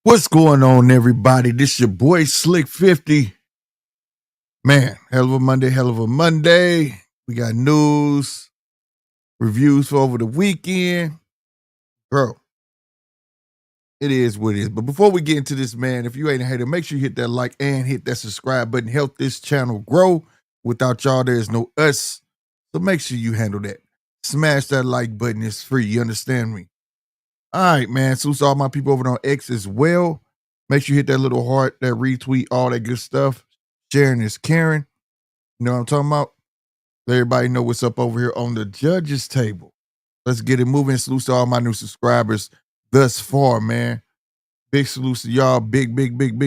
What's going on, everybody? This your boy Slick 50. Man, hell of a Monday, hell of a Monday. We got news, reviews for over the weekend. Bro, it is what it is. But before we get into this, man, if you ain't a hater, make sure you hit that like and hit that subscribe button. Help this channel grow. Without y'all, there's no us. So make sure you handle that. Smash that like button. It's free. You understand me? All right, man. So all my people over on X as well. Make sure you hit that little heart, that retweet, all that good stuff. Sharing is caring. You know what I'm talking about? Let everybody know what's up over here on the judges table. Let's get it moving. Salute to all my new subscribers thus far, man. Big salute to y'all. Big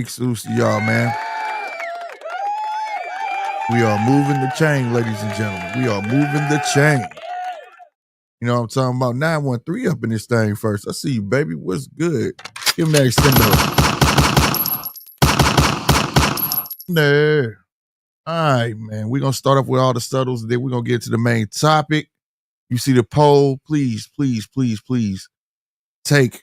salute to y'all, man. We are moving the chain, ladies and gentlemen. We are moving the chain. You know what I'm talking about? 913 up in this thing first. I see you, baby. What's good? Give me that extendo. There. All right, man. We're going to start off with all the subtles, and then we're going to get to the main topic. You see the poll. Please take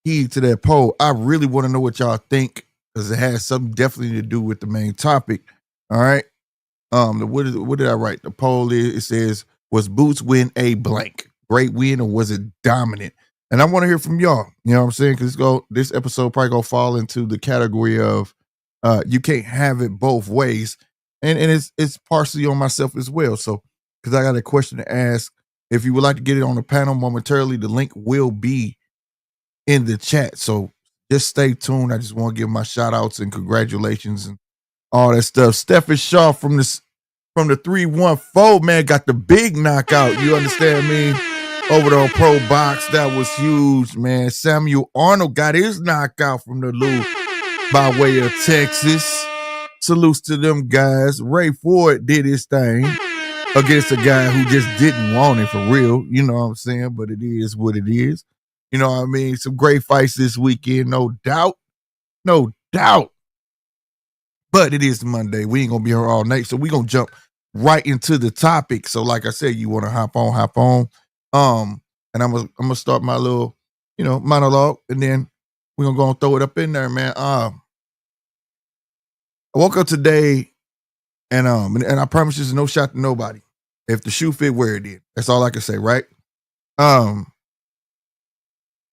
heed to that poll. I really want to know what y'all think, because it has something definitely to do with the main topic. All right. What did I write? The poll is, it says, was Boots win a blank? Great win, or was it dominant? And I want to hear from y'all. You know what I'm saying? Because this episode probably going to fall into the category of you can't have it both ways. And it's partially on myself as well. So, because I got a question to ask. If you would like to get it on the panel momentarily, the link will be in the chat. So just stay tuned. I just want to give my shout outs and congratulations and all that stuff. Stephen Shaw from the 314, man, got the big knockout. You understand me? Over there on Pro Box. That was huge, man. Samuel Arnold got his knockout from the Lou by way of Texas. Salutes to them guys. Ray Ford did his thing against a guy who just didn't want it for real. You know what I'm saying? But it is what it is. You know what I mean? Some great fights this weekend, no doubt. No doubt. But it is Monday. We ain't going to be here all night. So we're going to jump right into the topic. So like I said, you want to hop on. And I'm going to start my little, monologue. And then we're going to go and throw it up in there, man. I woke up today and I promise there's no shot to nobody. If the shoe fit, wear it in. That's all I can say, right?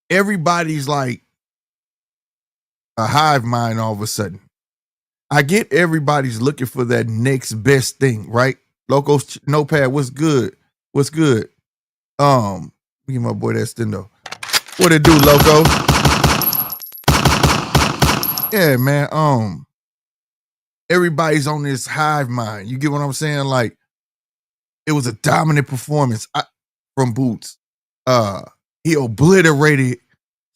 Everybody's like a hive mind all of a sudden. I get everybody's looking for that next best thing, right? Loco's notepad, what's good? Give my boy that stendo. What it do, Loco? Yeah, man. Everybody's on this hive mind. You get what I'm saying? Like, it was a dominant performance from Boots. He obliterated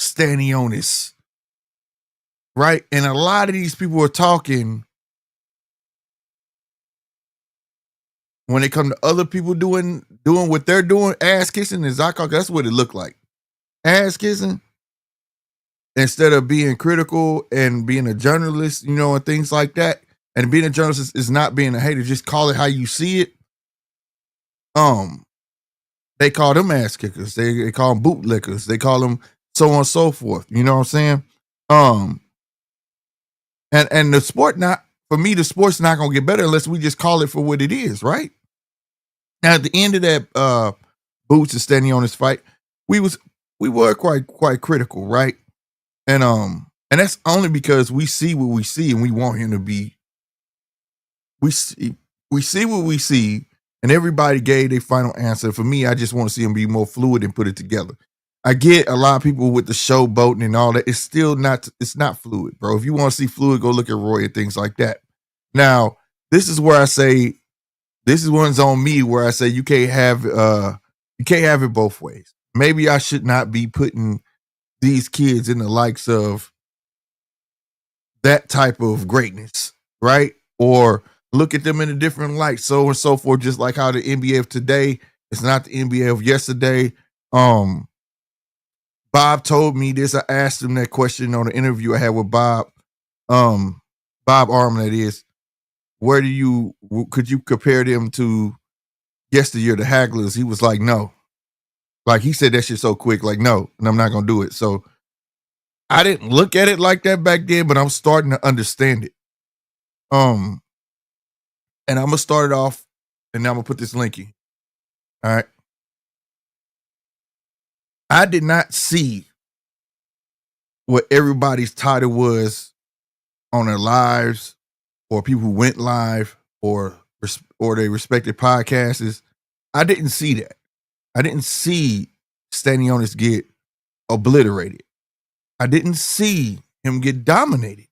Stanionis. Right? And a lot of these people are talking when it comes to other people doing what they're doing, ass kissing, as I call it, that's what it looked like. Ass kissing. Instead of being critical and being a journalist, and things like that. And being a journalist is not being a hater. Just call it how you see it. They call them ass kickers. They call them bootlickers. They call them so on and so forth. You know what I'm saying? And the sport the sport's not gonna get better unless we just call it for what it is, right? Now at the end of that Boots and Stanionis fight, we were quite critical, right? And And that's only because we see what we see and we want him to be. We see we see what we see, and everybody gave their final answer. For me, I just want to see him be more fluid and put it together. I get a lot of people with the showboating and all that. It's still not. It's not fluid, bro. If you want to see fluid, go look at Roy and things like that. Now, this is where I say this is one's on me where I say you can't have it both ways. Maybe I should not be putting these kids in the likes of that type of greatness, right? Or look at them in a different light, so and so forth, just like how the NBA of today is not the NBA of yesterday. Um, Bob told me this. I asked him that question on the interview I had with Bob, um, Bob Arm, that is. Where do you could you compare them to yesteryear, the Hagglers? He was like, no. Like he said that shit so quick, like, no, and I'm not gonna do it. So I didn't look at it like that back then, but I'm starting to understand it. Um, and I'm gonna start it off, and now I'm gonna put this link in. All right. I did not see what everybody's title was on their lives, or people who went live, or they respected podcasts. I didn't see that. I didn't see Stanionis get obliterated. I didn't see him get dominated.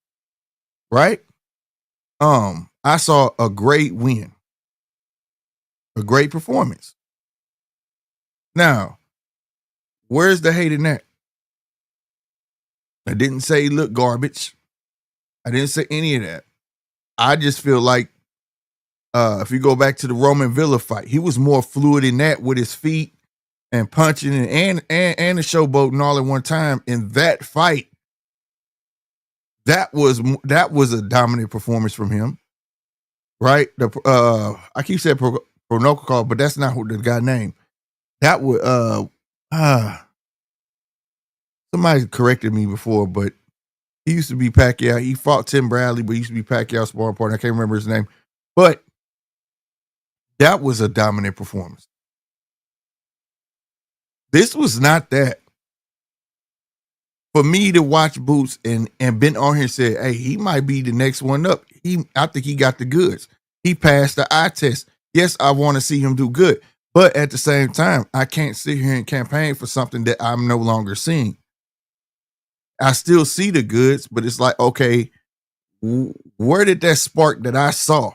Right? I saw a great win, a great performance. Now, where's the hate in that? I didn't say look garbage. I didn't say any of that. I just feel like if you go back to the Roman Villa fight, he was more fluid in that with his feet and punching and the showboating all at one time. In that fight, that was a dominant performance from him, right? I keep saying Pronokal, but that's not who the guy named. That was somebody corrected me before, but he used to be Pacquiao. He fought Tim Bradley, but he used to be Pacquiao's sparring partner. I can't remember his name, but that was a dominant performance. This was not that. For me to watch Boots and been on here and said, hey, he might be the next one up. I think he got the goods. He passed the eye test. Yes, I want to see him do good. But at the same time, I can't sit here and campaign for something that I'm no longer seeing. I still see the goods, but it's like, okay, where did that spark that I saw,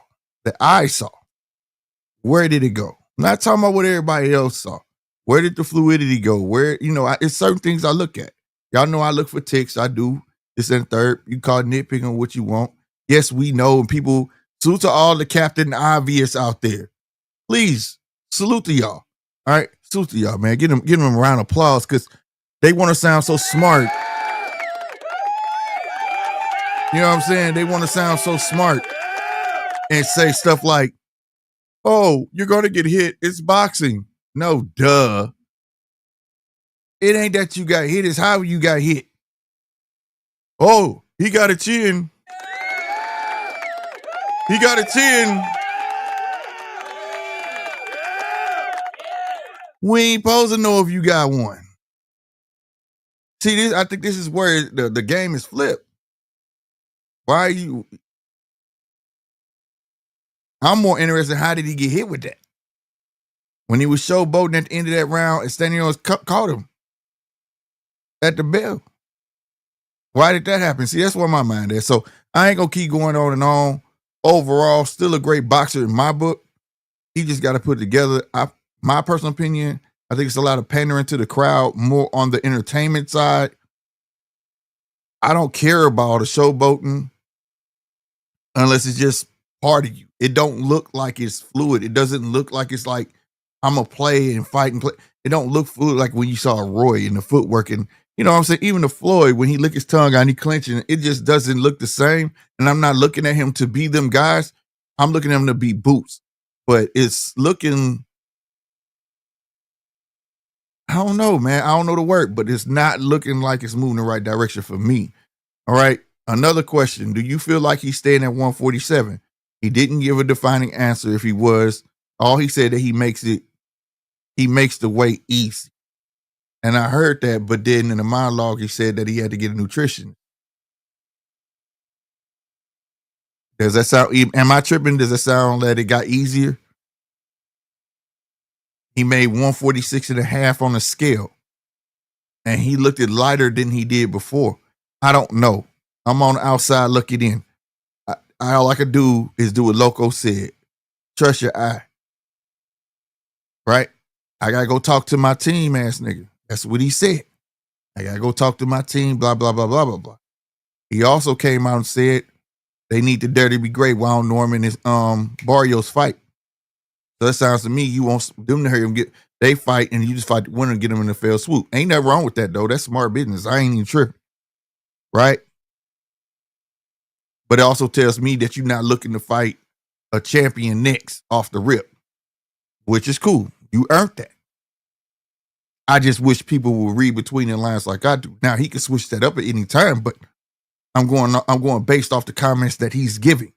where did it go? I'm not talking about what everybody else saw. Where did the fluidity go? Where, it's certain things I look at. Y'all know I look for ticks. I do. This and third. You call nitpicking what you want. Yes, we know. And people, salute to all the Captain Obvious out there. Please, salute to y'all. All right? Salute to y'all, man. Give them a round of applause because they want to sound so smart. You know what I'm saying? They want to sound so smart and say stuff like, oh, you're going to get hit. It's boxing. No, duh. It ain't that you got hit. It's how you got hit. Oh, he got a chin. He got a chin. We ain't supposed to know if you got one. See, I think this is where the game is flipped. Why are you? I'm more interested in how did he get hit with that? When he was showboating at the end of that round and Stanionis caught him at the bell. Why did that happen? See, that's where my mind is. So I ain't gonna keep going on and on. Overall, still a great boxer in my book. He just got to put it together. My personal opinion, I think it's a lot of pandering to the crowd, more on the entertainment side. I don't care about the showboating unless it's just part of you. It don't look like it's fluid. It doesn't look like it's like I'm gonna play and fight and play. It don't look fluid like when you saw Roy in the footwork and you know what I'm saying? Even the Floyd, when he lick his tongue out and he clenching, it just doesn't look the same. And I'm not looking at him to be them guys. I'm looking at him to be Boots. But it's looking, I don't know, man. I don't know the word, but it's not looking like it's moving the right direction for me. All right. Another question. Do you feel like he's staying at 147? He didn't give a defining answer if he was. All he said that he makes the way easy. And I heard that, but then in the monologue, he said that he had to get a nutrition. Does that sound? Am I tripping? Does that sound that it got easier? He made 146 and a half on the scale, and he looked at lighter than he did before. I don't know. I'm on the outside looking in. All I could do is do what Loco said. Trust your eye. Right? I gotta go talk to my team, ass nigga. That's what he said. I gotta go talk to my team, blah, blah, blah, blah, blah, blah. He also came out and said they need the Dare to be great while Norman is Barrios fight. So that sounds to me you want them to hear him get they fight and you just fight the winner and get them in a fair swoop. Ain't nothing wrong with that though. That's smart business. I ain't even tripping. Right? But it also tells me that you're not looking to fight a champion next off the rip, which is cool. You earned that. I just wish people would read between the lines like I do. Now he can switch that up at any time, but I'm going based off the comments that he's giving.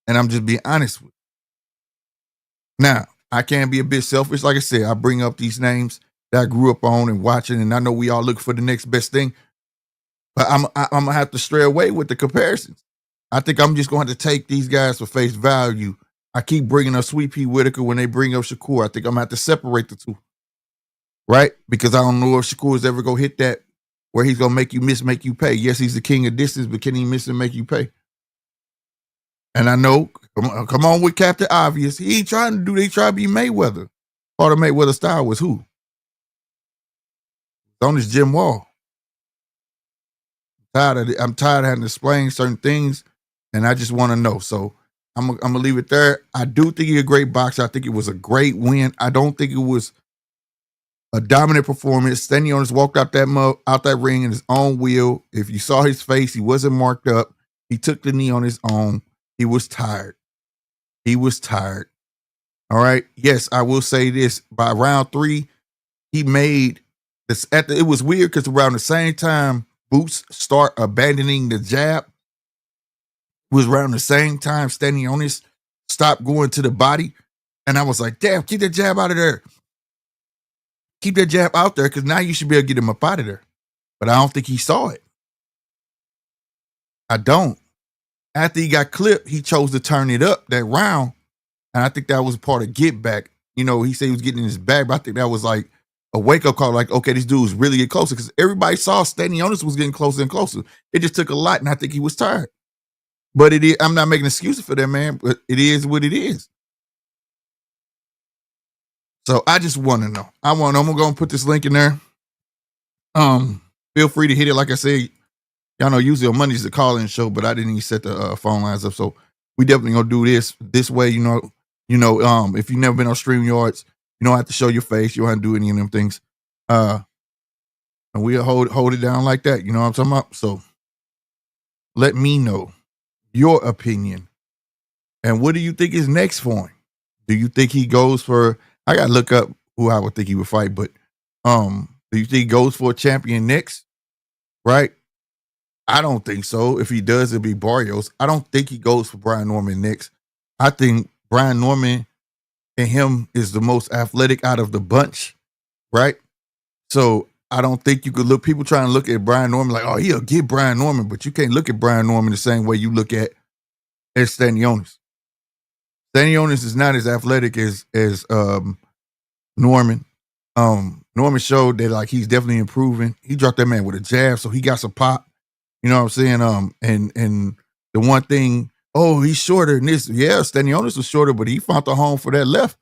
And I'm just being honest with you. Now, I can be a bit selfish. Like I said, I bring up these names that I grew up on and watching, and I know we all look for the next best thing. But I'm gonna have to stray away with the comparisons. I think I'm just going to take these guys for face value. I keep bringing up Sweet Pea Whitaker when they bring up Shakur. I think I'm gonna have to separate the two, right? Because I don't know if Shakur is ever gonna hit that where he's gonna make you miss, make you pay. Yes, he's the king of distance, but can he miss and make you pay? And I know, come on with Captain Obvious. He ain't trying to do. They try to be Mayweather. Part of Mayweather's style was who? It's on his Jim Wall. I'm tired of having to explain certain things, and I just want to know. So I'm gonna leave it there. I do think he's a great boxer. I think it was a great win. I don't think it was a dominant performance. Stanionis walked out that ring in his own will. If you saw his face, he wasn't marked up. He took the knee on his own. He was tired. He was tired. All right. Yes, I will say this. By round 3, he made this. It was weird because around the same time Boots start abandoning the jab was around the same time Stanionis stopped going to the body. And I was like, damn, keep that jab out of there. Keep that jab out there because now you should be able to get him up out of there. But I don't think he saw it. I don't. After he got clipped, he chose to turn it up that round. And I think that was part of get back. You know, he said he was getting in his bag, but I think that was like a wake-up call, like, okay, this dude's really getting closer. Because everybody saw Stanionis was getting closer and closer. It just took a lot, and I think he was tired. But it is, I'm not making excuses for that, man, but it is what it is. So I just want to know. I'm gonna go and put this link in there. Feel free to hit it. Like I said, y'all know usually on Mondays the call-in show, but I didn't even set the phone lines up. So we definitely gonna do this way. You know, if you've never been on StreamYards, you don't have to show your face. You don't have to do any of them things. And we'll hold it down like that. You know what I'm talking about? So let me know your opinion. And what do you think is next for him? Do you think he goes for, I gotta look up who I would think he would fight, but do you think he goes for a champion next? Right? I don't think so. If he does, it'll be Barrios. I don't think he goes for Brian Norman next. I think Brian Norman and him is the most athletic out of the bunch, right? So I don't think you could look, people trying to look at Brian Norman like, oh, he'll get Brian Norman, but you can't look at Brian Norman the same way you look at Stanionis. Stanionis is not as athletic as Norman. Norman showed that like he's definitely improving. He dropped that man with a jab, so he got some pop. You know what I'm saying? And the one thing, oh, he's shorter than this. Yeah, Stanionis was shorter, but he found the home for that left.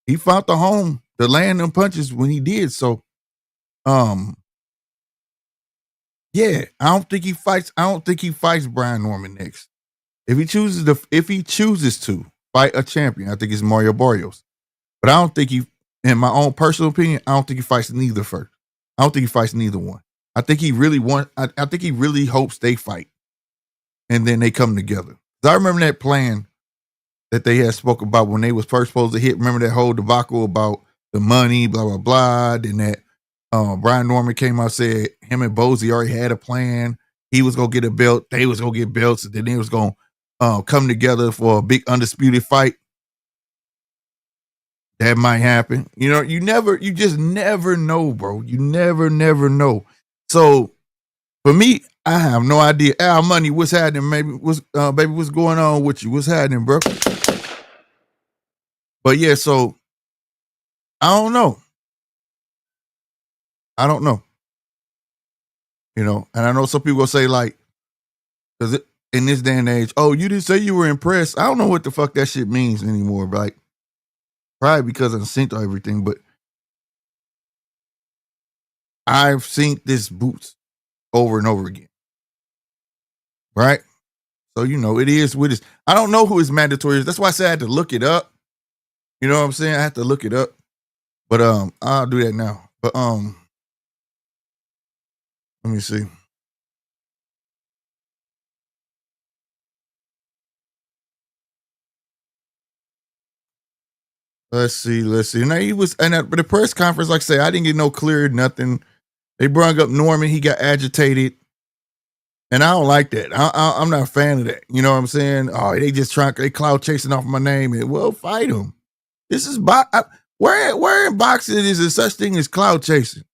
He found the home to land them punches when he did. So, yeah, I don't think he fights Brian Norman next. If he chooses to fight a champion, I think it's Mario Barrios. But I don't think in my own personal opinion, I don't think he fights neither first. I don't think he fights neither one. I think he really I think he really hopes they fight. And then they come together. I remember that plan that they had spoke about when they was first supposed to hit. Remember that whole debacle about the money, blah, blah, blah. Then that Brian Norman came out and said him and Bozy already had a plan. He was going to get a belt. They was going to get belts. And then they was going to come together for a big undisputed fight. That might happen. You know, you just never know, bro. You never know. So for me, I have no idea. Al Money, what's happening? Baby, what's going on with you? What's happening, bro? But yeah, so I don't know. I don't know. You know, and I know some people say like, because in this day and age, oh, you didn't say you were impressed. I don't know what the fuck that shit means anymore. But like, probably because I've seen everything. But I've seen this boots over and over again. Right? So, you know, it is what it is. I don't know who his mandatory is. That's why I said I had to look it up. You know what I'm saying? I have to look it up. But I'll do that now. But let me see. Let's see. Now he was, but the press conference, like I say, I didn't get no clear nothing. They brought up Norman. He got agitated, and I don't like that. I'm not a fan of that. You know what I'm saying? Oh, they cloud chasing off my name. And well, fight him. This is where in boxing is there such thing as cloud chasing?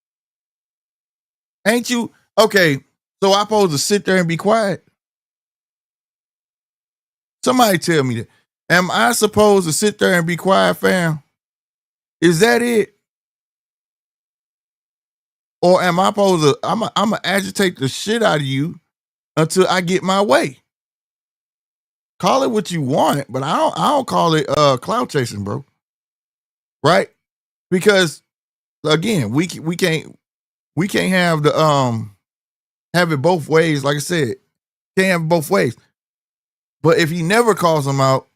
Ain't you okay? So I supposed to sit there and be quiet? Somebody tell me that. Am I supposed to sit there and be quiet, fam? Is that it? Or am I supposed to? I'm gonna agitate the shit out of you until I get my way. Call it what you want, but I don't call it cloud chasing, bro. Right? Because again, we can't have the have it both ways. Like I said, can't have it both ways. But if he never calls him out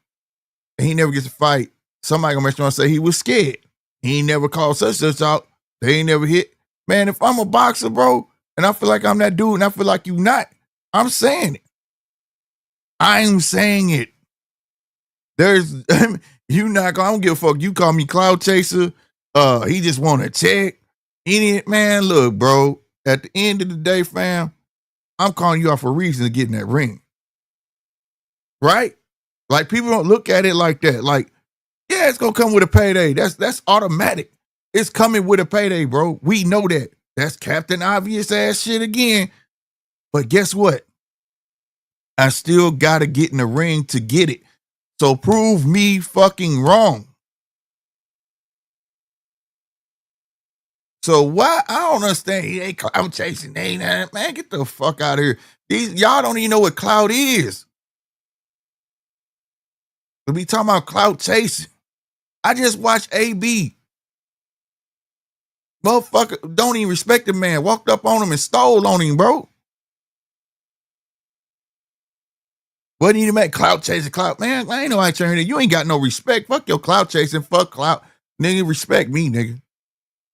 and he never gets a fight, somebody gonna make sure and say he was scared. He ain't never called such out. They ain't never hit. Man, if I'm a boxer, bro, and I feel like I'm that dude and I feel like you not, I'm saying it. I'm saying it. There's you not gonna, I don't give a fuck. You call me cloud chaser. He just want to check. Man, look, bro. At the end of the day, fam, I'm calling you out for a reason to get in that ring. Right? Like people don't look at it like that. Like, yeah, it's gonna come with a payday. That's automatic. It's coming with a payday, bro. We know that. That's Captain Obvious ass shit again. But guess what? I still gotta get in the ring to get it. So prove me fucking wrong. So why? I don't understand. I'm chasing. Man, get the fuck out of here. Y'all don't even know what cloud is. We be talking about cloud chasing. I just watched AB. Motherfucker don't even respect the man. Walked up on him and stole on him, bro. What do you make clout chasing clout? Man, I ain't no turn here. You ain't got no respect. Fuck your clout chasing. Fuck clout. Nigga, respect me, nigga.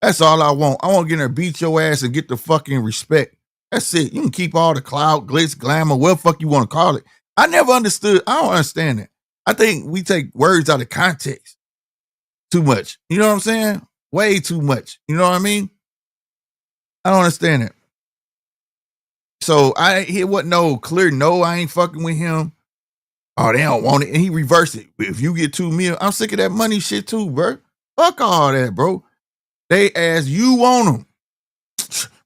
That's all I want. I want to get in there, beat your ass, and get the fucking respect. That's it. You can keep all the clout, glitz, glamour, whatever fuck you want to call it. I never understood. I don't understand that. I think we take words out of context too much. You know what I'm saying? Way too much. You know what I mean? I don't understand it. So it wasn't no clear no, I ain't fucking with him. Oh, they don't want it. And he reversed it. If you get $2 million, I'm sick of that money shit too, bro. Fuck all that, bro. They asked you want him.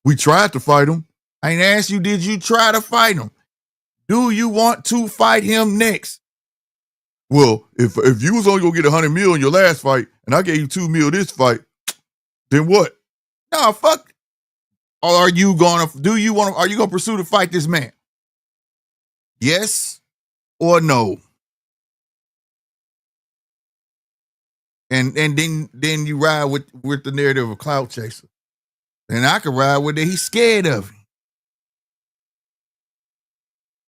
We tried to fight him. I ain't asked you, did you try to fight him? Do you want to fight him next? Well, if you was only gonna get $100 million in your last fight and I gave you $2 million this fight, then what? No, fuck. Or are you gonna pursue to fight this man? Yes or no? And then you ride with the narrative of clout chaser. And I can ride with it. He's scared of him.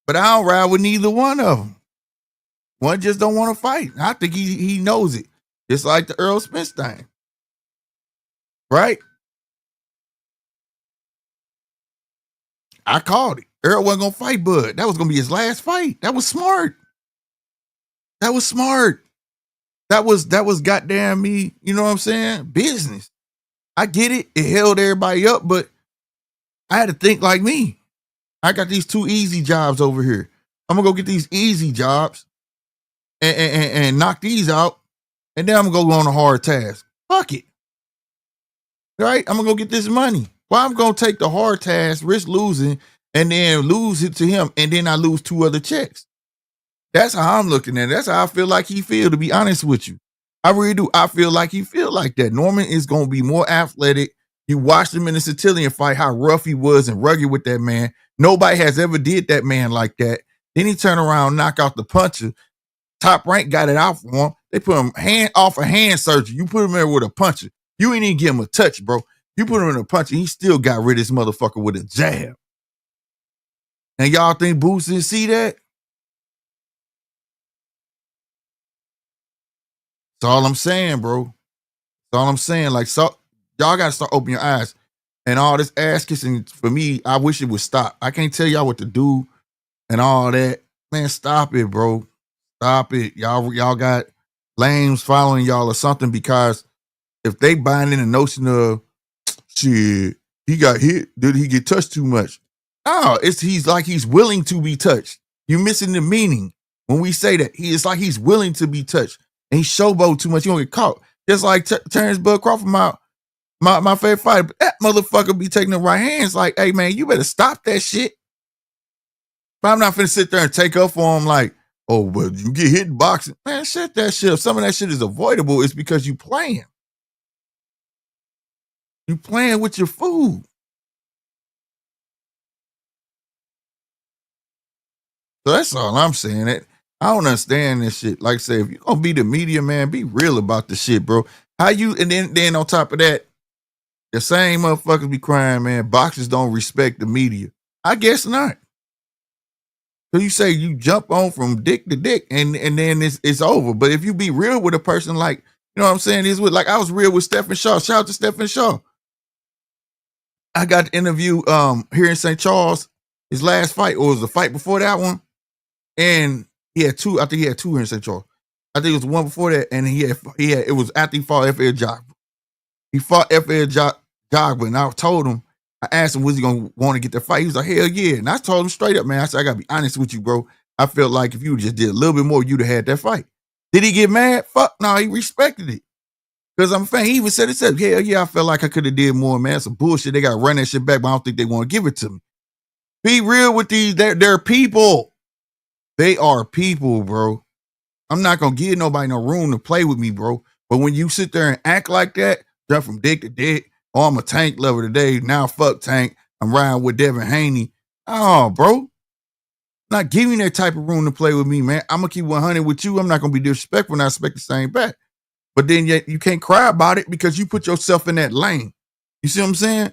But I don't ride with neither one of them. One just don't want to fight. I think he knows it. It's like the Earl Spence thing. Right? I called it. Earl wasn't gonna fight Bud. That was gonna be his last fight. That was smart. That was smart. That was goddamn me, you know what I'm saying? Business. I get it. It held everybody up, but I had to think like me. I got these 2 easy jobs over here. I'm gonna go get these easy jobs and knock these out, and then I'm gonna go on a hard task. Fuck it. Right? I'm gonna go get this money. Well, I'm gonna take the hard task, risk losing, and then lose it to him, and then I lose 2 other checks. That's how I'm looking at it. That's how I feel like he feel, to be honest with you. I really do. I feel like he feel like that. Norman is going to be more athletic. You watched him in the Centillion fight, how rough he was and rugged with that man. Nobody has ever did that man like that. Then he turned around, knock out the puncher. Top Rank got it out for him. They put him off a hand surgery. You put him there with a puncher. You ain't even give him a touch, bro. You put him in a puncher, he still got rid of this motherfucker with a jab. And y'all think Boots didn't see that? That's all I'm saying, bro. That's all I'm saying. Like, so y'all gotta start opening your eyes. And all this ass kissing, for me, I wish it would stop. I can't tell y'all what to do and all that. Man, stop it, bro. Stop it. Y'all got lames following y'all or something, because if they buying in the notion of shit, he got hit, did he get touched too much? No, he's like he's willing to be touched. You're missing the meaning when we say that. It's like he's willing to be touched. And he showboat too much, you don't get caught. Just like Terrence Bud Crawford, my favorite fighter. But that motherfucker be taking the right hands like, hey man, you better stop that shit. But I'm not finna sit there and take up for him like, oh, but you get hit in boxing. Man, shit that shit. If some of that shit is avoidable, it's because you playing. You playing with your food. So that's all I'm saying. I don't understand this shit. Like I say, if you're gonna be the media, man, be real about the shit, bro. How you, and then on top of that, the same motherfuckers be crying, man, boxers don't respect the media. I guess not. So you say you jump on from dick to dick and then it's over. But if you be real with a person, like, you know what I'm saying, is with, like, I was real with Stephen Shaw. Shout out to Stephen Shaw. I got to interview here in St. Charles, his last fight, or was the fight before that one. And he had 2, I think he had 2 here in St. Charles. I think it was one before that, and he had it was after he fought F.L. Jogba. He fought F.L. Jogba, and I told him, I asked him, was he gonna want to get the fight? He was like, hell yeah. And I told him straight up, man, I said, I gotta be honest with you, bro. I felt like if you just did a little bit more, you'd have had that fight. Did he get mad? Fuck no, he respected it. Because I'm a fan. He even said it, hell yeah, I felt like I could have did more, man. Some bullshit. They gotta run that shit back, but I don't think they want to give it to me. Be real with these, they're people. They are people, bro. I'm not gonna give nobody no room to play with me, bro. But when you sit there and act like that, jump from dick to dick, oh, I'm a Tank lover today. Now fuck Tank. I'm riding with Devin Haney. Oh, bro. Not giving that type of room to play with me, man. I'm gonna keep 100 with you. I'm not gonna be disrespectful and I expect the same back. But then yet you can't cry about it because you put yourself in that lane. You see what I'm saying?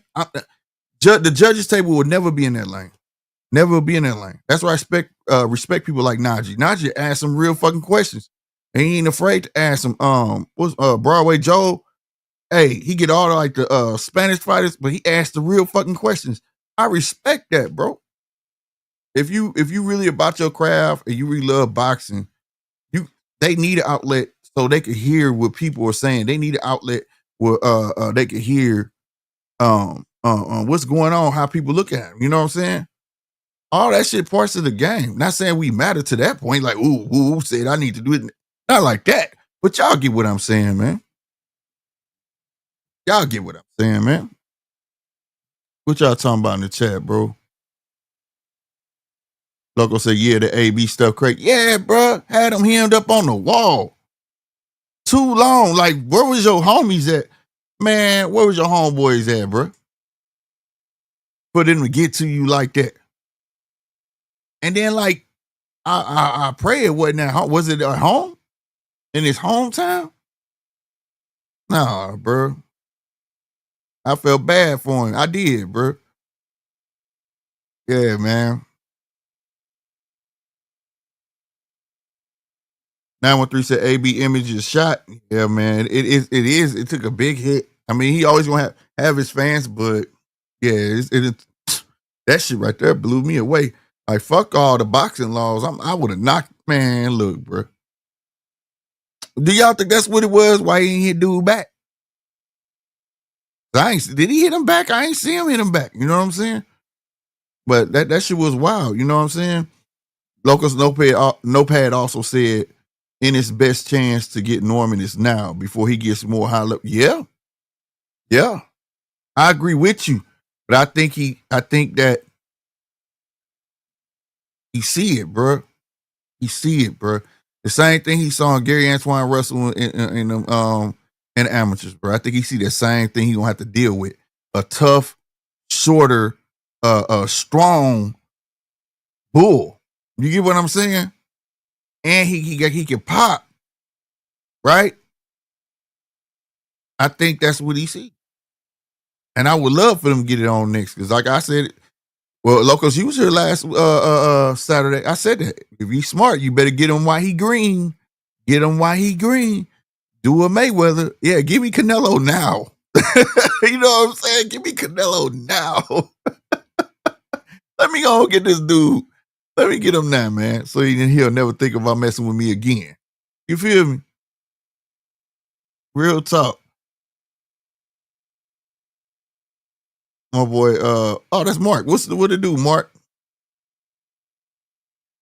The judges table will never be in that lane. Never be in that lane. That's why I respect people like Najee. Najee asked some real fucking questions. And he ain't afraid to ask them. What's Broadway Joe? Hey, he get all like the Spanish fighters, but he asked the real fucking questions. I respect that, bro. If you really about your craft and you really love boxing, they need an outlet so they could hear what people are saying. They need an outlet where they could hear what's going on, how people look at them. You know what I'm saying? All that shit parts of the game. Not saying we matter to that point, like, ooh, said I need to do it. Not like that. But y'all get what I'm saying, man. Y'all get what I'm saying, man. What y'all talking about in the chat, bro? Loco said, yeah, the AB stuff crazy. Yeah, bro. Had them hemmed up on the wall. Too long. Like, where was your homies at? Man, where was your homeboys at, bro? For them to get to you like that. And then, like, I pray it wasn't at home. Was it at home? In his hometown? Nah, bro. I felt bad for him. I did, bro. Yeah, man. 913 said AB image is shot. Yeah, man. It is. It took a big hit. I mean, he always gonna have his fans, but yeah, that shit right there blew me away. Like, fuck all the boxing laws. I would have knocked, man. Look, bro. Do y'all think that's what it was? Why he ain't hit dude back? Did he hit him back? I ain't see him hit him back. You know what I'm saying? But that shit was wild. You know what I'm saying? Locust Notepad also said Ennis' best chance to get Norman is now before he gets more high level. Yeah. I agree with you. But I think that He see it, bro. He see it, bro. The same thing he saw in Gary Antoine Russell in amateurs, bro. I think he see the same thing he gonna have to deal with. A tough, shorter, strong bull. You get what I'm saying? And he can pop, right? I think that's what he see. And I would love for them to get it on next. Because like I said, well, Locos, you was here last Saturday. I said that. If he's smart, you better get him while he green. Get him while he green. Do a Mayweather. Yeah, give me Canelo now. You know what I'm saying? Give me Canelo now. Let me go get this dude. Let me get him now, man. So he'll never think about messing with me again. You feel me? Real talk. My boy, that's Mark. What it do, Mark?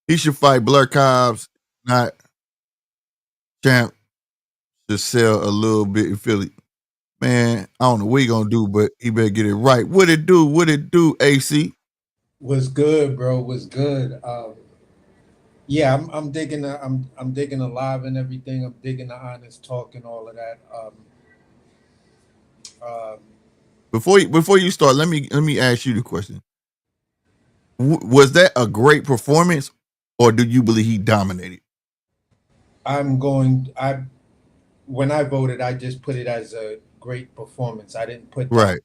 He should fight Blair Cobbs, not Champ. Should sell a little bit in Philly. Man, I don't know what he gonna do, but he better get it right. What it do? What it do, AC? Was good, bro. Was good. Yeah, I'm digging I'm digging the live and everything. I'm digging the honest talk and all of that. Um, Before you start, let me ask you the question. Was that a great performance, or do you believe he dominated? I'm going. I When I voted, I just put it as a great performance. I didn't put down. Right.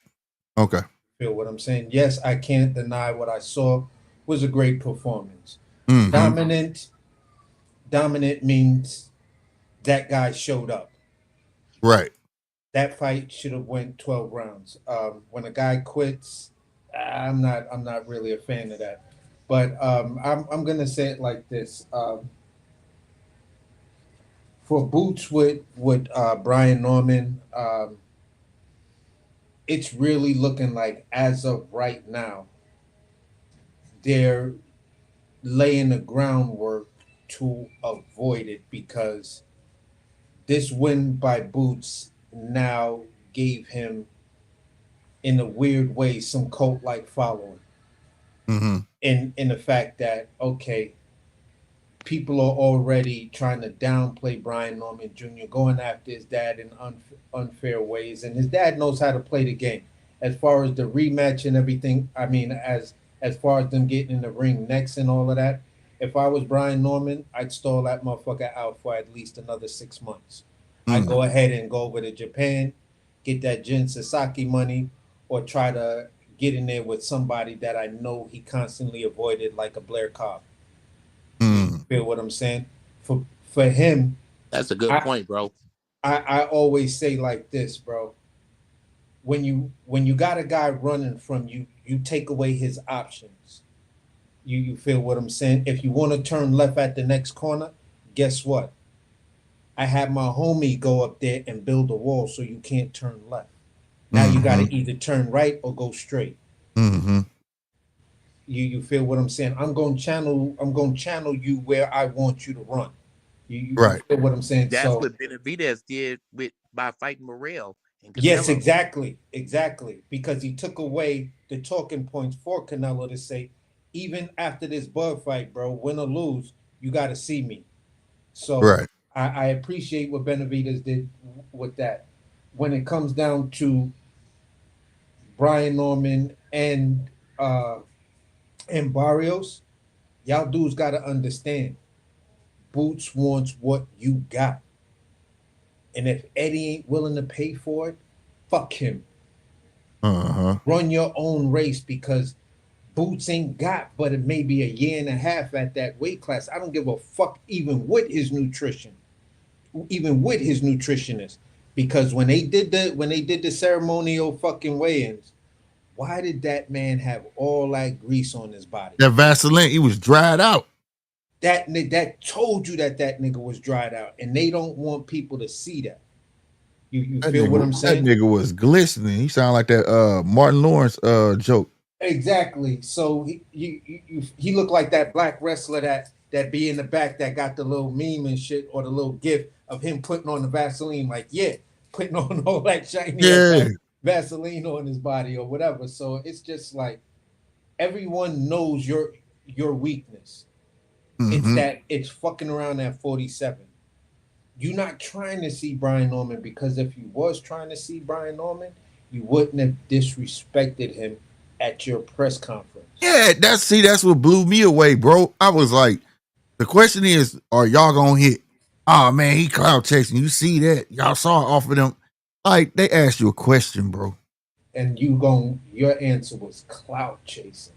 Okay. Feel what I'm saying? Yes, I can't deny what I saw was a great performance. Mm-hmm. Dominant. Dominant means that guy showed up. Right. That fight should have went 12 rounds. When a guy quits, I'm not really a fan of that. But I'm gonna say it like this: for Boots with Brian Norman, it's really looking like as of right now they're laying the groundwork to avoid it because this win by Boots now gave him, in a weird way, some cult like following. Mm-hmm. In the fact that, okay, people are already trying to downplay Brian Norman Jr., going after his dad in unfair ways, and his dad knows how to play the game. As far as the rematch and everything, I mean, as far as them getting in the ring next and all of that, if I was Brian Norman, I'd stall that motherfucker out for at least another 6 months. I'd Mm-hmm. go ahead and go over to Japan, get that Jin Sasaki money, or try to get in there with somebody that I know he constantly avoided, like a Blair Cobb. You Mm-hmm. feel what I'm saying? For him, That's a good I point, bro. I always say like this, bro. When you got a guy running from you, you take away his options. You feel what I'm saying? If you want to turn left at the next corner, guess what? I had my homie go up there and build a wall so you can't turn left. Now you got Mm-hmm. to either turn right or go straight. Mm-hmm. You feel what I'm saying? I'm going to channel you where I want you to run. You Right. feel what I'm saying? That's So what Benavidez did with by fighting Morrell and yes, Canelo. exactly, exactly. Because he took away the talking points for Canelo to say, even after this bug fight, bro, win or lose, you got to see me. So Right. I appreciate what Benavidez did with that. When it comes down to Brian Norman and Barrios, y'all dudes got to understand. Boots wants what you got, and if Eddie ain't willing to pay for it, fuck him. Uh-huh. Run your own race because Boots ain't got but it may be a year and a half at that weight class. I don't give a fuck even with his nutritionist. Because when they did the ceremonial fucking weigh-ins, why did that man have all that grease on his body? That Vaseline, he was dried out. That told you that nigga was dried out, and they don't want people to see that. You That feel what nigga, I'm that saying? nigga was glistening. He sounded like that Martin Lawrence joke. Exactly. So he looked like that black wrestler that be in the back that got the little meme and shit or the little gif of him putting on the Vaseline, like yeah, putting on all that shiny ass Yeah. Vaseline on his body or whatever. So it's just like everyone knows your weakness. It's that it's fucking around at 47. You're not trying to see Brian Norman, because if you was trying to see Brian Norman, you wouldn't have disrespected him at your press conference. Yeah, that's what blew me away, bro. I was like, the question is, are y'all gonna hit? Oh man, he cloud chasing. You see that? Y'all saw it off of them. Like, they asked you a question, bro. And your answer was clout chasing.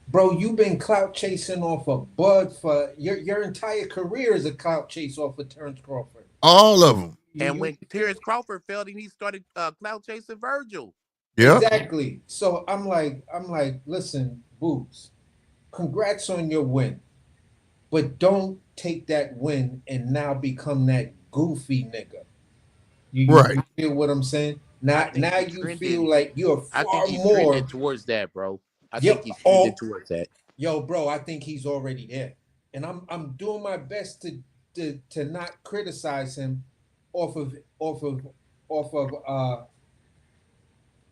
Bro, you've been clout chasing off of Bud for your entire career is a clout chase off of Terrence Crawford. All of them. And when Terrence Crawford failed him, he started cloud chasing Virgil. Yeah. Exactly. So I'm like, listen, Boots, congrats on your win, but don't take that win and now become that goofy nigga. Right. You feel what I'm saying? Now you feel like you're I far think he's more. trending towards that, bro. I think he's trending towards that. Yo, bro, I think he's already there, and I'm doing my best to not criticize him off of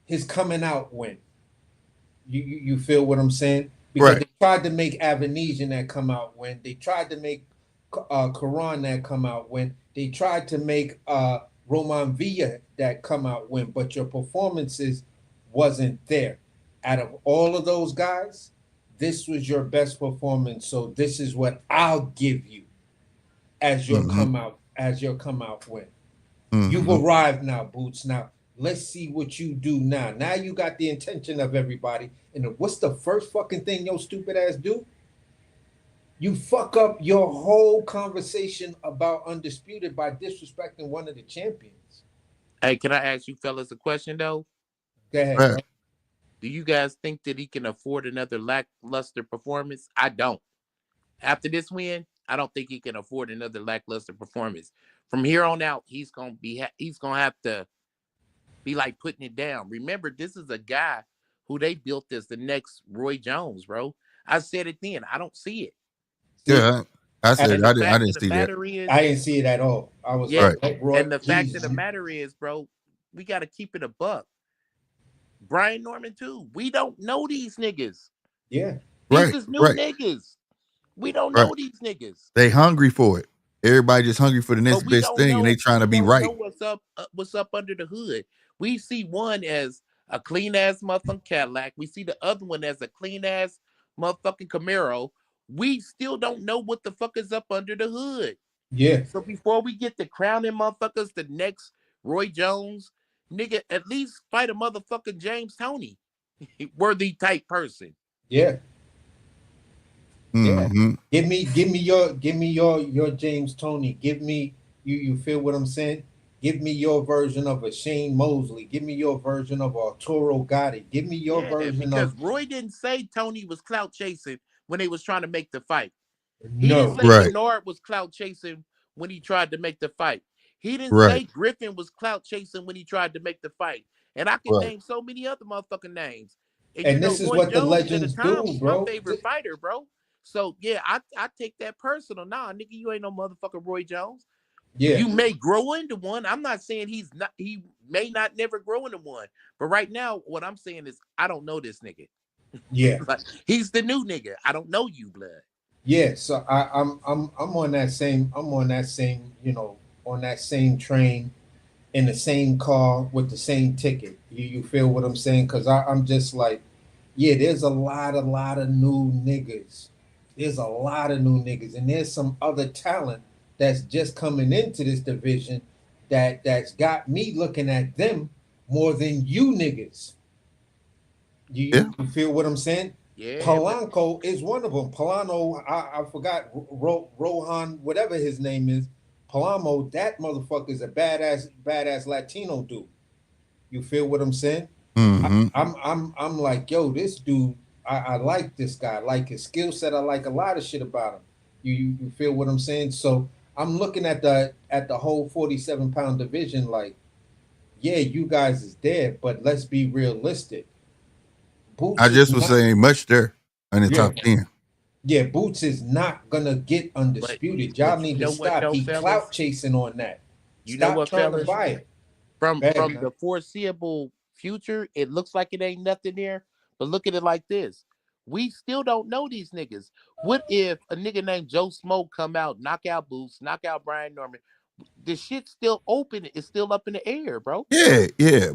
his coming out win. You feel what I'm saying? Because they tried to make Avanesian that come out win. They tried to make Karan that come out win. They tried to make Roman Villa that come out win, but your performances wasn't there. Out of all of those guys, this was your best performance. So this is what I'll give you as your come out win. You've arrived now, Boots. Now let's see what you do now. Now you got the intention of everybody. And what's the first fucking thing your stupid ass do? You fuck up your whole conversation about Undisputed by disrespecting one of the champions. Hey, can I ask you fellas a question though? Go ahead, bro. Do you guys think that he can afford another lackluster performance? I don't. After this win, I don't think he can afford another lackluster performance. From here on out, he's gonna have to be like putting it down. Remember, this is a guy who they built as the next Roy Jones, bro. I said it then. I don't see it. Yeah, I said I didn't see that. I didn't see it at all. I was like, Roy, and the fact of the matter is, bro, we got to keep it a buck. Brian Norman too. We don't know these niggas. Yeah, these is new niggas. We don't know these niggas. They hungry for it. Everybody just hungry for the next best thing, and they trying to be right. Know what's up under the hood. We see one as a clean ass motherfucking Cadillac. We see the other one as a clean ass motherfucking Camaro. We still don't know what the fuck is up under the hood. Yeah. So before we get to crowning motherfuckers the next Roy Jones, nigga, at least fight a motherfucking James Toney worthy type person. Yeah. Yeah. Give me your James Toney. Give me you feel what I'm saying? Give me your version of a Shane Mosley. Give me your version of Arturo Gotti. Give me your version because of Roy didn't say Toney was clout chasing when they was trying to make the fight. He didn't say Bernard was clout chasing when he tried to make the fight. He didn't say Griffin was clout chasing when he tried to make the fight. And I can name so many other motherfucking names. And this is Roy what Jones the legends do, bro. My favorite fighter, bro. So yeah, I take that personal. Nah, nigga, you ain't no motherfucking Roy Jones. Yeah. You may grow into one. I'm not saying he may not never grow into one. But right now, what I'm saying is I don't know this nigga. Yeah. Like, he's the new nigga. I don't know you, blood. Yeah, so I'm on that same on that same train in the same car with the same ticket. You feel what I'm saying? Because I'm just like, yeah, there's a lot of new niggas. There's a lot of new niggas, and there's some other talent that's just coming into this division that's got me looking at them more than you niggas. You feel what I'm saying? Yeah. Polanco is one of them. Polano, I forgot Rohan, whatever his name is. Palamo, that motherfucker is a badass Latino dude. You feel what I'm saying? I'm like, yo, this dude, I like this guy. I like his skill set. I like a lot of shit about him. You feel what I'm saying? So I'm looking at the whole 47-pound division like, yeah, you guys is there, but let's be realistic. Boots I just was saying much there in the top 10. Yeah, Boots is not gonna get undisputed. Y'all need to stop. He clout chasing on that. Stop trying to buy it. From the foreseeable future, it looks like it ain't nothing there. But look at it like this: We still don't know these niggas. What if a nigga named Joe Smoke come out, knock out Boots, knock out Brian Norman? The shit's still open. It's still up in the air, bro. Yeah.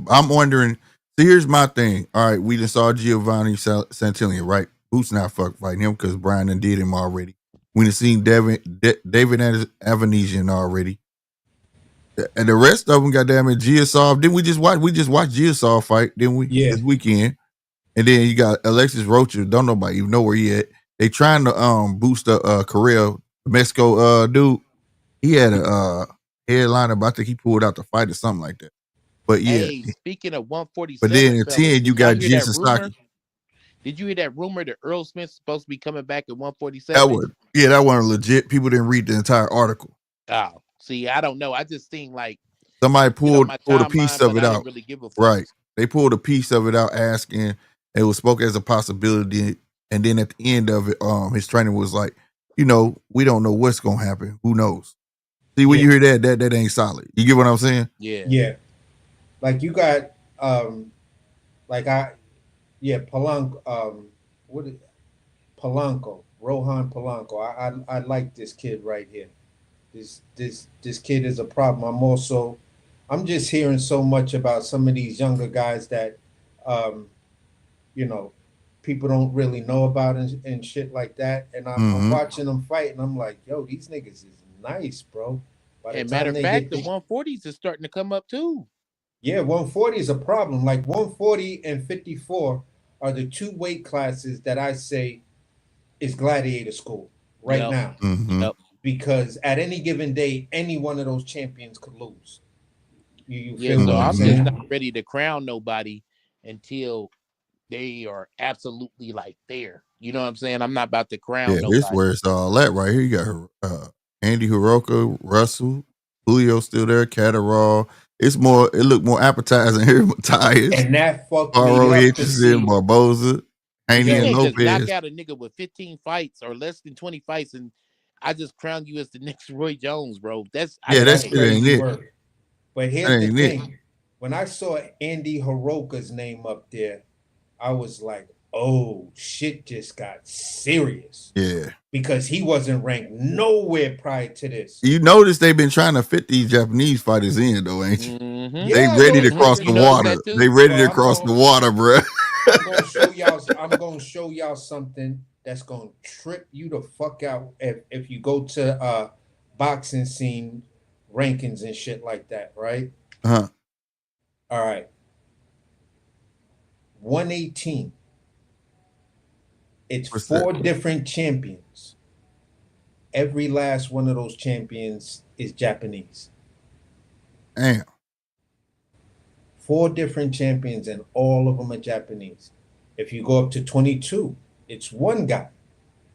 I'm wondering. See, here's my thing. All right, we just saw Giovanni Santillan, right? Boots not fighting him because Brian done did him already. We done seen David Avanesian already. And the rest of them, goddamn it, Giasov. Didn't we just watch? We just watched Giasov fight, didn't we? Yeah. This weekend. And then you got Alexis Rocha. Don't nobody even know where he at. They trying to boost the Correa, Mexico dude. He had a headliner, but I think he pulled out the fight or something like that. But yeah. Hey, speaking of But 147, then in fellas, 10, you did y'all got hear that rumor? Sasaki. Did you hear that rumor that Earl Smith's supposed to be coming back at 147? That wasn't legit. People didn't read the entire article. Oh, see, I don't know. I just seen like somebody pulled a piece of it out. Didn't really give a fuck. Right. They pulled a piece of it out asking, it was spoke as a possibility. And then at the end of it, his trainer was like, we don't know what's gonna happen. Who knows? See, when you hear that ain't solid. You get what I'm saying? Yeah. Like you got Polanco, Rohan Polanco. I like this kid right here. This kid is a problem. I'm just hearing so much about some of these younger guys that people don't really know about and shit like that. And I'm watching them fight and I'm like, yo, these niggas is nice, bro. And matter of fact, the 140s is starting to come up too. Yeah, 140 is a problem. Like 140 and 54 are the two weight classes that I say is gladiator school now. Mm-hmm. Because at any given day, any one of those champions could lose. You feel so I'm just not ready to crown nobody until they are absolutely like there. You know what I'm saying? I'm not about to crown nobody. This where it's all at right here. You got Andy Hiroka, Russell, Julio still there, Catterall. It looked more appetizing here, Matthias. And that fucked me up to see Barboza. You can't just knock out a nigga with 15 fights or less than 20 fights and I just crown you as the next Roy Jones, bro. That's crazy work. But here's the thing. When I saw Andy Hiroka's name up there, I was like, oh, shit just got serious. Yeah. Because he wasn't ranked nowhere prior to this. You notice they've been trying to fit these Japanese fighters in, though, ain't you? Mm-hmm. They ready to cross the water. They ready to cross the water, bro. I'm gonna show y'all something that's gonna trip you the fuck out if you go to boxing scene rankings and shit like that, right? Uh-huh. All right. 118. It's four different champions. Every last one of those champions is Japanese. Damn. 4 different champions and all of them are Japanese. If you go up to 22, it's one guy.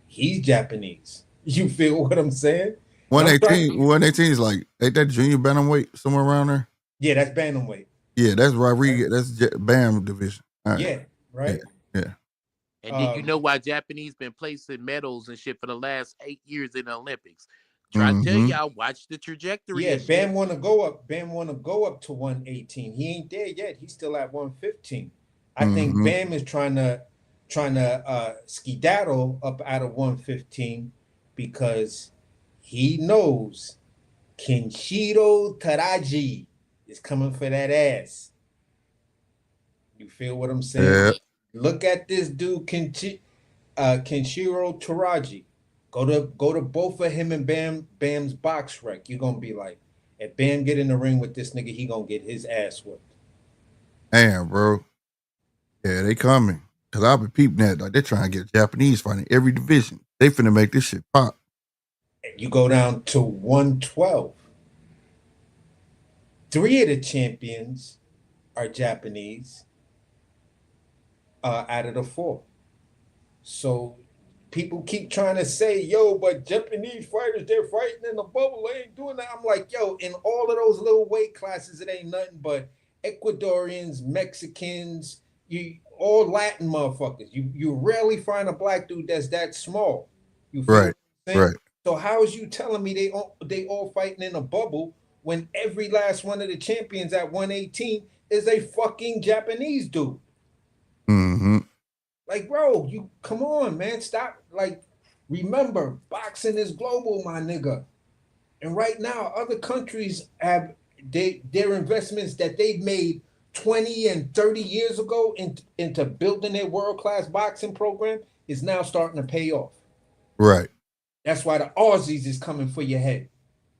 He's Japanese. You feel what I'm saying? 118 is like, ain't that junior bantamweight somewhere around there? Yeah, that's bantamweight. Yeah, that's Rodriguez. That's BAM division. Right. Yeah, right? Yeah. And did you know why Japanese been placing medals and shit for the last 8 years in the Olympics? Try to tell y'all, watch the trajectory. Yeah, Bam want to go up. Bam want to go up to 118. He ain't there yet. He's still at 115. I think Bam is trying to skedaddle up out of 115 because he knows Kenshiro Taraji is coming for that ass. You feel what I'm saying? Yeah. Look at this dude, Kenshiro Taraji. Go to both of him and Bam's box rec. You're gonna be like, if Bam get in the ring with this nigga, he gonna get his ass whipped. Damn, bro. Yeah, they coming. Cause I've been peeping that. Like, they're trying to get Japanese fighting every division. They finna make this shit pop. And you go down to 112. 3 of the champions are Japanese out of the 4. So people keep trying to say, yo, but Japanese fighters, they're fighting in the bubble. They ain't doing that. I'm like, yo, in all of those little weight classes, it ain't nothing but Ecuadorians, Mexicans, all Latin motherfuckers. You rarely find a black dude that's that small. You feel right, right. So how is you telling me they all fighting in a bubble when every last one of the champions at 118 is a fucking Japanese dude? Mm-hmm. Like, bro, you come on, man. Stop. Like, remember, boxing is global, my nigga. And right now, other countries have their investments that they've made 20 and 30 years ago into building their world class boxing program is now starting to pay off. Right. That's why the Aussies is coming for your head.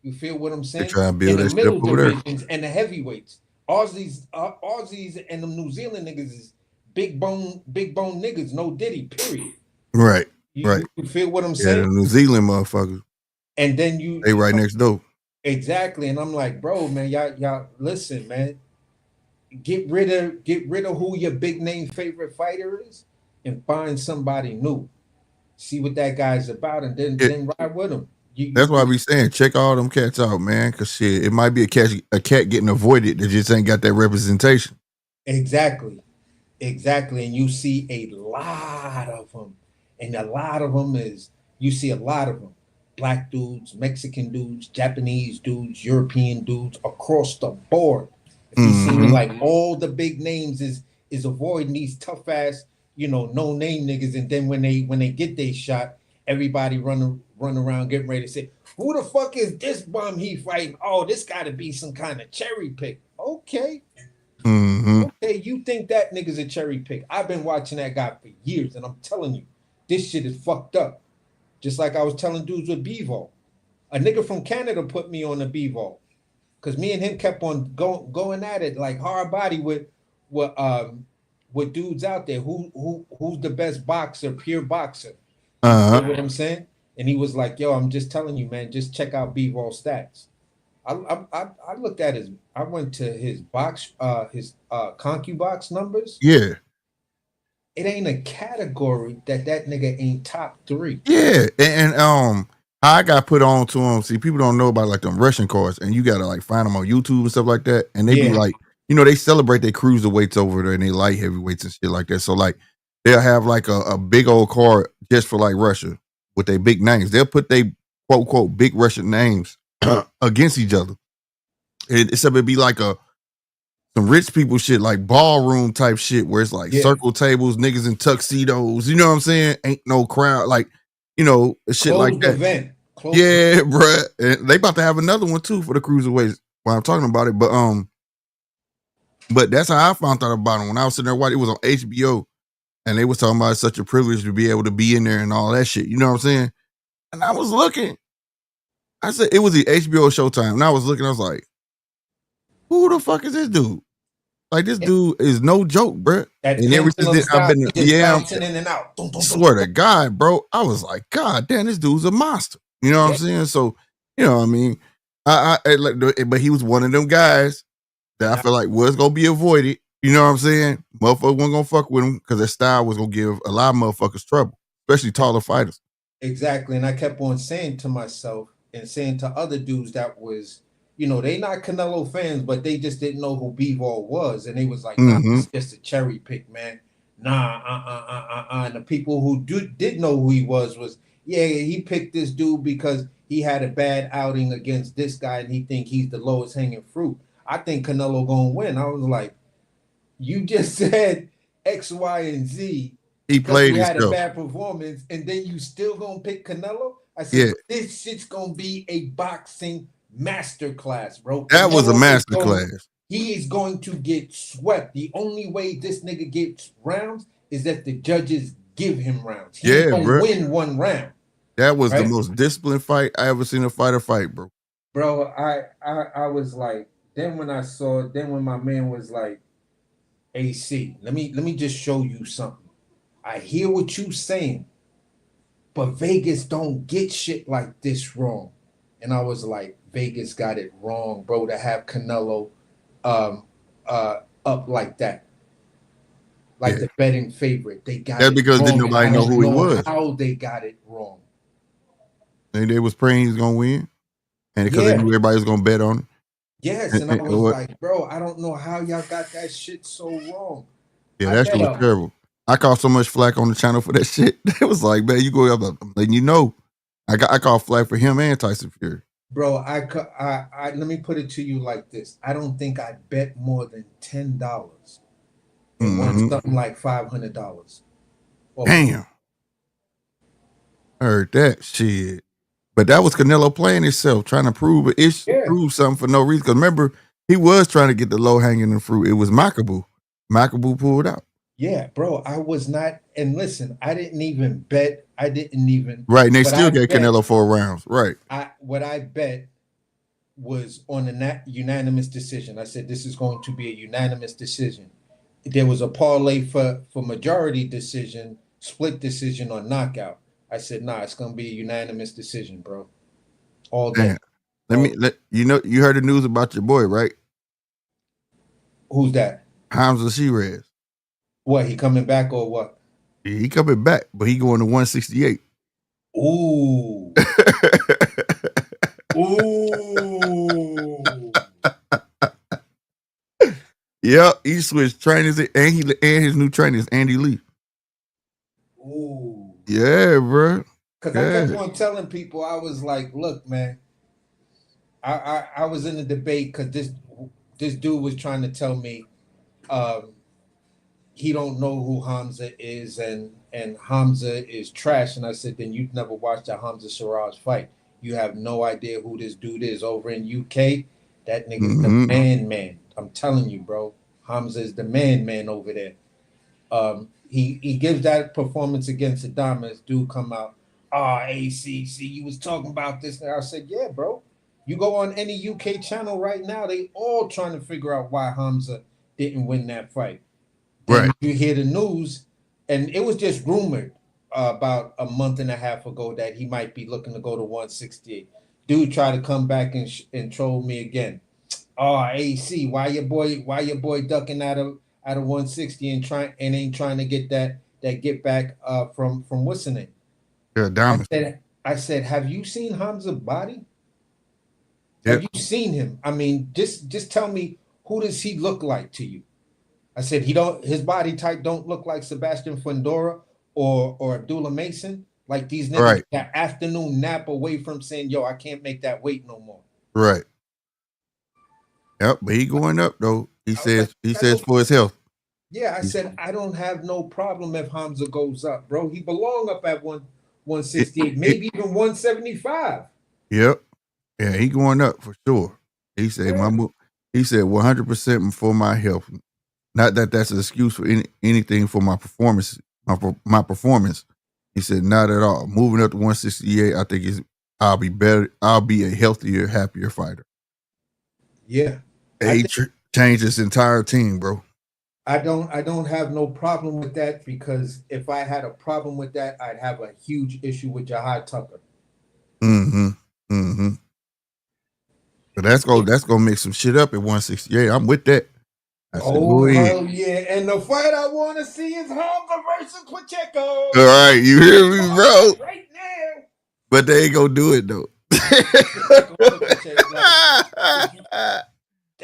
You feel what I'm They saying? try to In build the that shit up middle over there. divisions and the heavyweights, Aussies and the New Zealand niggas is big bone niggas. No Diddy. Period. Right. You, Right. you feel what I'm Yeah, the saying? New Zealand motherfuckers. And then They right next door. exactly. And I'm like, bro, man, y'all listen, man. Get rid of who your big name favorite fighter is, and find somebody new. See what that guy's about, and then ride with him. That's why I You be saying, check all them cats out, man. Cause shit, it might be a cat getting avoided that just ain't got that representation. exactly. Exactly. And you see a lot of them. And a lot of them is, you see a lot of them. Black dudes, Mexican dudes, Japanese dudes, European dudes across the board. If you see Mm-hmm. like all the big names is avoiding these tough ass, no name niggas. And then when they get their shot, everybody run around getting ready to say, who the fuck is this bum he fighting? Oh, this gotta be some kind of cherry pick. Okay. Mm-hmm. Okay, you think that nigga's a cherry pick. I've been watching that guy for years, and I'm telling you, this shit is fucked up. Just like I was telling dudes with Bevo. A nigga from Canada put me on the Bevo. Cause me and him kept on going at it like hard body with dudes out there. Who's the best boxer, pure boxer? You Uh-huh. know what I'm saying? And he was like, yo, I'm just telling you, man, just check out Bevo stats. I looked at his. I went to his ConcuBox numbers. Yeah. It ain't a category that nigga ain't top three. Yeah. And I got put on to them. See, people don't know about like them Russian cards, and you gotta like find them on YouTube and stuff like that. And they be Yeah, like, they celebrate their cruiserweights over there and they light heavyweights and shit like that. So like they'll have like a big old card just for like Russia with their big names. They'll put they quote unquote big Russian names against each other. It'd be like some rich people shit, like ballroom type shit, where it's like yeah. circle tables, niggas in tuxedos. You know what I'm saying? Ain't no crowd, like shit like Closed that. event. Closed Yeah, bruh. And they about to have another one too for the cruiserweights while I'm talking about it. But that's how I found out about it when I was sitting there watching. It was on HBO, and they was talking about it's such a privilege to be able to be in there and all that shit. You know what I'm saying? And I was looking. I said it was the HBO Showtime, and I was looking. I was like, who the fuck is this dude? Like this dude is no joke, bro. that And ever since pendulum then, I've style, been, he just bouncing in and out. Dun, dun, dun, swear dun. to God, bro. I was like, God damn, this dude's a monster. You know what I'm Yeah, saying? So, what I mean, but he was one of them guys that I and feel like was gonna be avoided. You know what I'm saying? Motherfuckers wasn't gonna fuck with him because their style was gonna give a lot of motherfuckers trouble, especially taller fighters. exactly. And I kept on saying to myself and saying to other dudes that was, they not Canelo fans, but they just didn't know who Bevo was. And they was like, nah, Mm-hmm. it's just a cherry pick, man. Nah, And the people who did know who he was, yeah, he picked this dude because he had a bad outing against this guy and he think he's the lowest hanging fruit. I think Canelo gonna win. I was like, you just said X, Y, and Z He because he played had a himself. bad performance, and then you still gonna pick Canelo? I said, Yeah, this shit's gonna be a boxing masterclass, bro. that was a Canelo is master going, class. he is going to get swept. The only way this nigga gets rounds is that the judges give him rounds. He ain't Yeah, gonna bro. win one round, That was the right? most disciplined fight I ever seen a fighter fight, bro. Bro, I was like, then when my man was like, AC, let me just show you something. I hear what you saying, but Vegas don't get shit like this wrong. And I was like, Vegas got it wrong, bro, to have Canelo um up like that. Like Yeah, the betting favorite. They got that's it because didn't wrong. And nobody I know don't who he know was. how they got it wrong. And they was praying he was gonna win, and because they knew Yeah. everybody was gonna bet on him. Yes. And I was What? like, bro, I don't know how y'all got that shit so wrong. Yeah, I that shit bet was up. terrible. I caught so much flack on the channel for that shit. It was like, man, you go up, I'm letting you know. I caught flack for him and Tyson Fury. Bro, let me put it to you like this. I don't think I bet more than $10 and won Mm-hmm. something like $500. Damn. I heard that shit. But that was Canelo playing himself, trying to prove prove something for no reason. Because remember, he was trying to get the low hanging fruit. It was Makabu. Makabu pulled out. Yeah, bro. I was not. And listen, I didn't even bet. I didn't even. Right. And they What still I gave bet. Canelo 4 rounds. Right. What I bet was on a unanimous decision. I said this is going to be a unanimous decision. There was a parlay for majority decision, split decision, or knockout. I said, nah, it's gonna be a unanimous decision, bro. All day. Damn. You heard the news about your boy, right? Who's that? Hamza Shiraz. What, he coming back or what? He coming back, but he going to 168. Ooh. Ooh. Yep, he switched trainers and his new trainer is Andy Lee. Ooh. Yeah, bro. Because I kept on telling people, I was like, look, man, I was in a debate because this dude was trying to tell me he don't know who Hamza is and Hamza is trash. And I said, then you've never watched a Hamza Siraj fight. You have no idea who this dude is over in UK. That nigga's the man. I'm telling you, bro. Hamza is the man over there. He gives that performance against Adamas. Dude come out, ACC, you was talking about this. And I said, yeah, bro. You go on any UK channel right now, they all trying to figure out why Hamza didn't win that fight. Then you hear the news, and it was just rumored about a month and a half ago that he might be looking to go to 168. Dude tried to come back and troll me again. AC, why your boy ducking out of 160 and ain't trying to get that get back from what's in it? Yeah, Diamond. I said, have you seen Hamza's body? Yep. Have you seen him? I mean, just tell me, who does he look like to you? I said his body type don't look like Sebastian Fundora or Abdullah Mason. Like these niggas that afternoon nap away from saying, yo, I can't make that weight no more. Right. Yep, but he going up though. He says for his health. Yeah, I said I don't have no problem if Hamza goes up, bro. He belong up at 168, maybe even 175. Yep. Yeah, he going up for sure. He said he said 100% for my health. Not that that's an excuse for anything for my performance. My performance. He said not at all. Moving up to 168, I think I'll be better. I'll be a healthier, happier fighter. Yeah. He changed his entire team, bro. I don't have no problem with that, because if I had a problem with that, I'd have a huge issue with Jahad Tucker. But that's gonna make some shit up at 168. I'm with that. Hell yeah. And the fight I want to see is Hamza versus Pacheco. All right, you hear me, bro? Right now. But they ain't gonna do it though.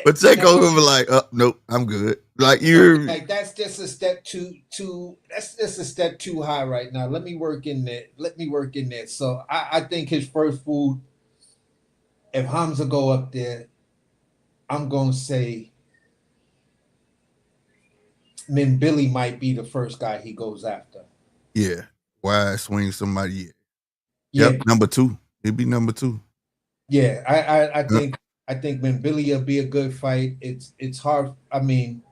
Pacheco will be like, nope, I'm good. Like like that's just a step too that's just a step too high right now. Let me work in there. So I think his first food, if Hamza go up there, I'm gonna say Billy might be the first guy he goes after. Yeah. Why swing somebody? Yep, number 2. He'd be number 2. Yeah, I think Billy will be a good fight. It's hard. I mean,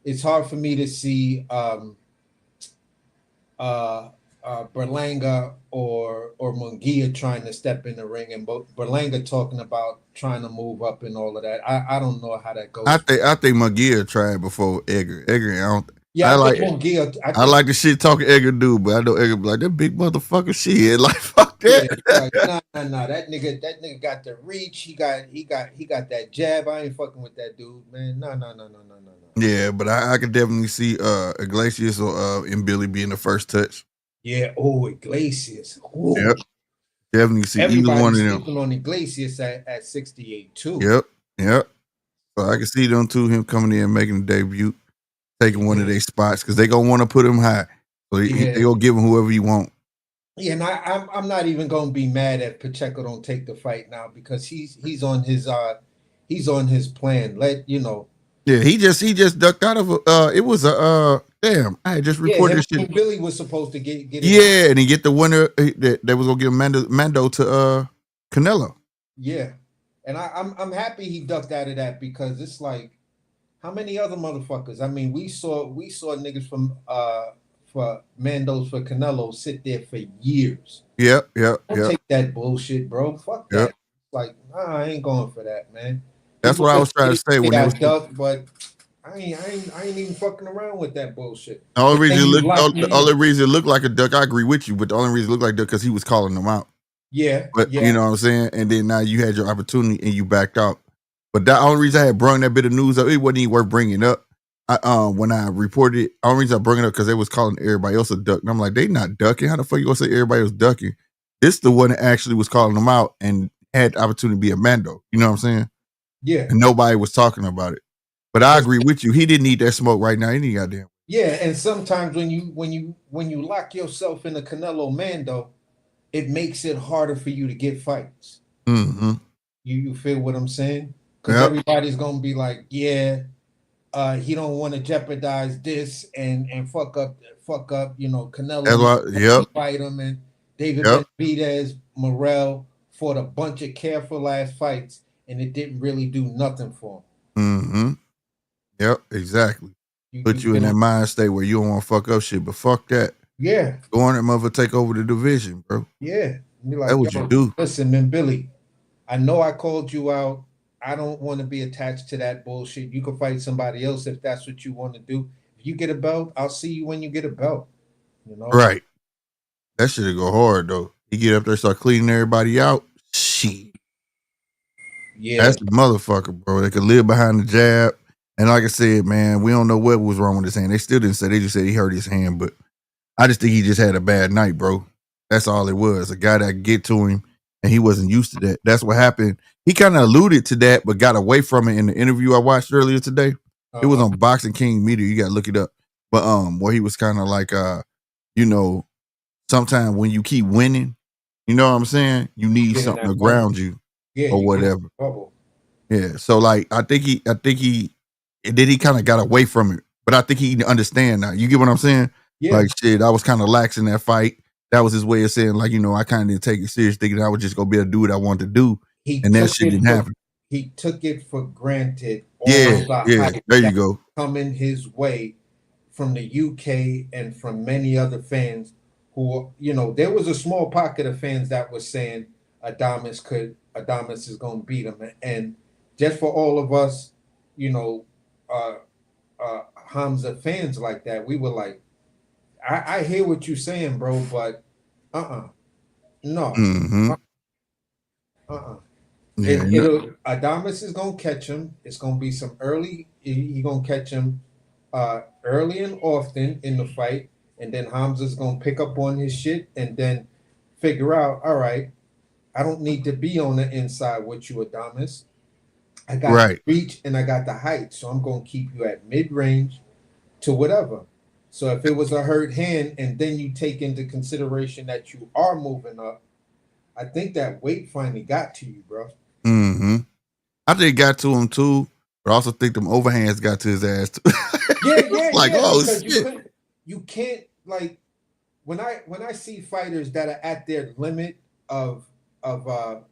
it's hard for me to see Berlanga or Munguia trying to step in the ring, and Berlanga talking about trying to move up and all of that. I don't know how that goes. I think Munguia tried before Edgar. I don't. Yeah, I like Munguia. I like the shit talking Edgar do, but I know Edgar be like, that big motherfucker shit. Like, fuck that. Yeah, nah. That nigga got the reach. He got that jab. I ain't fucking with that dude, man. No. Yeah, but I could definitely see Iglesias or Billy being the first touch. Yeah. Oh, Iglesias. Ooh. Yep. Definitely see either one of them. Sleeping on Iglesias at 68 too. Yep. So I can see them two, him coming in making a debut, taking one of their spots, because they gonna want to put him high. So they gonna give him whoever you want. Yeah, and I'm not even gonna be mad if Pacheco don't take the fight now, because he's on his plan. Let you know. Yeah, he just ducked out of it was damn, I had just Yeah, reported him this shit. and Billy was supposed to get it. Yeah, and he get the winner that they was gonna give Mando to Canelo. Yeah, and I'm happy he ducked out of that because it's like, how many other motherfuckers? I mean, we saw niggas from for Mandos for Canelo sit there for years. Yep. Don't take that bullshit, bro. Fuck that. Yep. Like, nah, I ain't going for that, man. That's People what I just was trying to say when say it I was. ducked, but I ain't even fucking around with that bullshit. The only And reason then it you looked, lock me the only in. reason it looked like a duck, I agree with you, but the only reason it looked like a duck because he was calling them out. Yeah, But yeah. you know what I'm saying? And then now you had your opportunity and you backed out. But the only reason I had brought that bit of news up, it wasn't even worth bringing up. When I reported it, the only reason I bring it up because they was calling everybody else a duck. And I'm like, they not ducking. How the fuck you gonna say everybody was ducking? This the one that actually was calling them out and had the opportunity to be a Mando. You know what I'm saying? Yeah. And nobody was talking about it. But I agree with you. He didn't need that smoke right now. He need goddamn. Yeah, and sometimes when you lock yourself in a Canelo Mando, it makes it harder for you to get fights. Mm-hmm. You feel what I'm saying? Because Yep. everybody's gonna be like, yeah, he don't want to jeopardize this and fuck up, you know, Canelo. That's why, yep. Fight him, and David Yep. Benavidez, Morrell fought a bunch of careful ass fights, and it didn't really do nothing for him. Mm-hmm. Yep, exactly. Put you in that mind state where you don't want to fuck up shit, but fuck that. Yeah. Go on that motherfucker, take over the division, bro. Yeah. Be like, that's what you do. Listen, man, Billy, I know I called you out. I don't want to be attached to that bullshit. You can fight somebody else if that's what you want to do. If you get a belt, I'll see you when you get a belt. You know? Right. That shit'll go hard though. You get up there, start cleaning everybody out. Shit. Yeah. That's the motherfucker, bro. They could live behind the jab. And like I said, man, we don't know what was wrong with his hand. They still didn't say. They just said he hurt his hand, but I just think he just had a bad night, bro. That's all it was. A guy that could get to him, and he wasn't used to that. That's what happened. He kind of alluded to that, but got away from it in the interview I watched earlier today. It was on Boxing King Media. You got to look it up. But where he was kind of like, you know, sometimes when you keep winning, you know what I'm saying? You need something to ground you, or whatever. Yeah. So like, I think he, and then he kind of got away from it. But I think he understand now. You get what I'm saying? Yeah. Like shit, I was kind of lax in that fight. That was his way of saying, like, you know, I kind of didn't take it serious, thinking I was just gonna be able to do what I wanted to do. And that shit didn't happen. He took it for granted. Yeah. There you go. Coming his way from the UK and from many other fans who, you know, there was a small pocket of fans that was saying Adames is going to beat him. And just for all of us, you know, Hamza fans like that, we were like, I hear what you're saying, bro, but no. Mm-hmm. Yeah, Adames is gonna catch him. It's gonna be some early. He gonna catch him early and often in the fight, and then Hamza's gonna pick up on his shit and then figure out, all right, I don't need to be on the inside with you, Adames. I got the reach and I got the height, so I'm gonna keep you at mid range to whatever. So if it was a hurt hand, and then you take into consideration that you are moving up, I think that weight finally got to you, bro. Mm-hmm. I think it got to him too, but I also think them overhands got to his ass too. Oh shit! You can't like when I see fighters that are at their limit of the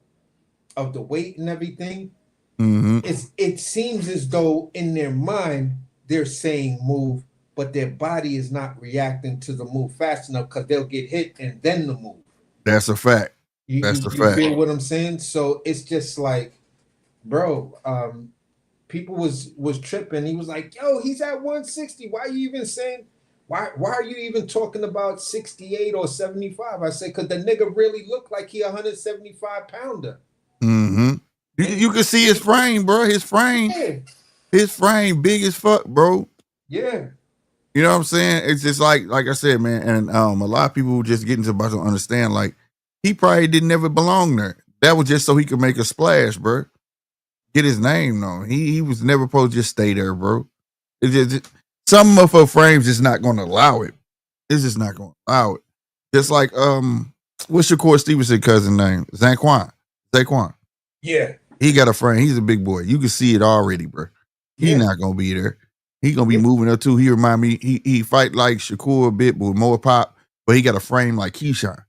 weight and everything. Mm-hmm. It seems as though in their mind they're saying move, but their body is not reacting to the move fast enough because they'll get hit and then the move. That's a fact. You feel what I'm saying? So it's just like, bro, people was tripping. He was like, yo, he's at 160. Why are you even saying, why are you even talking about 68 or 75? I said, because the nigga really looked like he 175 pounder. Mm-hmm. You can see his frame, bro. His frame big as fuck, bro. Yeah. You know what I'm saying? It's just like I said, man, and a lot of people just getting to about to understand, like, he probably didn't ever belong there. That was just so he could make a splash, bro. Get his name known. He was never supposed to just stay there, bro. It's just some of her frames just not going to allow it. It's just not going to allow it. Just like what's Shakur Stevenson cousin name? Zaquan. Yeah. He got a frame. He's a big boy. You can see it already, bro. He's not gonna be there. He gonna be moving up too. He remind me, he fight like Shakur a bit, but with more pop, but he got a frame like Keyshawn.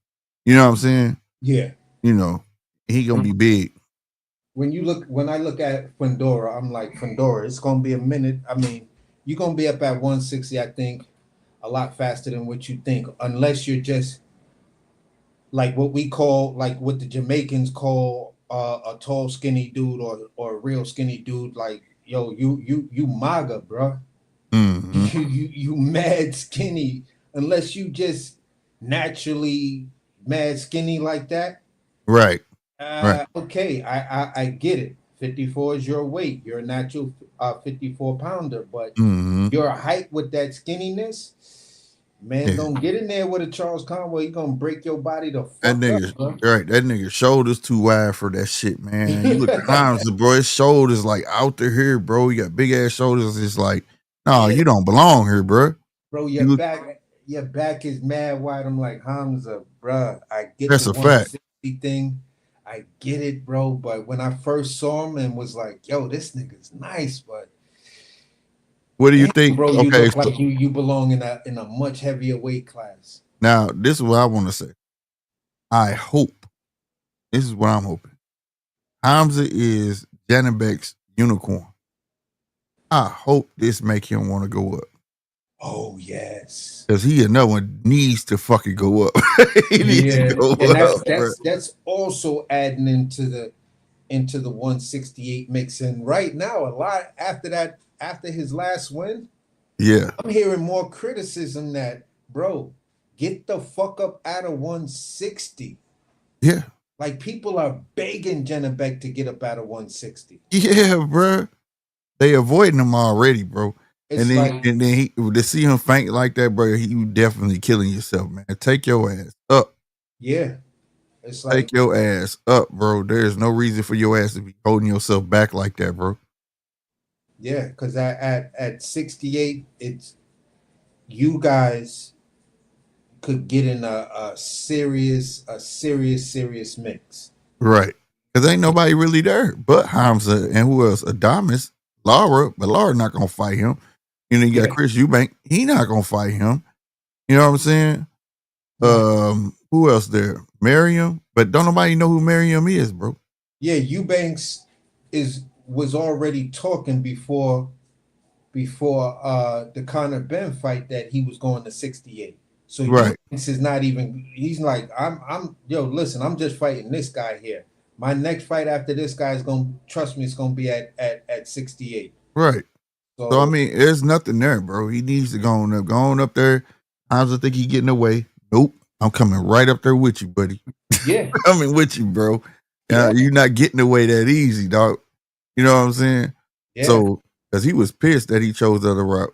You know what I'm saying? Yeah. You know, he gonna be big. When I look at Fundora, I'm like, Fundora, it's gonna be a minute. I mean, you're gonna be up at 160, I think, a lot faster than what you think, unless you're just like what the Jamaicans call a tall, skinny dude or a real skinny dude. Like, yo, you MAGA, bro. Mm-hmm. You mad skinny, unless you just naturally mad skinny like that. Right. Right. Okay, I get it. 54 is your weight. You're a natural 54 pounder, but Mm-hmm. your height with that skinniness, man, Yeah. don't get in there with a Charles Conway. He's gonna break your body the That fuck nigga, up, bro. right? That nigga shoulders too wide for that shit, man. You look at Hamza, bro. His shoulders like out there here, bro. He got big ass shoulders. It's like, no, Yeah, you don't belong here, bro. bro, You, your back is mad wide. I'm like, Hamza, bro. I get that's the a fact. 160 thing. I get it, bro. But when I first saw him and was like, yo, this nigga's nice, but What do you damn, think? bro, you Okay, look so like you belong in a much heavier weight class. now this is what I want to say. I hope this is what I'm hoping. Hamza is Janabek's unicorn. I hope this make him want to go up. Oh yes. Because he another one needs to fucking go up. He needs to Yeah, go and up, bro. that's also adding into the 168 mix. And right now, a lot after that, after his last win, Yeah. I'm hearing more criticism that, bro, get the fuck up out of 160. Yeah. Like, people are begging Jennebeck to get up out of 160. Yeah, bro. They avoiding him already, bro. It's like, And then he to see him faint like that, bro. You definitely killing yourself, man. Take your ass up. yeah, it's like, Take your ass up, bro. There's no reason for your ass to be holding yourself back like that, bro. yeah, because at 68, it's you guys could get in a serious mix. Right. Because ain't nobody really there but Hamza and who else? Adamas, Laura, but Laura not gonna fight him. You know, you got Yeah. Chris Eubank, he not gonna fight him. You know what I'm saying? Right. Who else there? Miriam, but don't nobody know who Miriam is, bro. Yeah, Eubanks was already talking before the Conor Ben fight that he was going to 68. So Right. Eubanks is not even, he's like, I'm yo, listen, I'm just fighting this guy here. My next fight after this guy is gonna, trust me, it's gonna be at 68. Right. So, So I mean, there's nothing there, bro. He needs to go on up there. Hamza think he getting away. Nope. I'm coming right up there with you, buddy. yeah. Coming with you, bro. Yeah. You're not getting away that easy, dog. You know what I'm saying? Yeah. So, because he was pissed that he chose the other route.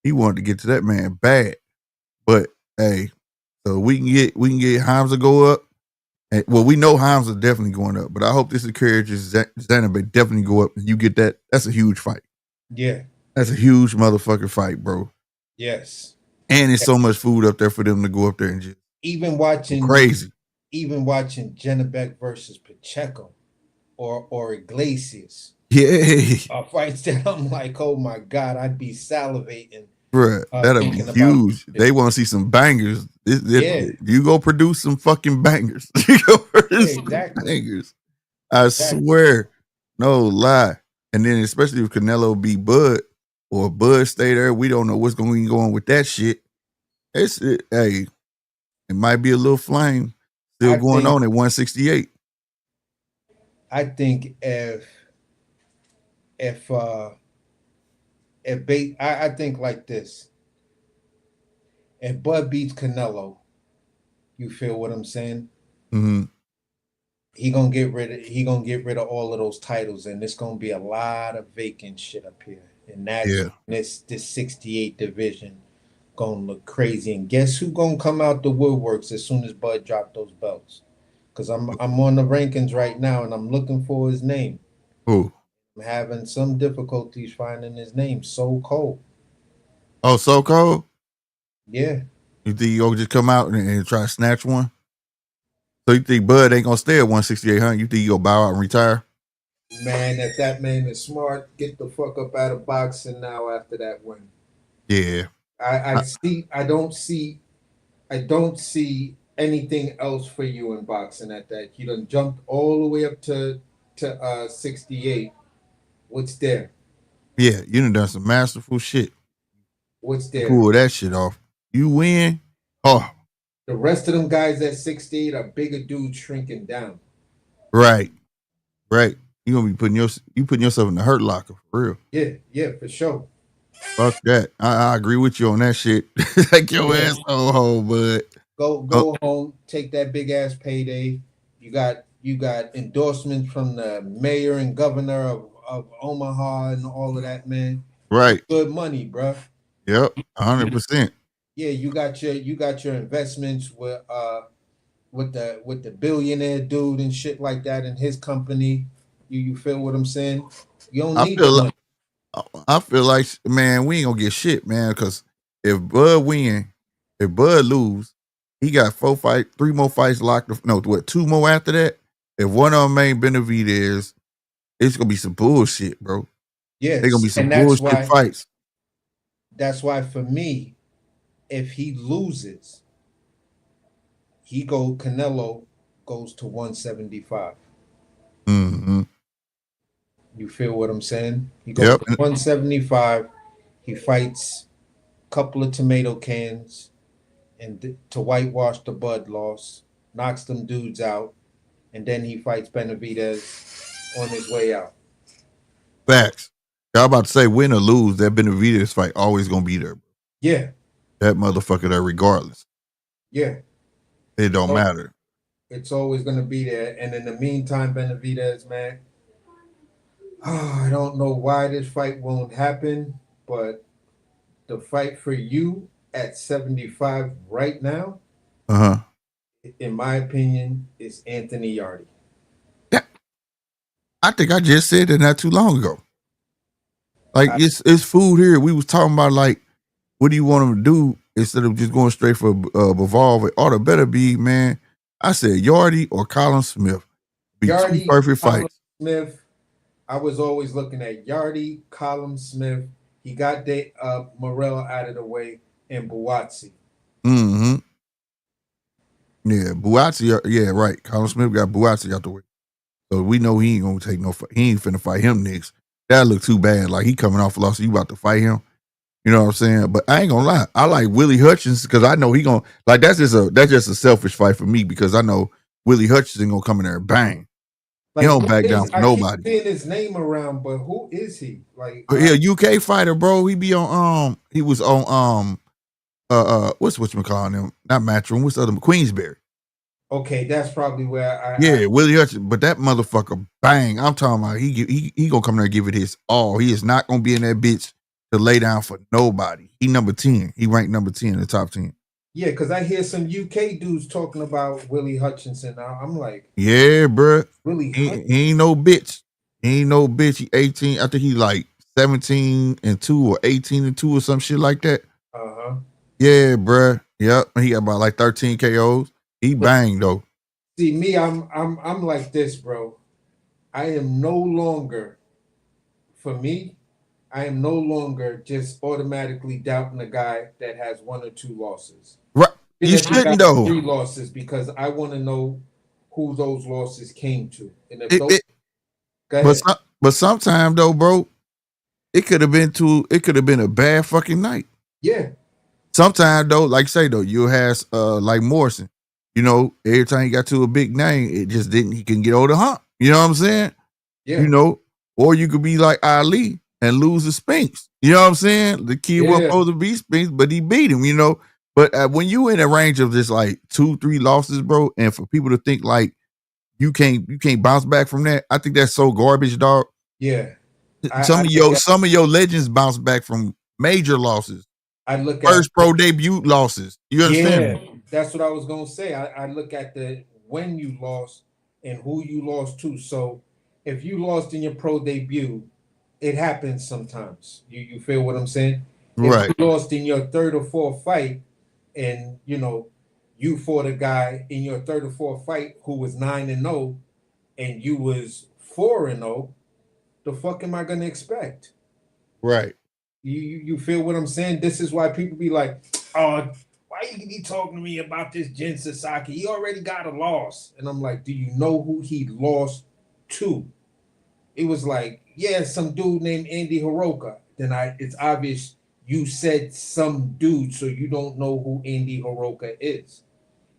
He wanted to get to that man bad. But hey, so we can get Hamza go up. And, well, we know Hamza definitely going up, but I hope this encourages Zanabek definitely go up and you get that. That's a huge fight. Yeah. That's a huge motherfucking fight, bro. Yes. And it's so much food up there for them to go up there and just Even watching crazy. Even watching Jennebeck versus Pacheco or Iglesias. Yeah. Fights that I'm like, oh my God, I'd be salivating. Bruh, that'll be huge. They want to see some bangers. You go produce some fucking bangers. You go produce some bangers. I swear. No lie. And then especially if Canelo beat Bud or Bud stay there, we don't know what's going to be going with that shit. Hey, it might be a little flame still going on at 168. I think I think like this. If Bud beats Canelo, you feel what I'm saying? Mm-hmm. He gonna get rid of all of those titles, and there's gonna be a lot of vacant shit up here. And this 68 division gonna look crazy. And guess who gonna come out the woodworks as soon as Bud drop those belts? Because I'm on the rankings right now, and I'm looking for his name. Who? I'm having some difficulties finding his name. So Cold. Oh, So Cold? Yeah. You think you gonna just come out and try to snatch one? So you think Bud ain't gonna stay at 168, huh? You think you gonna bow out and retire? Man, if that man is smart, get the fuck up out of boxing now after that win. Yeah. I see. I don't see anything else for you in boxing at that. You done jumped all the way up to 68. What's there? Yeah, you done some masterful shit. What's You there? pull that shit off. You win. Oh, The rest of them guys at 68 are bigger dudes shrinking down. right, right. You gonna be putting yourself in the hurt locker for real. Yeah, for sure. Fuck that. I agree with you on that shit. Like your Yeah. ass home, bud. Go home, take that big ass payday. You got endorsements from the mayor and governor of Omaha and all of that, man. Right. Good money, bruh. Yep. 100%. Yeah, you got your investments with the billionaire dude and shit like that in his company. You feel what I'm saying? You don't I need the feel like money. I feel like man, we ain't gonna get shit, man. Because if Bud win, if Bud lose, he got 3 more fights locked. No, what? 2 more after that. If one of them ain't Benavidez, it's gonna be some bullshit, bro. They gonna be Yes, some and that's bullshit why fights. that's why for me, if he loses, Canelo goes to 175. Mm-hmm. You feel what I'm saying? He goes Yep. to 175. He fights a couple of tomato cans and to whitewash the Bud loss, knocks them dudes out, and then he fights Benavidez on his way out. Facts. Y'all about to say win or lose, that Benavidez fight always gonna be there. Yeah, That motherfucker there, regardless. yeah. It don't So matter. it's always gonna be there. And in the meantime, Benavidez, man, I don't know why this fight won't happen, but the fight for you at 75 right now, Uh-huh. in my opinion, is Anthony Yardy. Yeah, I think I just said that not too long ago. Like I, it's food here. We was talking about like, what do you want him to do instead of just going straight for Bivol? It ought to better be, man. I said Yardy or Colin Smith be 2 Yardy, perfect Colin fights. Smith. I was always looking at Yardy, Colin Smith. He got Morel out of the way, and Buatsi. Mm-hmm. Yeah, Buatsi. Yeah, right. Colin Smith got Buatsi out the way, so we know he ain't gonna take no. He ain't finna fight him next. That look too bad. Like he coming off a loss, you about to fight him. You know what I'm saying? But I ain't gonna lie. I like Willie Hutchins because I know he gonna like that's just a selfish fight for me because I know Willie Hutchinson gonna come in there and bang. He Like, don't who back down is? for I keep nobody. seeing his name around, but who is he? Like, He a UK fighter, bro. He be on he was on what's you calling him? Not Matchroom. What's the other Queensberry? okay, that's probably where I Yeah, Willie Hutchinson. But that motherfucker bang. I'm talking about he gonna come there and give it his all. He is not gonna be in that bitch to lay down for nobody. He number 10. He ranked number 10 in the top 10. yeah, because I hear some UK dudes talking about Willie Hutchinson. I'm like, Yeah, bruh. Willie Hutchinson? He ain't no bitch. He ain't no bitch. He 18. I think he like 17-2 or 18-2 or some shit like that. Uh-huh. Yeah, bruh. Yep. He got about like 13 KOs. He But banged though. see, me, I'm like this, bro. I am no longer, for me, I am no longer just automatically doubting a guy that has 1 or 2 losses. Right. Even You if he got shouldn't though. 3 losses, because I want to know who those losses came to. And if It, those, it go but ahead. sometimes though, bro, it could have been a bad fucking night. Yeah, Sometimes though, like say though, you has like Morrison. You know, every time he got to a big name, it just didn't he can get over the hump. You know what I'm saying? You yeah, know, or you could be like Ali and lose to Spinks. You know what I'm saying? The kid wasn't yeah, supposed to be Spinks, but he beat him, you know. But when you in a range of just like 2-3 losses, bro, and for people to think like you can't bounce back from that, I think that's so garbage, dog. yeah. Some I of look your at some of your legends bounce back from major losses, I look at first pro debut losses. You understand yeah, me? that's what I was gonna say. I look at the when you lost and who you lost to. So if you lost in your pro debut, it happens sometimes. You feel what I'm saying? If Right. you lost in your third or fourth fight, and you fought a guy in your third or fourth fight who was 9-0, and you was 4-0, the fuck am I gonna expect? Right. You feel what I'm saying? This is why people be like, oh, why you be talking to me about this Jin Sasaki? He already got a loss. And I'm like, do you know who he lost to? It was like, yeah, some dude named Andy Hiroka. Then it's obvious you said some dude, so you don't know who Andy Hiroka is.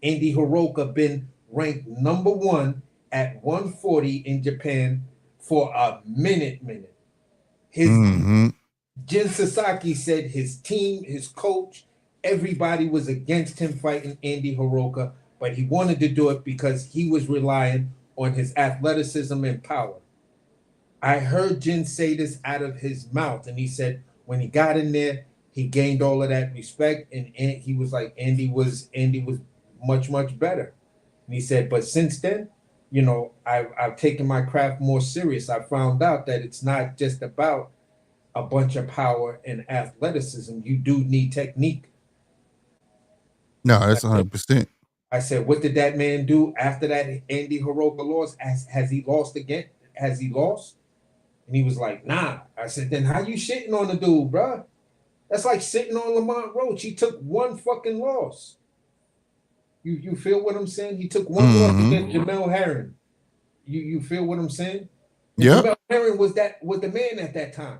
Andy Hiroka been ranked number 1 at 140 in Japan for a minute. His Mm-hmm. Jin Sasaki said his team, his coach, everybody was against him fighting Andy Hiroka, but he wanted to do it because he was relying on his athleticism and power. I heard Jin say this out of his mouth, and he said when he got in there, he gained all of that respect, and he was like Andy was much better. And he said, but since then, I've taken my craft more serious. I found out that it's not just about a bunch of power and athleticism. You do need technique. No, that's 100%. I said, what did that man do after that Andy Hiroka loss? Has he lost again? Has he lost? And he was like, nah. I said, then how you shitting on the dude, bro? That's like sitting on Lamont Roach. He took one fucking loss. You feel what I'm saying? He took one loss against Jamel Herring. You feel what I'm saying? And Jamel Herring was the man at that time.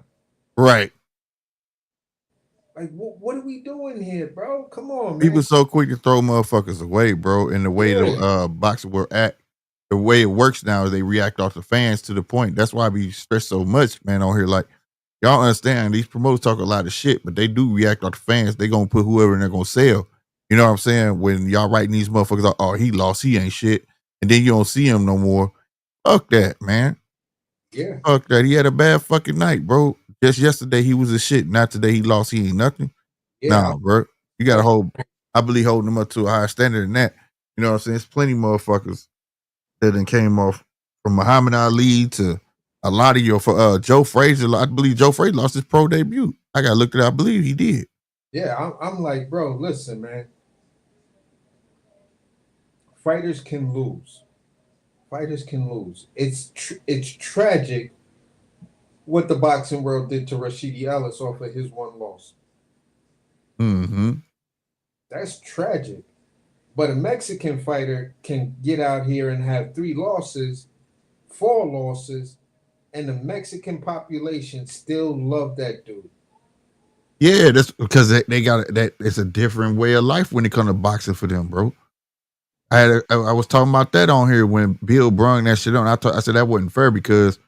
Right. Like, what are we doing here, bro? Come on, man. People so quick to throw motherfuckers away, bro. And the way the boxing were at, the way it works now is they react off the fans to the point. That's why we stress so much, man, on here. Like, y'all understand these promoters talk a lot of shit, but they do react off the fans. They gonna put whoever and they're gonna sell. You know what I'm saying? When y'all writing these motherfuckers out, oh, he lost, he ain't shit, and then you don't see him no more. Fuck that, man. Yeah. Fuck that. He had a bad fucking night, bro. Just yesterday he was a shit. Not today he lost. He ain't nothing. Yeah. Nah, bro. You gotta hold. I believe holding them up to a higher standard than that. You know what I'm saying? There's plenty motherfuckers that then came off from Muhammad Ali to a lot of your for Joe Frazier. I believe Joe Frazier lost his pro debut. I gotta look at it. I believe he did. Yeah, I'm like, bro, listen, man. Fighters can lose. Fighters can lose. It's tragic what the boxing world did to Rashidi Ellis off of his one loss. Mm-hmm. That's tragic. But a Mexican fighter can get out here and have 3 losses, 4 losses, and the Mexican population still love that dude. Yeah, that's because they got that. It's a different way of life when it comes to boxing for them, bro. I was talking about that on here when Bill brung that shit on. I said that wasn't fair because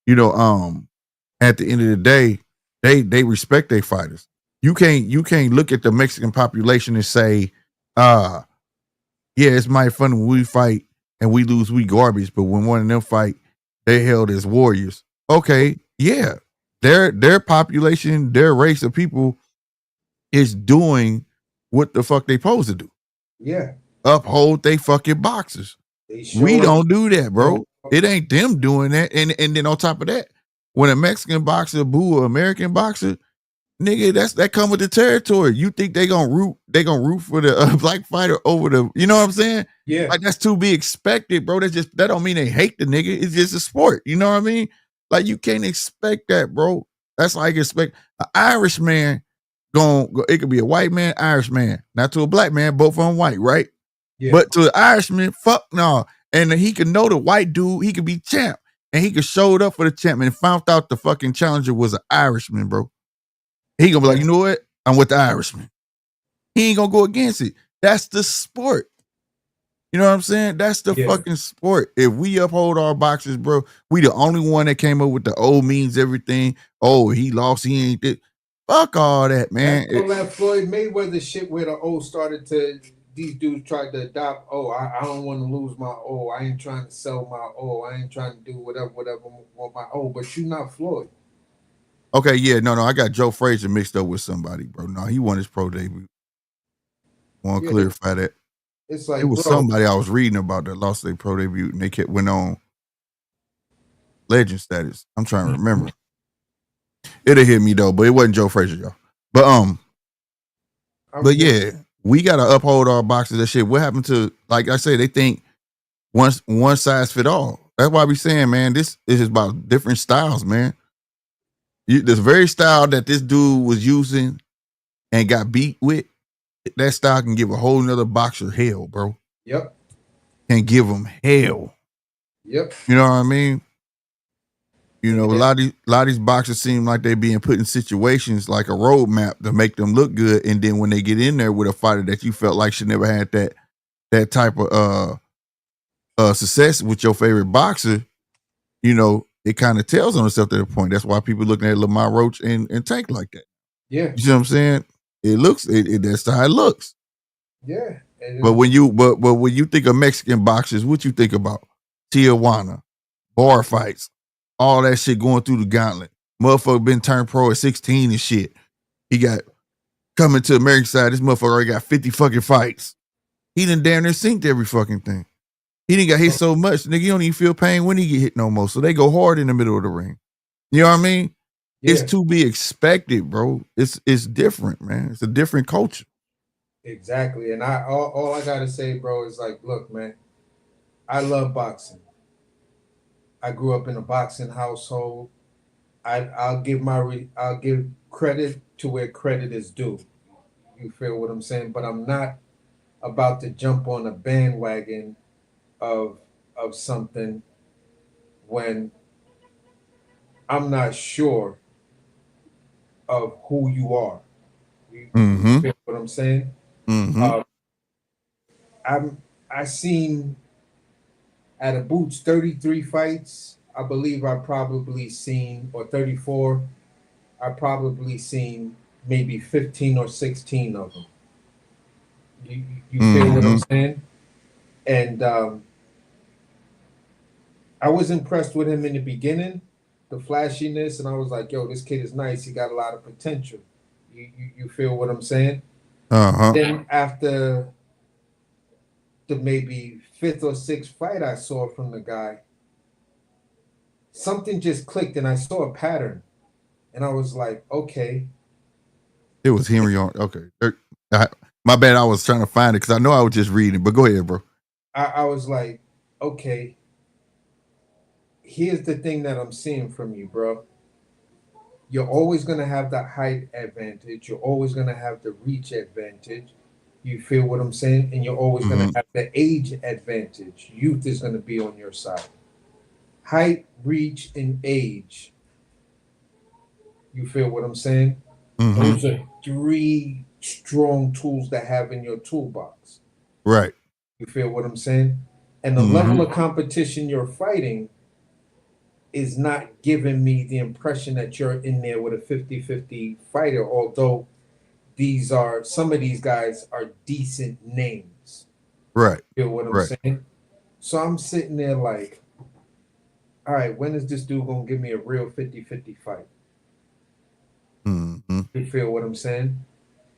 at the end of the day, they respect their fighters. You can't look at the Mexican population and say, yeah, it's mighty fun when we fight and we lose, we garbage. But when one of them fight, they held as warriors. Okay, yeah, their population, their race of people is doing what the fuck they supposed to do. Yeah. Uphold they fucking boxers. We don't do that, bro. It ain't them doing that. And then on top of that, when a Mexican boxer boo an American boxer, nigga, that come with the territory. You think they gonna root for the black fighter over the, you know what I'm saying? Yeah. Like that's to be expected, bro. That don't mean they hate the nigga. It's just a sport. You know what I mean? Like you can't expect that, bro. That's like expect an Irishman it could be a white man, Irish man, not to a black man, both of them white, right? Yeah. But to the Irishman, fuck no. And he could know the white dude, he could be champ. And he could show it up for the champ and found out the fucking challenger was an Irishman, bro. He gonna be like, you know what? I'm with the Irishman. He ain't gonna go against it. That's the sport. You know what I'm saying? That's the fucking sport. If we uphold our boxers, bro, we the only one that came up with the old means everything. Oh, he lost, he ain't it. Fuck all that, man. That's all that Floyd Mayweather shit where the O started to, these dudes tried to adopt, I don't want to lose my I ain't trying to sell my I ain't trying to do whatever want my but you not Floyd. Okay, yeah, no, I got Joe Frazier mixed up with somebody, bro. No, he won his pro debut. Want to clarify that. It's like it was somebody I was reading about that lost their pro debut and they went on legend status. I'm trying to remember. It'll hit me though, but it wasn't Joe Frazier, y'all. But yeah, we gotta uphold our boxers. That shit. What happened to, like I said, they think one size fit all. That's why I be saying, man, this is about different styles, man. This very style that this dude was using and got beat with, that style can give a whole nother boxer hell, bro. Yep. Can give him hell. Yep. You know what I mean? You know, Yeah. a lot of these boxers seem like they being put in situations like a roadmap to make them look good, and then when they get in there with a fighter that you felt like should never had that type of success with your favorite boxer, you know, it kind of tells on itself to the point. That's why people looking at Lamar Roach and Tank like that. Yeah. You see what I'm saying? It looks that's how it looks. Yeah. But when you think of Mexican boxers, what you think about? Tijuana, bar fights, all that shit going through the gauntlet. Motherfucker been turned pro at 16 and shit. He got coming to the American side. This motherfucker already got 50 fucking fights. He done damn near synced every fucking thing. He didn't got hit so much, nigga. You don't even feel pain when he get hit no more. So they go hard in the middle of the ring. You know what I mean? Yeah. It's to be expected, bro. It's different, man. It's a different culture. Exactly. And all I gotta say, bro, is like, look, man, I love boxing. I grew up in a boxing household. I'll give credit to where credit is due. You feel what I'm saying? But I'm not about to jump on a bandwagon of something when I'm not sure of who you are. You feel what I'm saying? Mm-hmm. I seen at a Boots 33 fights. I believe I probably seen, or 34. I probably seen maybe 15 or 16 of them. You feel what I'm saying? And I was impressed with him in the beginning, the flashiness, and I was like, yo, this kid is nice. He got a lot of potential. You feel what I'm saying? Uh-huh. Then after the maybe 5th or 6th fight I saw from the guy, something just clicked and I saw a pattern. And I was like, okay. It was Henry on. Okay. My bad. I was trying to find it because I know I was just reading, but go ahead, bro. I was like, okay, here's the thing that I'm seeing from you, bro. You're always going to have the height advantage. You're always going to have the reach advantage. You feel what I'm saying? And you're always going to have the age advantage. Youth is going to be on your side. Height, reach, and age. You feel what I'm saying? Those are 3 strong tools to have in your toolbox. Right. You feel what I'm saying? And the level of competition you're fighting is not giving me the impression that you're in there with a 50-50 fighter, although some of these guys are decent names. Right. You feel what I'm saying? So I'm sitting there like, all right, when is this dude going to give me a real 50-50 fight? You feel what I'm saying?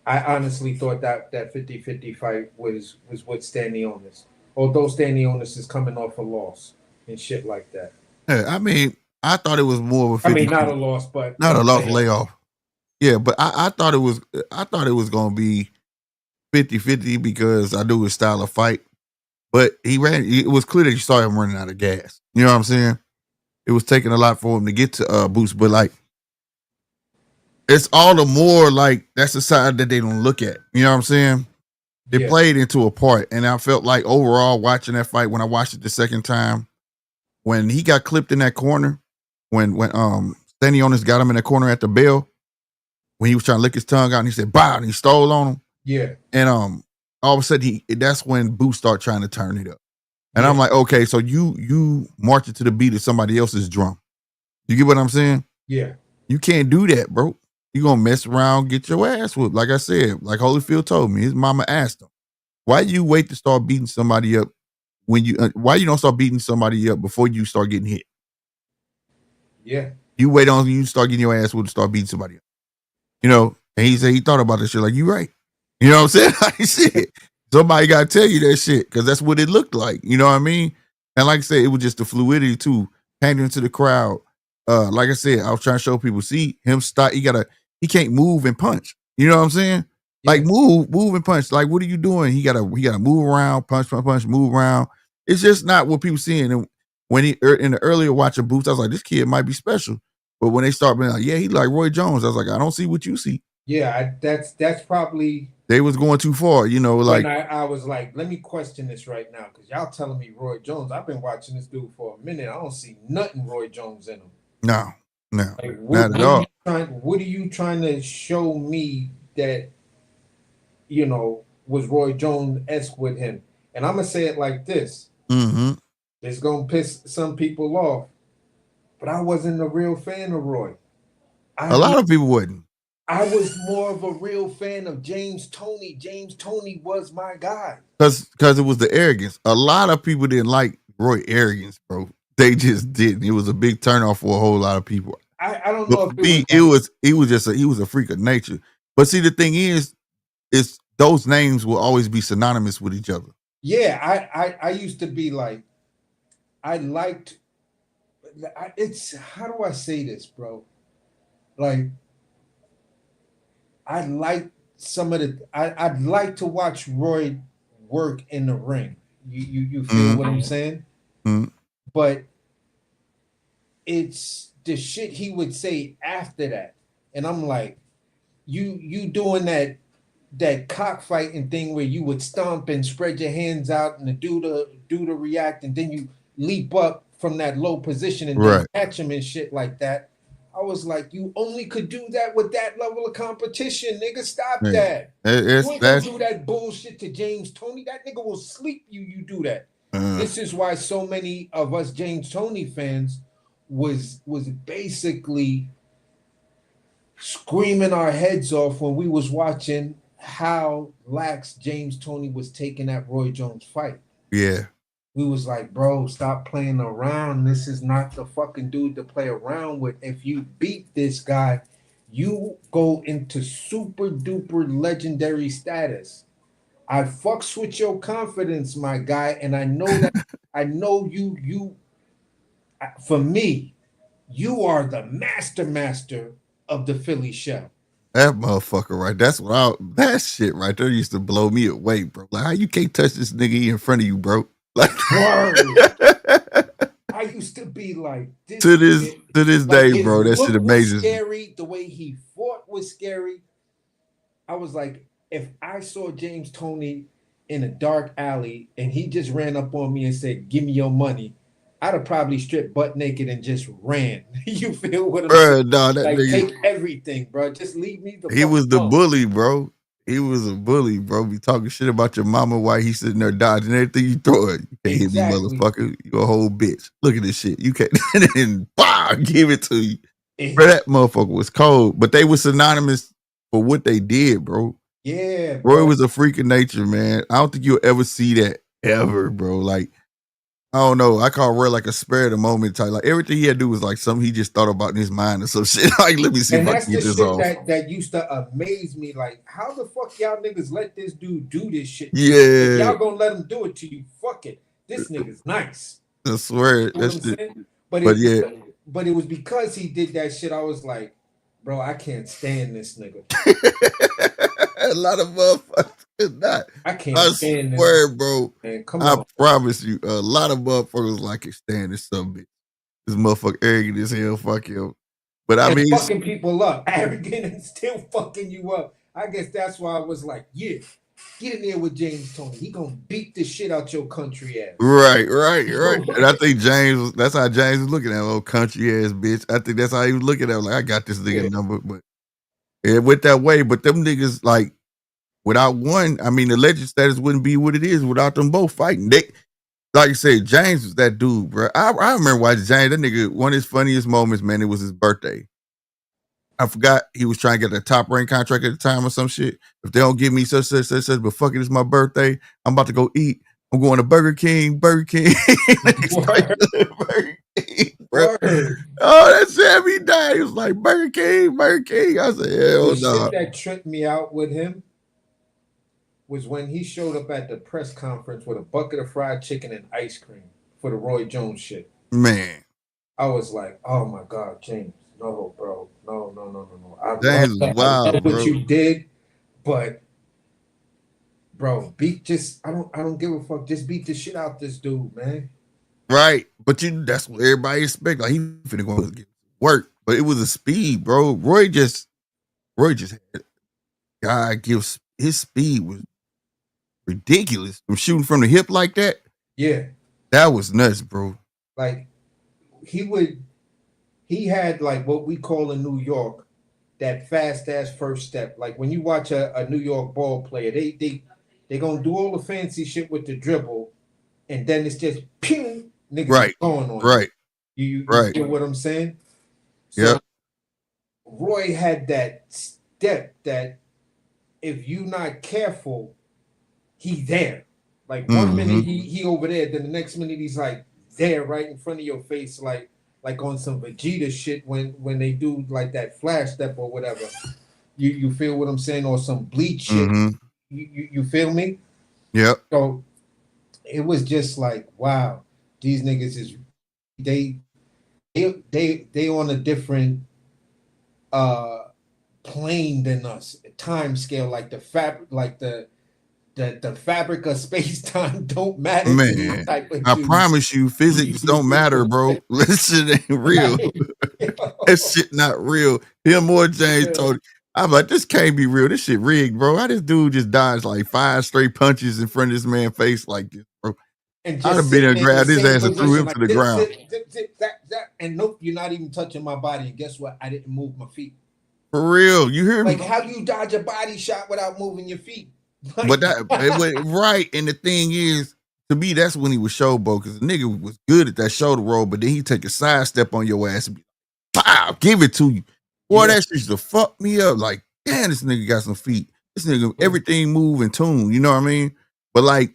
I honestly thought that 50-50 fight was with Stanionis. Although Stanionis is coming off a loss and shit like that. Yeah, I mean, I thought it was more of a 50. I mean, not a loss, but not a loss layoff. Yeah, but I thought it was gonna be 50-50 because I knew his style of fight. But it was clear that you saw him running out of gas. You know what I'm saying? It was taking a lot for him to get to Boots, but like it's all the more like that's the side that they don't look at. You know what I'm saying? They played into a part, and I felt like overall watching that fight when I watched it the second time, when he got clipped in that corner, when Stanionis got him in the corner at the bell, when he was trying to lick his tongue out, and he said "Bow," and he stole on him. Yeah. And all of a sudden that's when Boots start trying to turn it up. And I'm like, okay, so you marching to the beat of somebody else's drum. You get what I'm saying? Yeah. You can't do that, bro. You gonna mess around, get your ass whooped. Like I said, like Holyfield told me, his mama asked him, why you wait to start beating somebody up when why you don't start beating somebody up before you start getting hit? Yeah. You wait on you start getting your ass whooped to start beating somebody up. You know, and he said he thought about this shit like, you right. You know what I'm saying? Like shit. Somebody gotta tell you that shit because that's what it looked like. You know what I mean? And like I said, it was just the fluidity too, pandering to the crowd. Like I said, I was trying to show people, see him stop. He can't move and punch. You know what I'm saying? Yeah. Like move and punch. Like, what are you doing? He gotta move around, punch, move around. It's just not what people seeing. And when he in the earlier watching Boots, I was like, this kid might be special. But when they start being like, yeah, he like Roy Jones, I was like, I don't see what you see. Yeah, that's probably They was going too far, you know, like when I was like, let me question this right now because y'all telling me Roy Jones. I've been watching this dude for a minute. I don't see nothing Roy Jones in him. no, Like, not at all. what are you trying to show me that was Roy Jones esque with him? And I'm gonna say it like this. Mm-hmm. It's gonna piss some people off, but I wasn't a real fan of Roy. A lot of people wouldn't. I was more of a real fan of James Toney. James Toney was my guy. Because it was the arrogance. A lot of people didn't like Roy arrogance, bro. They just didn't. It was a big turnoff for a whole lot of people. I don't But know for if me, he was a freak of nature. But see, the thing is those names will always be synonymous with each other. Yeah, I used to be like, I liked. It's how do I say this, bro? Like, I like some of the. I'd like to watch Roy work in the ring. You feel what I'm saying? Mm-hmm. But it's the shit he would say after that, and I'm like, you doing that cockfighting thing where you would stomp and spread your hands out and do the react, and then you leap up from that low position and then catch him and shit like that. I was like, you only could do that with that level of competition, nigga. Stop that. You ain't gonna do that bullshit to James Toney. That nigga will sleep you. You do that. This is why so many of us James Toney fans was basically screaming our heads off when we was watching how lax James Toney was taking that Roy Jones fight. Yeah. We was like, bro, stop playing around. This is not the fucking dude to play around with. If you beat this guy, you go into super duper legendary status. I fucks with your confidence, my guy, and I know that I know you for me, you are the master of the Philly shell. That motherfucker, right? That shit right there used to blow me away, bro. Like, how you can't touch this nigga in front of you, bro? Like, I used to be like this to this day, bro. That shit amazes me. Scary. The way he fought was scary. I was like, if I saw James Toney in a dark alley and he just ran up on me and said, "Give me your money," I'd have probably stripped butt naked and just ran. You feel what I'm saying? No, that like, nigga, take everything, bro. Just leave me the He was the alone. bully, bro. He was a bully, bro. Be talking shit about your mama while he's sitting there dodging everything you throw it. You can't hit me, motherfucker. You a whole bitch. Look at this shit. You can't and bah, give it to you. Bro, that motherfucker was cold. But they were synonymous for what they did, bro. Yeah, bro. Roy was a freak of nature, man. I don't think you'll ever see that ever, bro. Like, I don't know. I call Roy like a spare of the moment type. Like, everything he had to do was like something he just thought about in his mind or some shit. Like, let me see if I can get this off. That used to amaze me. Like, how the fuck y'all niggas let this dude do this shit? Yeah. If y'all gonna let him do it to you, fuck it. This nigga's nice. I swear. You know what I'm saying? But it was because he did that shit. I was like, bro, I can't stand this nigga. A lot of motherfuckers not. I can't stand this. I swear, bro. Man, come I on. promise you, a lot of motherfuckers like it stand this some bitch. This motherfucker arrogant as hell, fuck him. But I mean, fucking people up, arrogant and still fucking you up. I guess that's why I was like, yeah, get in there with James Toney. He gonna beat the shit out your country ass. Right. And I think that's how James was looking at that little country ass bitch. I think that's how he was looking at him. Like, I got this nigga number, but it went that way. But them niggas, like, without one, I mean, the legend status wouldn't be what it is without them both fighting. They, like you said, James was that dude, bro. I remember watching James. That nigga, one of his funniest moments, man, it was his birthday. I forgot he was trying to get a top rank contract at the time or some shit. If they don't give me such, but fuck it, it's my birthday. I'm about to go eat. I'm going to Burger King. Burger King, bro. Oh, that shit me died. He was like, Burger King. I said, hell no. Shit that tripped me out with him was when he showed up at the press conference with a bucket of fried chicken and ice cream for the Roy Jones shit. Man. I was like, oh my God, James. No, bro. No. James is wild, bro. What you did, but bro, I don't give a fuck. Just beat the shit out this dude, man. Right. But that's what everybody expect. Like he finna go get work. But it was a speed, bro. Roy just had God gives his speed was ridiculous. From shooting from the hip like that. Yeah. That was nuts, bro. Like he had like what we call in New York that fast ass first step. Like when you watch a New York ball player, they gonna do all the fancy shit with the dribble, and then it's just ping, niggas Right. going on. Right. You Right. get what I'm saying? So Yep. Roy had that step that if you not careful, he's there. Like one minute he over there, then the next minute he's like there right in front of your face, like on some Vegeta shit when they do like that flash step or whatever. You feel what I'm saying? Or some bleach shit. You feel me? Yep. So it was just like, wow, these niggas is they on a different plane than us, time scale, like the fabric of space time don't matter to these type of I dudes. promise you, physics don't matter, bro. This shit ain't real. That shit not real. Him or James told me. I'm like, this can't be real. This shit rigged, bro. How this dude just dodged like 5 straight punches in front of this man's face like this, bro? And I'd have been there, grabbed his ass and threw him to the ground. And nope, you're not even touching my body. And guess what? I didn't move my feet. For real, you hear me? Like, how do you dodge a body shot without moving your feet? Like, but that it went right. And the thing is, to me, that's when he was showboat, because the nigga was good at that shoulder roll, but then he take a side step on your ass and be like, pow, give it to you. Boy, that shit used to fuck me up. Like, damn, this nigga got some feet. This nigga, everything move and tune, you know what I mean? But like,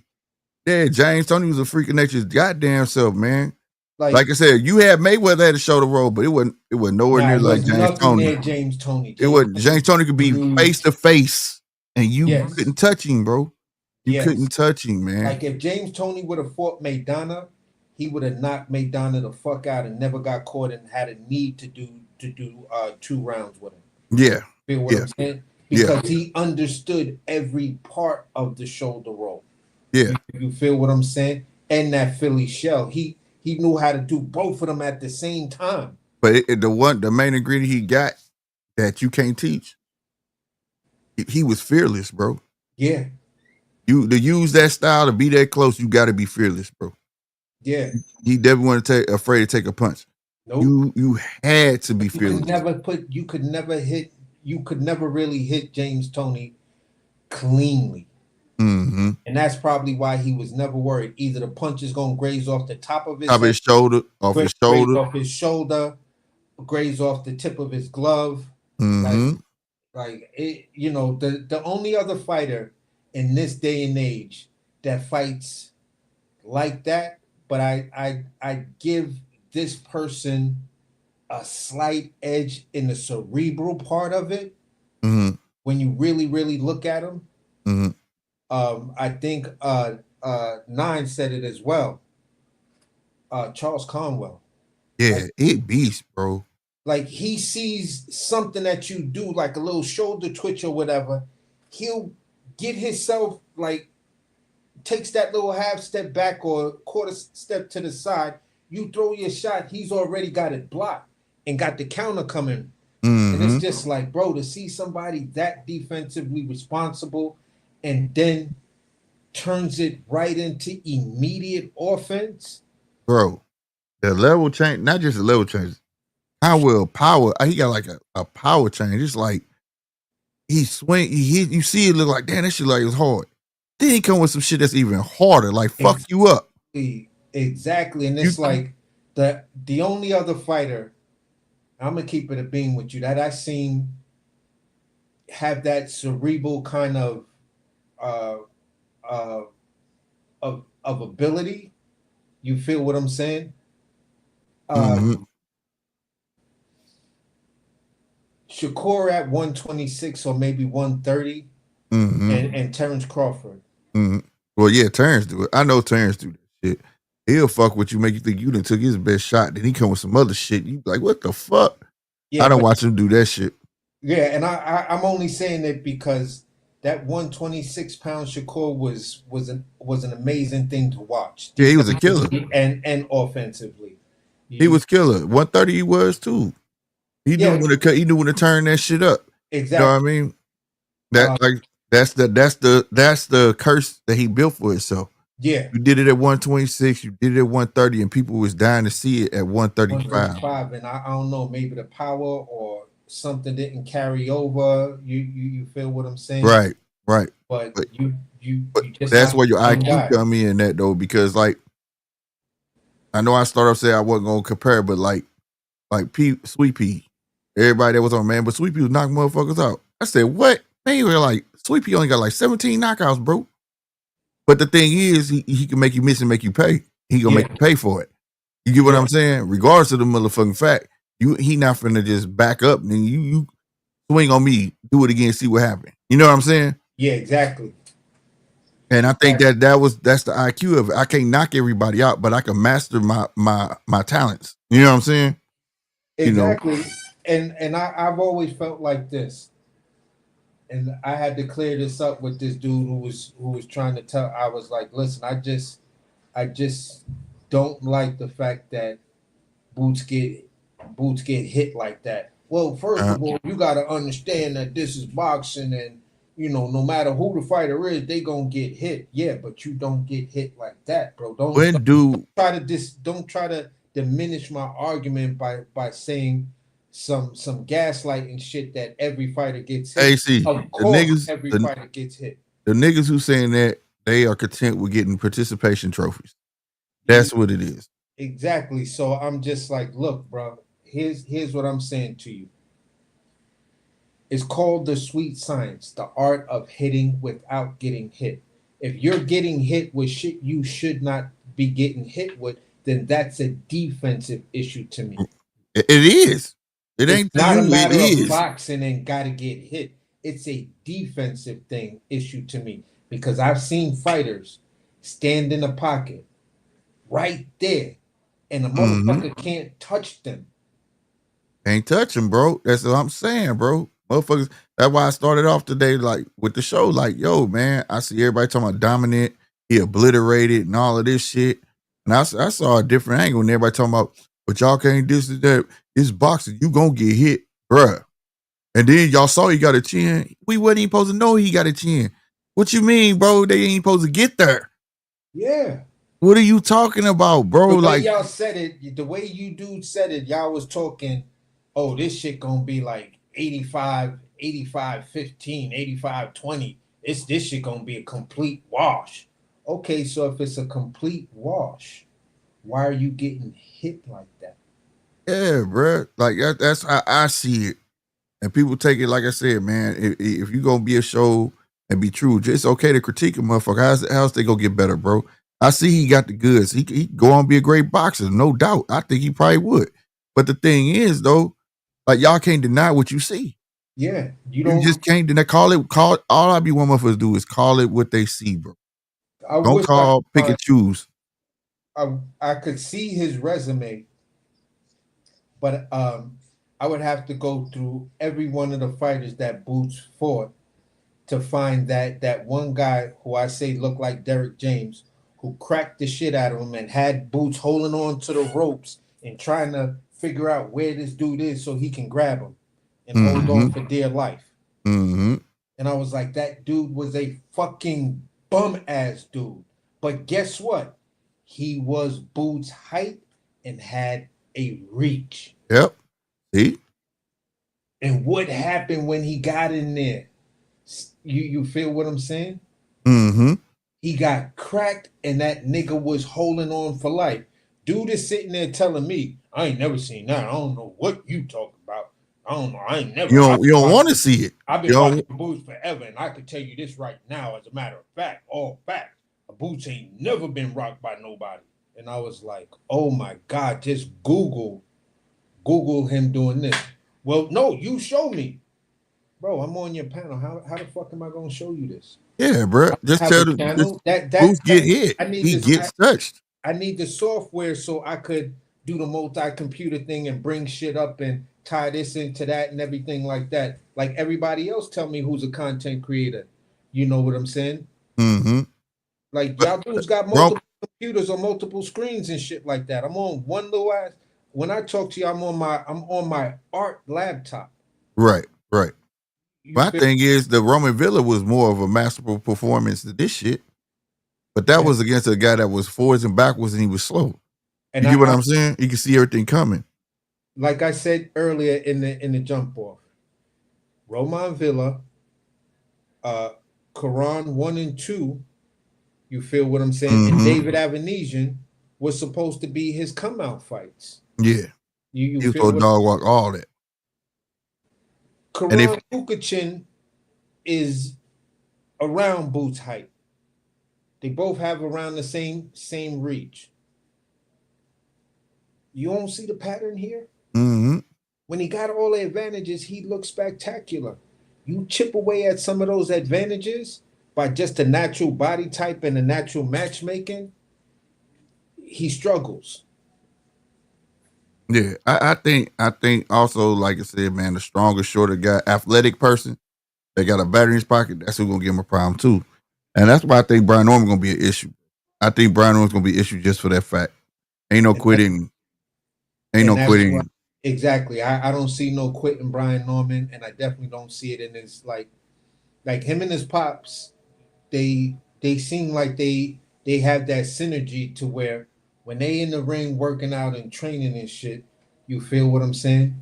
yeah, James Toney was a freak of nature's goddamn self, man. Like I said, you had Mayweather at a shoulder roll, but it wasn't nowhere near like James Toney. James Toney. It wasn't. James Toney could be face to face, and you couldn't touch him, bro. You couldn't touch him, man. Like if James Toney would have fought Maidana, he would have knocked Maidana the fuck out and never got caught and had a need to do 2 rounds with him. Yeah. Feel what I'm saying? Because he understood every part of the shoulder roll. Yeah. You feel what I'm saying? And that Philly shell. He knew how to do both of them at the same time. But the main ingredient he got that you can't teach, he was fearless, bro. Yeah. You to use that style to be that close, you got to be fearless, bro. Yeah. He never wasn't afraid to take a punch. Nope. You had to be fearless. You could never really hit James Toney cleanly. Mm-hmm. And that's probably why he was never worried. Either the punch is gonna graze off the top of his shoulder, off his shoulder, graze off the tip of his glove. Mm-hmm. Like it, the only other fighter in this day and age that fights like that, but I give this person a slight edge in the cerebral part of it. Mm-hmm. When you really, really look at him. Mm-hmm. I think Nine said it as well. Charles Conwell. Yeah, it beast, bro. Like he sees something that you do, like a little shoulder twitch or whatever, he'll get himself like takes that little half step back or quarter step to the side. You throw your shot, he's already got it blocked and got the counter coming. Mm-hmm. And it's just like, bro, to see somebody that defensively responsible and then turns it right into immediate offense. Bro, the level change, not just the level change, how will power, he got like a power change. It's like he swing, you see it look like, damn, that shit like it's hard. Then he come with some shit that's even harder, like fuck you up. Exactly. And it's like the only other fighter, I'm gonna keep it a beam with you, that I seen have that cerebral kind of ability. You feel what I'm saying? Shakur at 126 or maybe 130, and Terrence Crawford. Well, yeah, Terrence do it. I know Terrence do that shit. He'll fuck with you, make you think you done took his best shot. Then he come with some other shit. You like, what the fuck? Yeah, I don't watch him do that shit. Yeah, and I'm only saying it because that 126-pound Shakur was an amazing thing to watch. Yeah, he was a killer. And offensively. He was killer. 130 he was too. He knew Yeah. when to cut. He knew when to turn that shit up. Exactly. You know what I mean? That like that's the curse that he built for himself. Yeah. You did it at 126, you did it at 130, and people was dying to see it at 135. 135, and I don't know, maybe the power or something didn't carry over. You feel what I'm saying? Right. But you just that's not where your one IQ guy. come in that though, because like I know I started off saying I wasn't gonna compare, but like Sweet Pea, everybody that was on, man, but Sweet Pea was knocking motherfuckers out. I said, what? Man, you were like, Sweet Pea only got like 17 knockouts, bro. But the thing is, he can make you miss and make you pay. He gonna make you pay for it. You get what I'm saying? Regardless of the motherfucking fact, he not finna just back up and you swing on me, do it again, see what happened. You know what I'm saying? Yeah, exactly. And I think that's the IQ of it. I can't knock everybody out, but I can master my talents. You know what I'm saying? Exactly. You know? And I've always felt like this. And I had to clear this up with this dude who was trying to tell. I was like, listen, I just don't like the fact that boots get hit like that. Well, first of all, you got to understand that this is boxing, and no matter who the fighter is, they gonna get hit. Yeah, but you don't get hit like that, bro. Don't try to diminish my argument by saying some gaslighting shit that every fighter gets hit. Hey, see, of course, every fighter gets hit. The niggas who saying that, they are content with getting participation trophies. That's what it is. Exactly. So I'm just like, look, bro, here's what I'm saying to you. It's called the sweet science, the art of hitting without getting hit. If you're getting hit with shit you should not be getting hit with, then that's a defensive issue to me. It is. It ain't it's not you, a matter it of is. boxing and gotta get hit. It's a defensive issue to me, because I've seen fighters stand in the pocket right there, and the motherfucker can't touch them. Ain't touching, bro. That's what I'm saying, bro. Motherfuckers. That's why I started off today, like with the show. Like, yo, man, I see everybody talking about dominant, he obliterated, and all of this shit. And I saw a different angle, and everybody talking about, but y'all can't this and that. It's boxing. You gonna get hit, bruh. And then y'all saw he got a chin. We wasn't even supposed to know he got a chin. What you mean, bro? They ain't supposed to get there. Yeah. What are you talking about, bro? The way like y'all said it, the way you dude said it, y'all was talking, oh, this shit gonna be like 85, 15, 85, 20. This shit gonna be a complete wash. Okay, so if it's a complete wash, why are you getting hit like that? Yeah, bro. Like that's how I see it. And people take it, like I said, man, if you gonna be a show and be true, it's okay to critique a motherfucker. How's they gonna get better, bro? I see he got the goods. He go on and be a great boxer, no doubt. I think he probably would. But the thing is, though, like y'all can't deny what you see. Yeah, you just can't deny. Call it. All I be one of us do is call it what they see, bro. Don't pick and choose. I could see his resume, but I would have to go through every one of the fighters that Boots fought to find that one guy who I say looked like Derrick James, who cracked the shit out of him and had Boots holding on to the ropes and trying to figure out where this dude is so he can grab him and hold on for dear life. And I was like, that dude was a fucking bum ass dude. But guess what? He was Boots' height and had a reach. Yep. See? And what happened when he got in there? You feel what I'm saying? He got cracked and that nigga was holding on for life. Dude is sitting there telling me, I ain't never seen that. I don't know what you talking about. I don't know. I ain't never. You don't want to see it. I've been watching Boots forever, and I can tell you this right now, as a matter of fact, all fact, Boots ain't never been rocked by nobody. And I was like, oh my God, just Google him doing this. Well, no, you show me. Bro, I'm on your panel. How the fuck am I gonna show you this? Yeah, bro. Just tell the Boots get hit. He gets touched. I need the software so I could do the multi-computer thing and bring shit up and tie this into that and everything like that. Like everybody else tell me who's a content creator. You know what I'm saying? Mm-hmm. Like But y'all dudes got Rom- multiple computers or multiple screens and shit like that. I'm on one little ass. When I talk to you, I'm on my art laptop. right, right. You My feel? thing is the Roman Villa was more of a masterful performance than this shit. But that And, was against a guy that was forwards and backwards and he was slow. You and get what I'm saying? You can see everything coming. like I said earlier in the jump off, Roman Villa, uh, Quran 1 and 2. You feel what I'm saying? And Mm-hmm. David Avenesian was supposed to be his come out fights. Yeah. You He was feel supposed to what? dog walk all that. And if Karan Kukachin is around Boots' height. They both have around the same reach. You don't see the pattern here? mm-hmm. When he got all the advantages, he looked spectacular. You chip away at some of those advantages by just a natural body type and a natural matchmaking, he struggles. Yeah, I think also, like I said, man, the stronger, shorter guy, athletic person, they got a battery in his pocket, that's who's gonna give him a problem too. And that's why I think Brian Norman gonna be an issue. I think Brian Norman's gonna be an issue just for that fact. Ain't no And that's, quitting. Ain't and no that's why quitting. exactly. I don't see no quitting Brian Norman, and I definitely don't see it in his like him and his pops. They seem like they have that synergy to where when they in the ring working out and training and shit, you feel what I'm saying?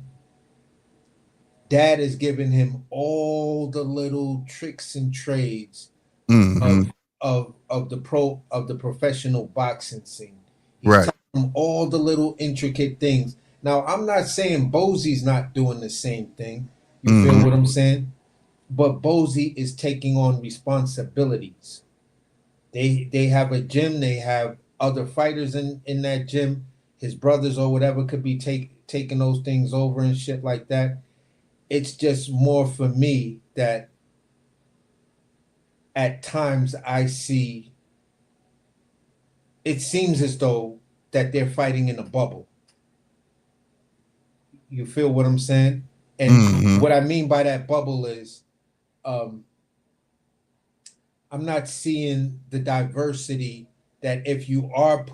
Dad is giving him all the little tricks and trades Mm-hmm. of the professional boxing scene. He's Right. telling him all the little intricate things. Now I'm not saying Bosie's not doing the same thing. You feel Mm-hmm. what I'm saying? But Bosie is taking on responsibilities. They have a gym. They have other fighters in that gym. His brothers or whatever could be taking those things over and shit like that. It's just more for me that at times I see it seems as though that they're fighting in a bubble. You feel what I'm saying? And Mm-hmm. what I mean by that bubble is um, I'm not seeing the diversity that if you are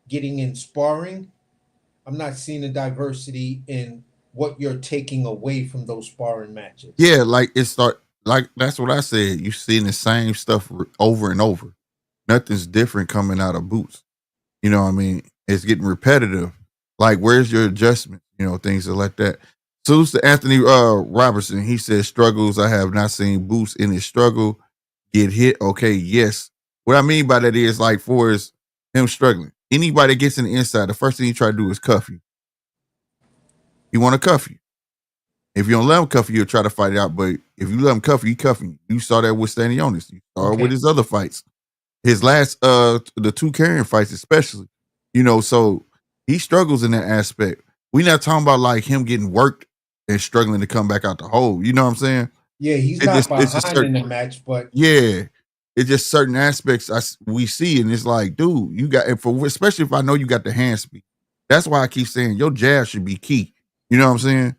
getting in sparring, I'm not seeing the diversity in what you're taking away from those sparring matches. Yeah, like it start like that's what I said. You seeing the same stuff over and over. Nothing's different coming out of Boots. You know what I mean? It's getting repetitive. Like, where's your adjustment? You know, things like that. Salutes to Anthony Robertson. He says, struggles. I have not seen Boots in his struggle get hit. Okay, yes. What I mean by that is, like, for his, him struggling. Anybody gets in the inside, the first thing you try to do is cuff you. He want to cuff you. If you don't let him cuff you, he'll try to fight it out. But if you let him cuff you, he cuffing you. You saw that with Stanionis. You saw it Okay. with his other fights. His last the two carrying fights, especially. You know, so he struggles in that aspect. We're not talking about like him getting worked and struggling to come back out the hole. You know what I'm saying? Yeah, he's It not just it's just behind in certain, the match, but yeah. It's just certain aspects we see, and it's like, dude, you got, and for especially if I know you got the hand speed. That's why I keep saying your jab should be key. You know what I'm saying?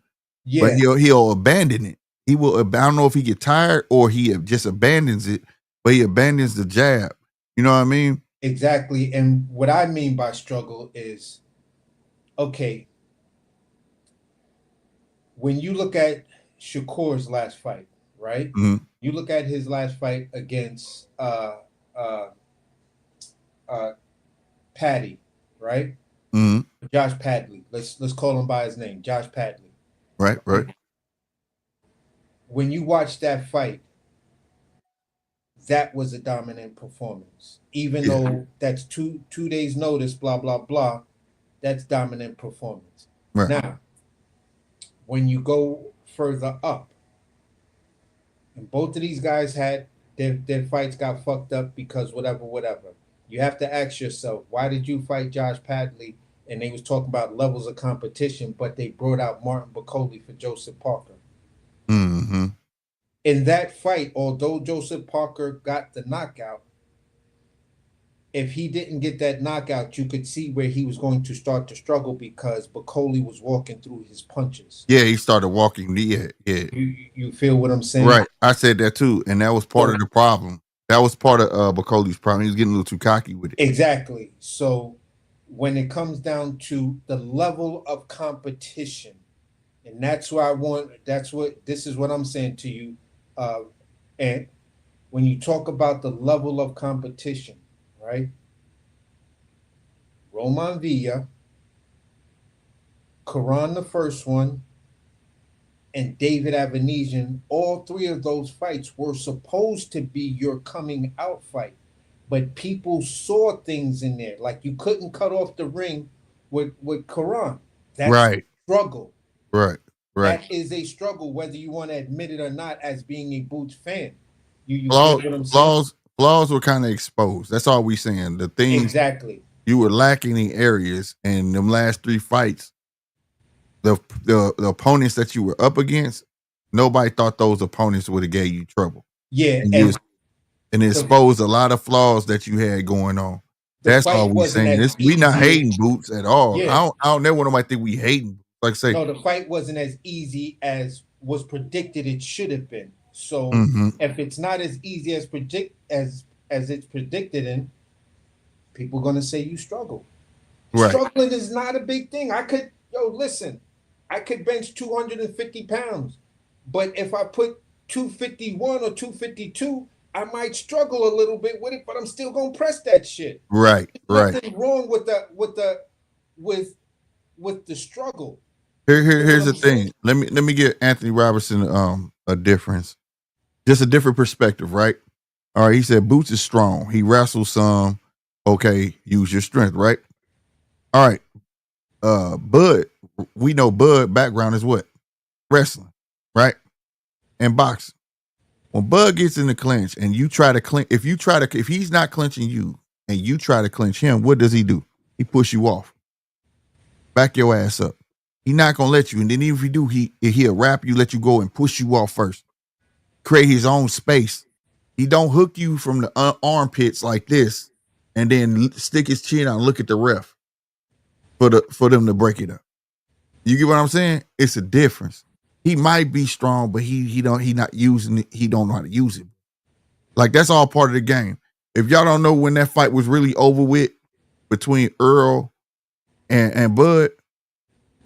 But yeah, he'll abandon it. He will. I don't know if he get tired or he just abandons it, but he abandons the jab. You know what I mean? exactly. And what I mean by struggle is okay, when you look at Shakur's last fight, right? Mm-hmm. You look at his last fight against uh, uh, Paddy, right? Mm-hmm. Josh Padley. Let's call him by his name, Josh Padley. Right, right. Right? When you watch that fight, that was a dominant performance. Even Yeah. though that's two days notice, blah blah blah, that's dominant performance. Right. Now, when you go further up, and both of these guys had their fights got fucked up because whatever. You have to ask yourself, why did you fight Josh Padley? And they was talking about levels of competition, but they brought out Martin Bacoli for Joseph Parker. Mm-hmm. In that fight, although Joseph Parker got the knockout, if he didn't get that knockout, you could see where he was going to start to struggle because Bacoli was walking through his punches. Yeah, he started walking. Yeah. You feel what I'm saying? Right. I said that too, and that was part of the problem. That was part of Bacoli's problem. He was getting a little too cocky with it. Exactly. So when it comes down to the level of competition, and that's why this is what I'm saying to you. And when you talk about the level of competition, right? Roman Villa, Karan the first one, and David Avanesian, all three of those fights were supposed to be your coming out fight. But people saw things in there. Like you couldn't cut off the ring with Karan. That's Right. a struggle. Right. That is a struggle, whether you want to admit it or not, as being a Boots fan. You get what I'm saying? Flaws were kind of exposed. That's all we saying. The things Exactly. you were lacking in areas, and them last 3 fights, the opponents that you were up against, nobody thought those opponents would have gave you trouble. Yeah, and it exposed a lot of flaws that you had going on. That's all we saying. We not hating Boots at all. Yeah. I don't never want nobody think we hating. Like I say, no, the fight wasn't as easy as was predicted it should have been. So if it's not as easy as it's predicted, in people gonna say you struggle. Right. Struggling is not a big thing. I could bench 250 pounds, but if I put 251 or 252, I might struggle a little bit with it, but I'm still gonna press that shit. Right. There's nothing wrong with the struggle. Here's the thing. Let me give Anthony Robertson a difference. Just a different perspective, right? All right, he said Boots is strong. He wrestles some. Okay, use your strength, right? All right. Bud, we know Bud background is what? Wrestling, right? And boxing. When Bud gets in the clinch and you try to clinch, if he's not clinching you and you try to clinch him, what does he do? He push you off. Back your ass up. He's not gonna let you. And then even if he do, he'll wrap you, let you go and push you off first. Create his own space. He don't hook you from the armpits like this and then stick his chin out and look at the ref for them to break it up. You get what I'm saying? It's a difference. He might be strong, but he not using it. He don't know how to use it. Like that's all part of the game. If y'all don't know when that fight was really over with between Earl and Bud,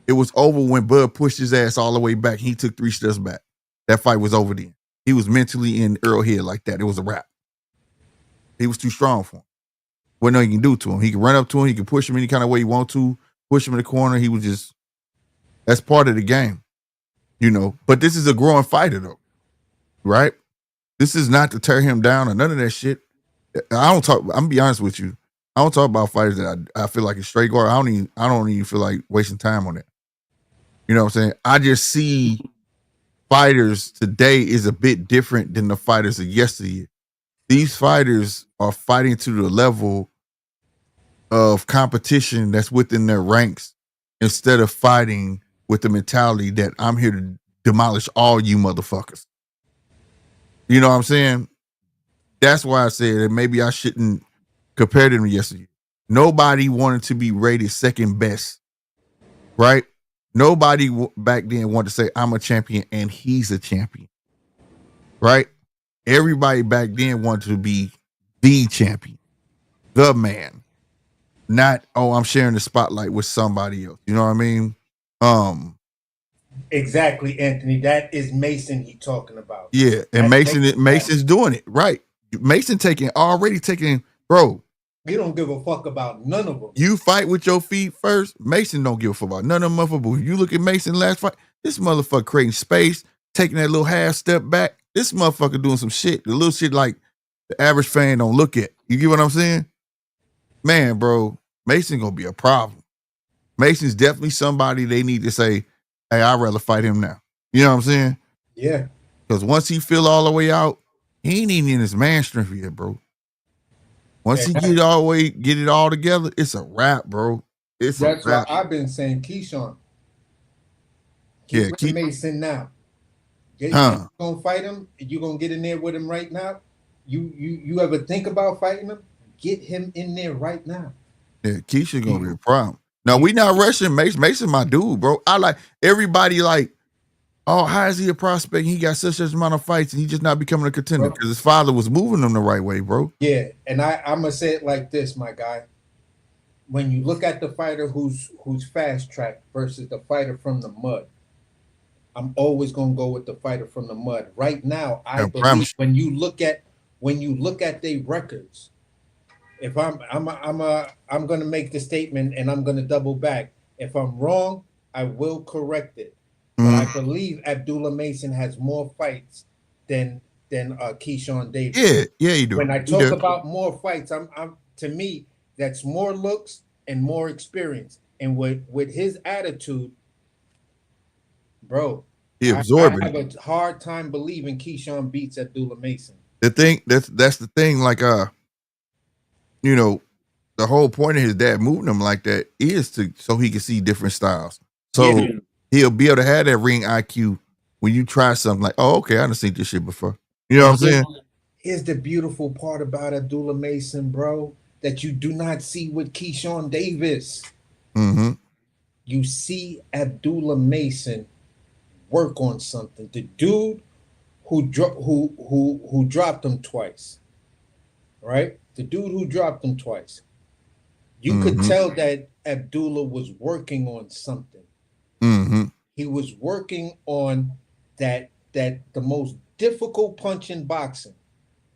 it was over when Bud pushed his ass all the way back. He took 3 steps back. That fight was over then. He was mentally in Earl head like that. It was a wrap. He was too strong for him. What no he can do to him? He can run up to him. He can push him any kind of way he want to. Push him in the corner. He was just. That's part of the game, you know. But this is a growing fighter though, right? This is not to tear him down or none of that shit. I don't talk. I'm gonna be honest with you. I don't talk about fighters that I feel like is straight guard. I don't even feel like wasting time on that. You know what I'm saying? I just see fighters today is a bit different than the fighters of yesteryear. These fighters are fighting to the level of competition that's within their ranks instead of fighting with the mentality that I'm here to demolish all you motherfuckers. You know what I'm saying? That's why I said that maybe I shouldn't compare them to yesterday. Nobody wanted to be rated second best, right? Nobody back then wanted to say I'm a champion and he's a champion, right? Everybody back then wanted to be the champion, the man, not I'm sharing the spotlight with somebody else. You know what I mean? Exactly, Anthony. That is Mason he talking about. Yeah, and Mason's doing it right. Mason already taking, bro. You don't give a fuck about none of them. You fight with your feet first. Mason don't give a fuck about none of them motherfuckers. You look at Mason last fight, this motherfucker creating space, taking that little half step back. This motherfucker doing some shit, the little shit like the average fan don't look at. You get what I'm saying? Man, bro, Mason gonna be a problem. Mason's definitely somebody they need to say, hey, I'd rather fight him now. You know what I'm saying? Yeah. Because once he feel all the way out, he ain't even in his man strength yet, bro. Once he get it all together, it's a wrap, bro. That's why I've been saying Keyshawn. Keep Mason now. You gonna fight him? You gonna get in there with him right now? You ever think about fighting him? get him in there right now. Yeah, Keisha gonna be a problem. No, we not rushing Mason. Mason, my dude, bro. I like everybody like, oh, how is he a prospect? He got such amount of fights and he just not becoming a contender because his father was moving him the right way, bro. Yeah, and I'm gonna say it like this, my guy. When you look at the fighter who's fast track versus the fighter from the mud, I'm always gonna go with the fighter from the mud. Right now, I believe when you look at their records, if I'm gonna make the statement and I'm gonna double back. If I'm wrong, I will correct it. But I believe Abdullah Mason has more fights than Keyshawn Davis. Yeah, you do. When I talk about more fights, I'm to me that's more looks and more experience. And with his attitude, bro, he absorbing. I have a hard time believing Keyshawn beats Abdullah Mason. The thing that's the thing, like you know, the whole point of his dad moving him like that is so he can see different styles. So he'll be able to have that ring IQ when you try something like, oh, okay, I done seen this shit before. You know what I'm saying? Here's the beautiful part about Abdullah Mason, bro, that you do not see with Keyshawn Davis. Mm-hmm. You see Abdullah Mason work on something. The dude who dropped him twice, right? The dude who dropped him twice. You could tell that Abdullah was working on something. He was working on that the most difficult punch in boxing.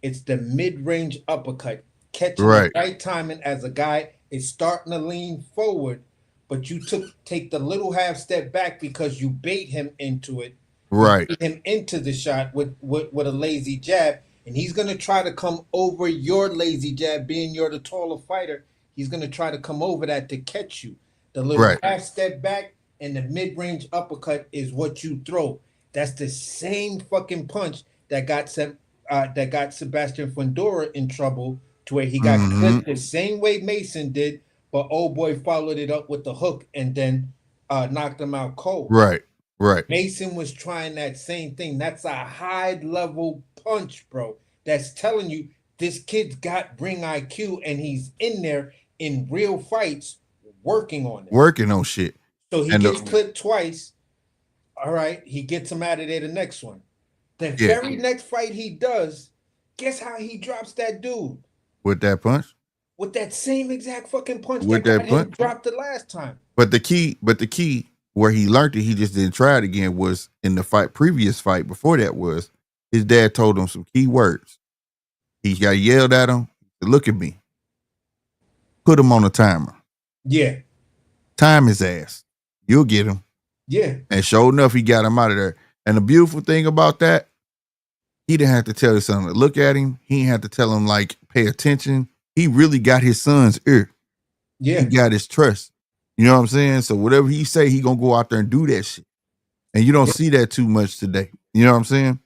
It's the mid-range uppercut, catching the right timing as a guy is starting to lean forward, but you take the little half step back because you bait him into it. Right. You bait him into the shot with a lazy jab, and he's going to try to come over your lazy jab, being you're the taller fighter. He's going to try to come over that to catch you. The little half step back and the mid-range uppercut is what you throw. That's the same fucking punch that got Sebastian Fundora in trouble to where he got clipped the same way Mason did, but old boy followed it up with the hook and then knocked him out cold. Right. Mason was trying that same thing. That's a high-level punch, bro. That's telling you this kid's got ring IQ and he's in there in real fights working on it. Working on shit. So he gets clipped twice. All right, he gets him out of there the next one. The very next fight he does, guess how he drops that dude? With that punch? With that same exact fucking punch that got him dropped the last time. But the key where he learned it, he just didn't try it again, was in the previous fight before that was his dad told him some key words. He got yelled at him, look at me. Put him on a timer. Yeah. Time his ass. You'll get him. Yeah. And sure enough, he got him out of there. And the beautiful thing about that, he didn't have to tell his son to look at him. He didn't have to tell him, like, pay attention. He really got his son's ear. Yeah. He got his trust. You know what I'm saying? So whatever he say, he gonna go out there and do that shit. And you don't see that too much today. You know what I'm saying?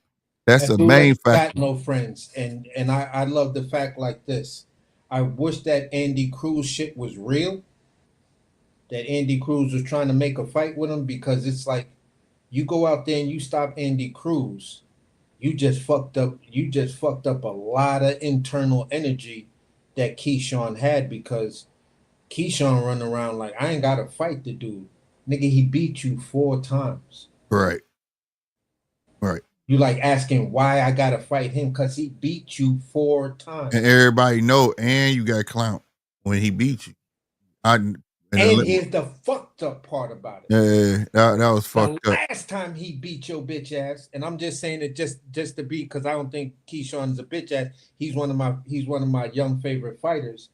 That's the main factor. Got no friends. And I love the fact like this. I wish that Andy Cruz shit was real. That Andy Cruz was trying to make a fight with him, because it's like you go out there and you stop Andy Cruz, you just fucked up a lot of internal energy that Keyshawn had, because Keyshawn run around like, I ain't gotta fight the dude. Nigga, he beat you 4 times. Right. You like asking why I gotta fight him, because he beat you 4 times. And everybody know, and you got clout when he beat you. And here's the fucked up part about it. Yeah, that was fucked up. Last time he beat your bitch ass, and I'm just saying it just to be, because I don't think Keyshawn's a bitch ass. He's one of my young favorite fighters.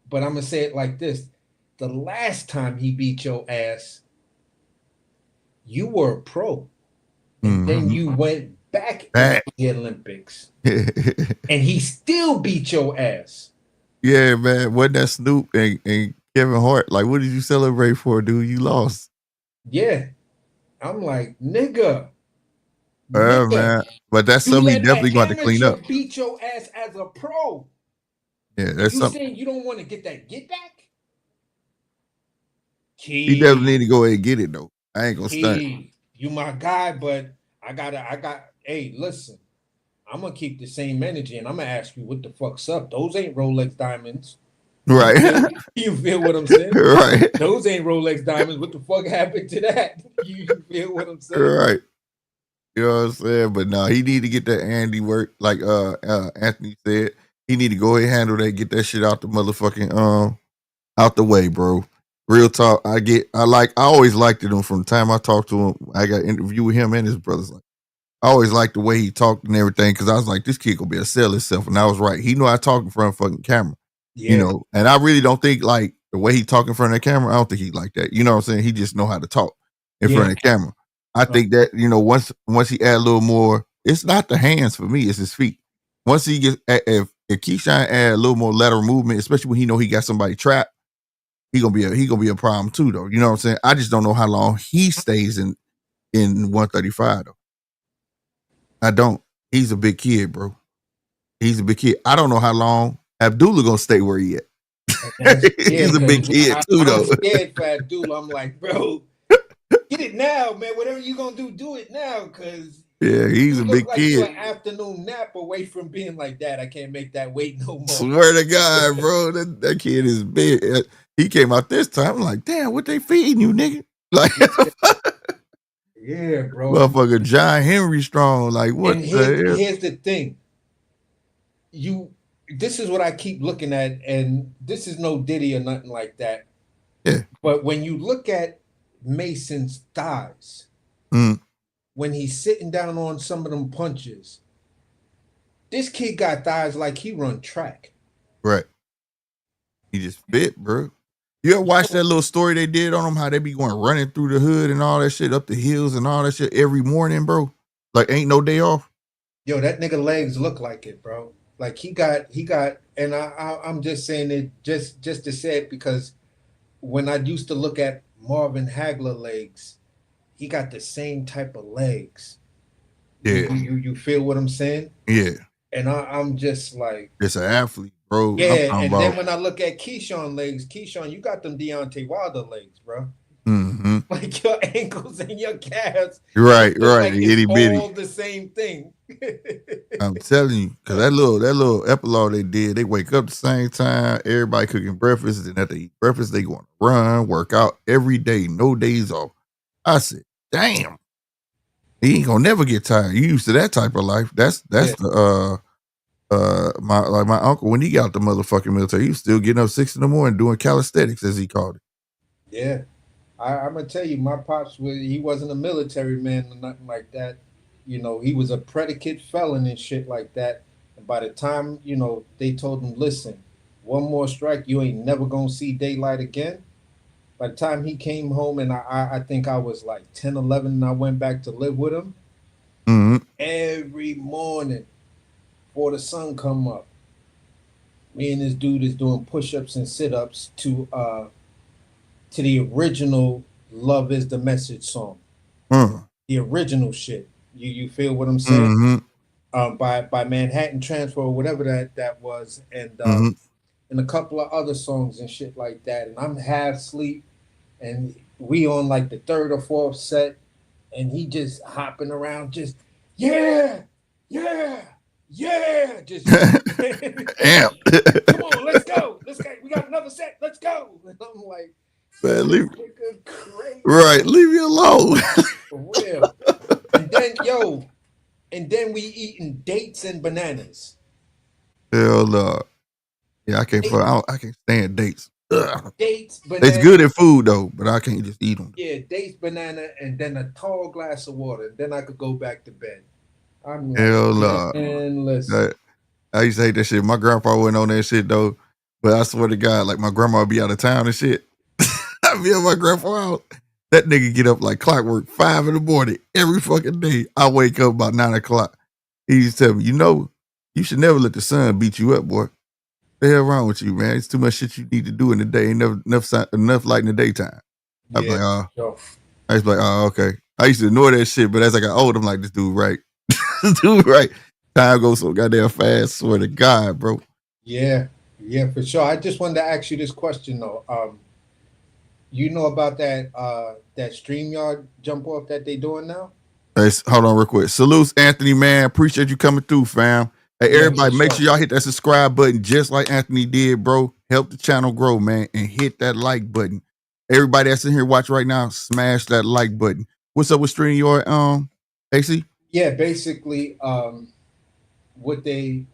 But I'm gonna say it like this: the last time he beat your ass, you were a pro, and then you went back into the Olympics, and he still beat your ass. Yeah, man. Wasn't that Snoop and Kevin Hart? Like, what did you celebrate for, dude? You lost. Yeah. I'm like, nigga. Man. But that's something he definitely got to clean up. Beat your ass as a pro. Yeah, that's something. You saying you don't want to get that get back? He definitely need to go ahead and get it, though. I ain't gonna stunt. You my guy, but hey, listen. I'm gonna keep the same energy, and I'm gonna ask you what the fuck's up. Those ain't Rolex diamonds. Right. You feel what I'm saying? Right. Those ain't Rolex diamonds. What the fuck happened to that? You feel what I'm saying? Right. You know what I'm saying? But no, he need to get that Andy work. Like Anthony said, he need to go ahead and handle that, get that shit out the motherfucking out the way, bro. Real talk. I always liked him from the time I talked to him. I got an interview with him and his brothers. Like, I always liked the way he talked and everything because I was like, this kid gonna be able to sell himself. And I was right. He knew I talk in front of fucking camera. Yeah. You know, and I really don't think like the way he talk in front of the camera, I don't think he like that. You know what I'm saying? He just know how to talk in front of the camera. I think that, you know, once he add a little more, it's not the hands for me, it's his feet. Once he gets if Keyshawn add a little more lateral movement, especially when he know he got somebody trapped, he gonna be a problem too, though. You know what I'm saying? I just don't know how long he stays in 135 though. I don't. He's a big kid, bro. He's a big kid. I don't know how long Abdullah gonna stay where he at. He's a big kid too, though. I'm scared for Abdullah. I'm like, bro, get it now, man. Whatever you gonna do it now, cause yeah, he's a big kid. You're an afternoon nap away from being like that. I can't make that wait no more. Swear to God, bro, that kid is big. He came out this time. I'm like, damn, what they feeding you, nigga? Like, yeah, bro. Motherfucker, John Henry Strong. Like, what? And here's the thing. This is what I keep looking at, and this is no Diddy or nothing like that. Yeah. But when you look at Mason's thighs, when he's sitting down on some of them punches, this kid got thighs like he run track. Right. He just fit, bro. You ever watch that little story they did on him, how they be going running through the hood and all that shit, up the hills and all that shit every morning, bro? Like, ain't no day off. Yo, that nigga legs look like it, bro. Like he got, and I'm just saying it just to say it because when I used to look at Marvin Hagler legs, he got the same type of legs. Yeah. You feel what I'm saying? Yeah. And I'm just like, it's an athlete, bro. Yeah, and then when I look at Keyshawn legs, Keyshawn, you got them Deontay Wilder legs, bro. Mm-hmm. Like your ankles and your calves. Right. Like itty bitty. All the same thing. I'm telling you, because that little epilogue they did, they wake up the same time, everybody cooking breakfast, and after they eat breakfast, they going to run, work out every day, no days off. I said, damn, he ain't gonna never get tired. You used to that type of life. That's the my uncle when he got out the motherfucking military, he was still getting up 6 a.m. doing calisthenics, as he called it. Yeah. I'm gonna tell you, my pops he wasn't a military man or nothing like that. You know, he was a predicate felon and shit like that. And by the time, you know, they told him, listen, one more strike, you ain't never gonna see daylight again. By the time he came home, and I think I was like 10, 11, and I went back to live with him. Mm-hmm. Every morning before the sun come up, me and this dude is doing push-ups and sit-ups to the original "Love Is the Message" song. The original shit. You feel what I'm saying? Mm-hmm. By Manhattan Transfer or whatever that was, and and a couple of other songs and shit like that. And I'm half asleep, and we on like the third or fourth set, and he just hopping around, just yeah, just damn. Come on, let's go. We got another set. Let's go. And I'm like, man, leave me alone. For real. And then we eating dates and bananas. Hell no. Yeah, I can't stand dates. Ugh. Dates, bananas. It's good in food though, but I can't just eat them. Yeah, dates, banana, and then a tall glass of water. Then I could go back to bed. I'm like, hell no. Man, listen. I used to hate that shit. My grandpa went on that shit though, but I swear to God, like my grandma would be out of town and shit. I'd be at my grandpa house. That nigga get up like clockwork, 5 a.m. every fucking day. I wake up about 9 o'clock. He used to tell me, you know, you should never let the sun beat you up, boy. What the hell wrong with you, man? It's too much shit you need to do in the day. Ain't enough light in the daytime. I was like, I was like, oh, okay. I used to ignore that shit, but as I got older, I'm like, this dude right. This dude right. Time goes so goddamn fast, swear to God, bro. Yeah, for sure. I just wanted to ask you this question though. You know about that StreamYard jump off that they doing now? Hey, hold on real quick. Salutes, Anthony, man. Appreciate you coming through, fam. Hey, Yeah, everybody, for make sure. sure y'all hit that subscribe button just like Anthony did, bro. Help the channel grow, man, and hit that like button. Everybody that's in here watch right now, smash that like button. What's up with streaming your AC? Yeah, basically, what they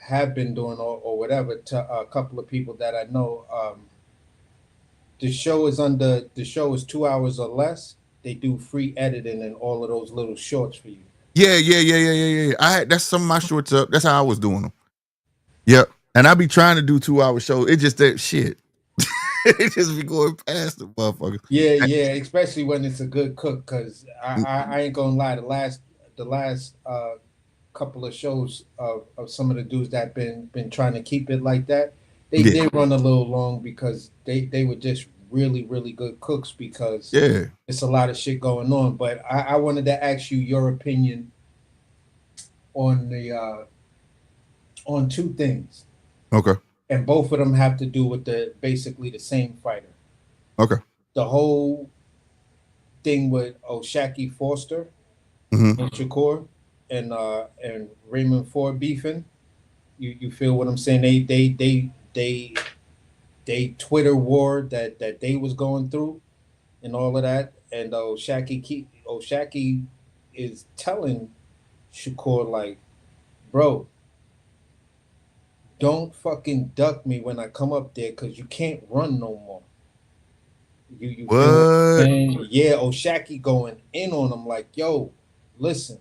have been doing, or whatever, to a couple of people that I know. The show is 2 hours or less. They do free editing and all of those little shorts for you. Yeah. I had that's some of my shorts up. That's how I was doing them. Yep. And I be trying to do 2 hour shows. It just that shit. It just be going past the motherfuckers. Yeah, especially when it's a good cook. Cause I ain't gonna lie, the last couple of shows of some of the dudes that been trying to keep it like that, they Yeah. did run a little long because they were just really good cooks because Yeah. it's a lot of shit going on. But I wanted to ask you your opinion on the on two things, Okay. and both of them have to do with the basically the same fighter. Okay. The whole thing with O'Shaquie Foster Mm-hmm. and Shakur and Raymond Ford beefing. You feel what I'm saying? They Twitter war that they was going through and all of that. And O'Shaquie is telling Shakur like, bro, don't fucking duck me when I come up there because you can't run no more. You feel what I'm What? saying? Yeah, O'Shaquie going in on him like, yo, listen,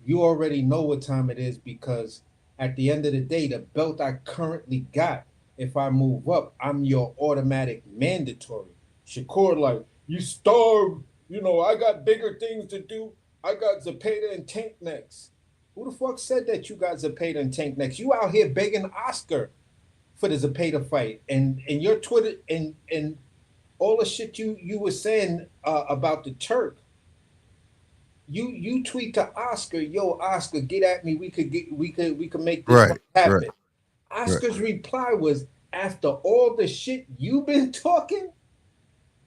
you already know what time it is because at the end of the day, the belt I currently got, if I move up, I'm your automatic mandatory. Shakur, like, you starved. You know, I got bigger things to do. I got Zapata and Tank next. Who the fuck said that you got Zapata and Tank next? You out here begging Oscar for the Zapata fight, and your Twitter and all the shit you were saying about the Turk. You tweet to Oscar, yo, Oscar, get at me. We could make this Right. fight happen. Right. Right. Oscar's reply was, after all the shit you've been talking,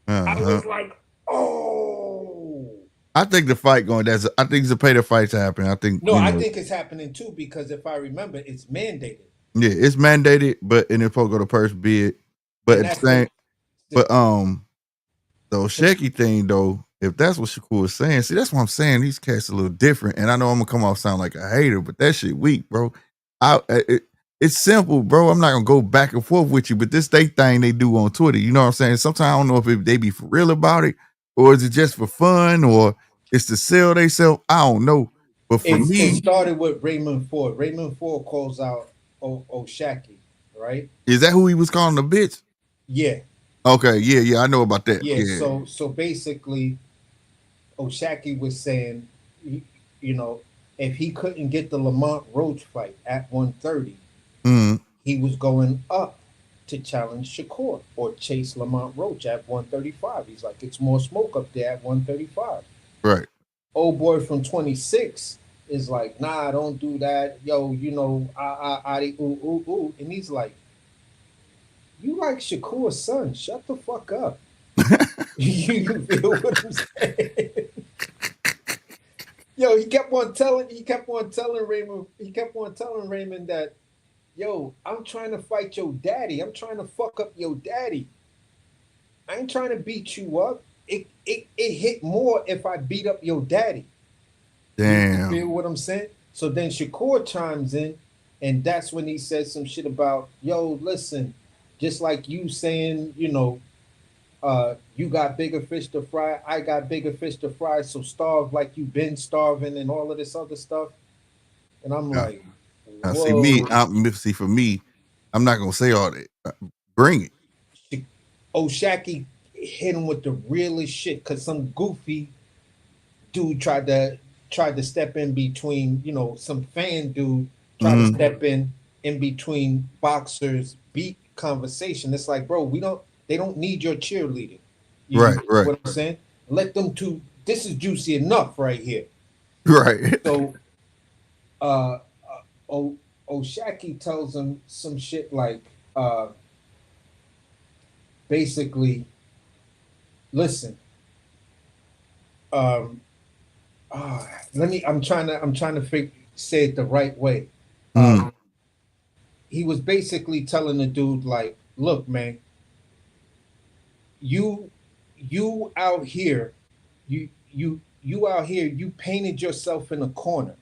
I Uh-huh. was like, oh. I think the fight going. I think Zapata fight's happening. I think No, I think it's happening too because if I remember, it's mandated, Yeah, it's mandated, but and it's supposed to go to first bid. But and at the that's same, the but the Osheki thing though, if that's what Shakur was saying, see that's what I'm saying. These cats a little different, and I know I'm gonna come off sound like a hater, but that shit weak, bro. It's simple, bro. I'm not gonna go back and forth with you, but this they thing they do on Twitter, you know what I'm saying? Sometimes I don't know if they be for real about it, or is it just for fun, or it's to sell they sell. I don't know. But for it me, started with Raymond Ford. Raymond Ford calls out O'Shaquie, right? is that who he was calling a bitch? Yeah, Okay, yeah, I know about that. yeah. Yeah. So basically, O'Shaquie was saying, you know, if he couldn't get the Lamont Roach fight at 130, Mm, he was going up to challenge Shakur or chase Lamont Roach at 135. He's like, it's more smoke up there at 135. right. Old boy from 26 is like, nah, don't do that. Yo, ooh. And he's like, you like Shakur's son. Shut the fuck up. You feel what I'm saying? Yo, he kept on telling Raymond that, yo, I'm trying to fight your daddy. I'm trying to fuck up your daddy. I ain't trying to beat you up. It hit more if I beat up your daddy. You Damn. feel what I'm saying? So then Shakur chimes in, and that's when he says some shit about, yo, listen, just like you saying, you got bigger fish to fry, I got bigger fish to fry, so starve like you been starving and all of this other stuff. And I'm Yeah. like, Now, whoa. see for me, I'm not gonna say all that. Bring it. O'Shaquie hit him with the realest shit because some goofy dude tried to step in between, some fan dude tried to Mm-hmm. step in between boxers beat conversation. It's like, bro, they don't need your cheerleading. You Right, know right, what I'm saying? Let them two. This is juicy enough right here. right. So uh O'Shaquie tells him some shit like basically, listen, um, I'm trying to say it the right way. Mm. He was basically telling the dude like, look, man, you you out here, you out here, you painted yourself in a corner.